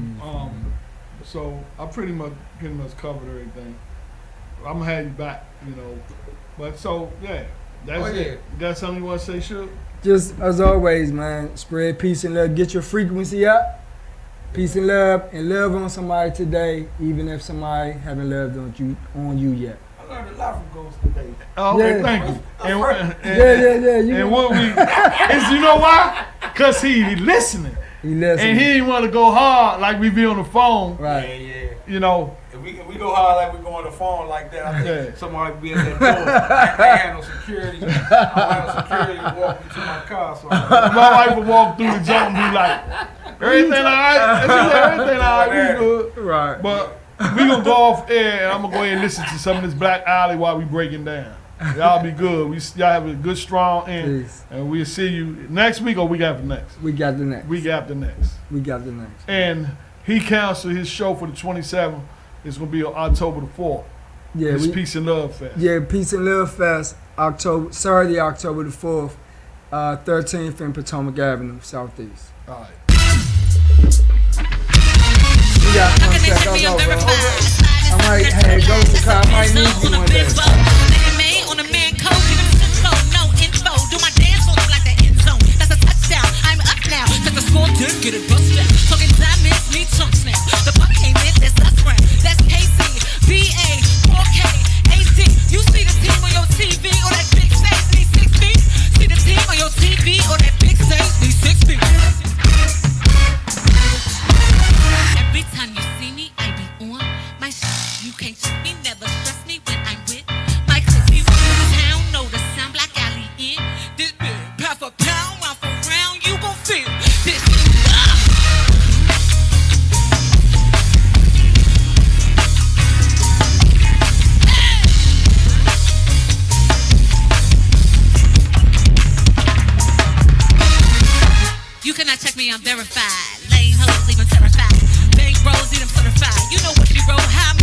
So I pretty much covered everything. I'm gonna have you back, you know. But so yeah, that's it. You got something you want to say, Shook? Just as always, man, spread peace and love. Get your frequency up. Peace and love on somebody today, even if somebody haven't loved on you yet. I learned a lot from Ghost today. Oh, okay, Yeah. thank you. Yeah. And what we is, you know why? Cause he listening. He listen. And he didn't want to go hard like we be on the phone. Right. Yeah. You know. If we go hard like we go on the phone like that, I think Yeah. somebody be at that door. I had no security. I had no security to walk me to my car. So My wife would walk through the jump and be like, everything all right? Everything all right, we good. Right. But we gonna go off air and I'm gonna go ahead and listen to some of this Black Alley while we breaking down. Y'all be good. Y'all have a good, strong end. Peace. And we'll see you next week or week after next. We got the next. Week after next. We got the next. And he canceled his show for the 27th. It's gonna be on October the 4th. Yeah, It's Peace and Love Fest. Yeah, Peace and Love Fest, Saturday, October the 4th, 13th in Potomac Avenue, Southeast. All right. We got one check us out, bro. I might go to car. I might need you one day. On a man code, give him info, no info. Do my dance look like the end zone. That's a touchdown. I'm up now. Set the score, did get it bust down. Talking diamonds, need chunks now. The buck came in, that's us round. That's KC, BA, 4K, AC. You see the team on your TV or that big stage, need 6 feet. See the team on your TV or that big stage, need 6 feet. Every time you see me, I be on my shit. You can't trick me, never stress me when I'm with my clique. You town know the sound Black Alley in. This big pound for pound, round for round, you gon' feel this. You cannot check me, I'm verified. Lame hoes, leave them terrified. Bank rolls, need them certified. You know what you roll, how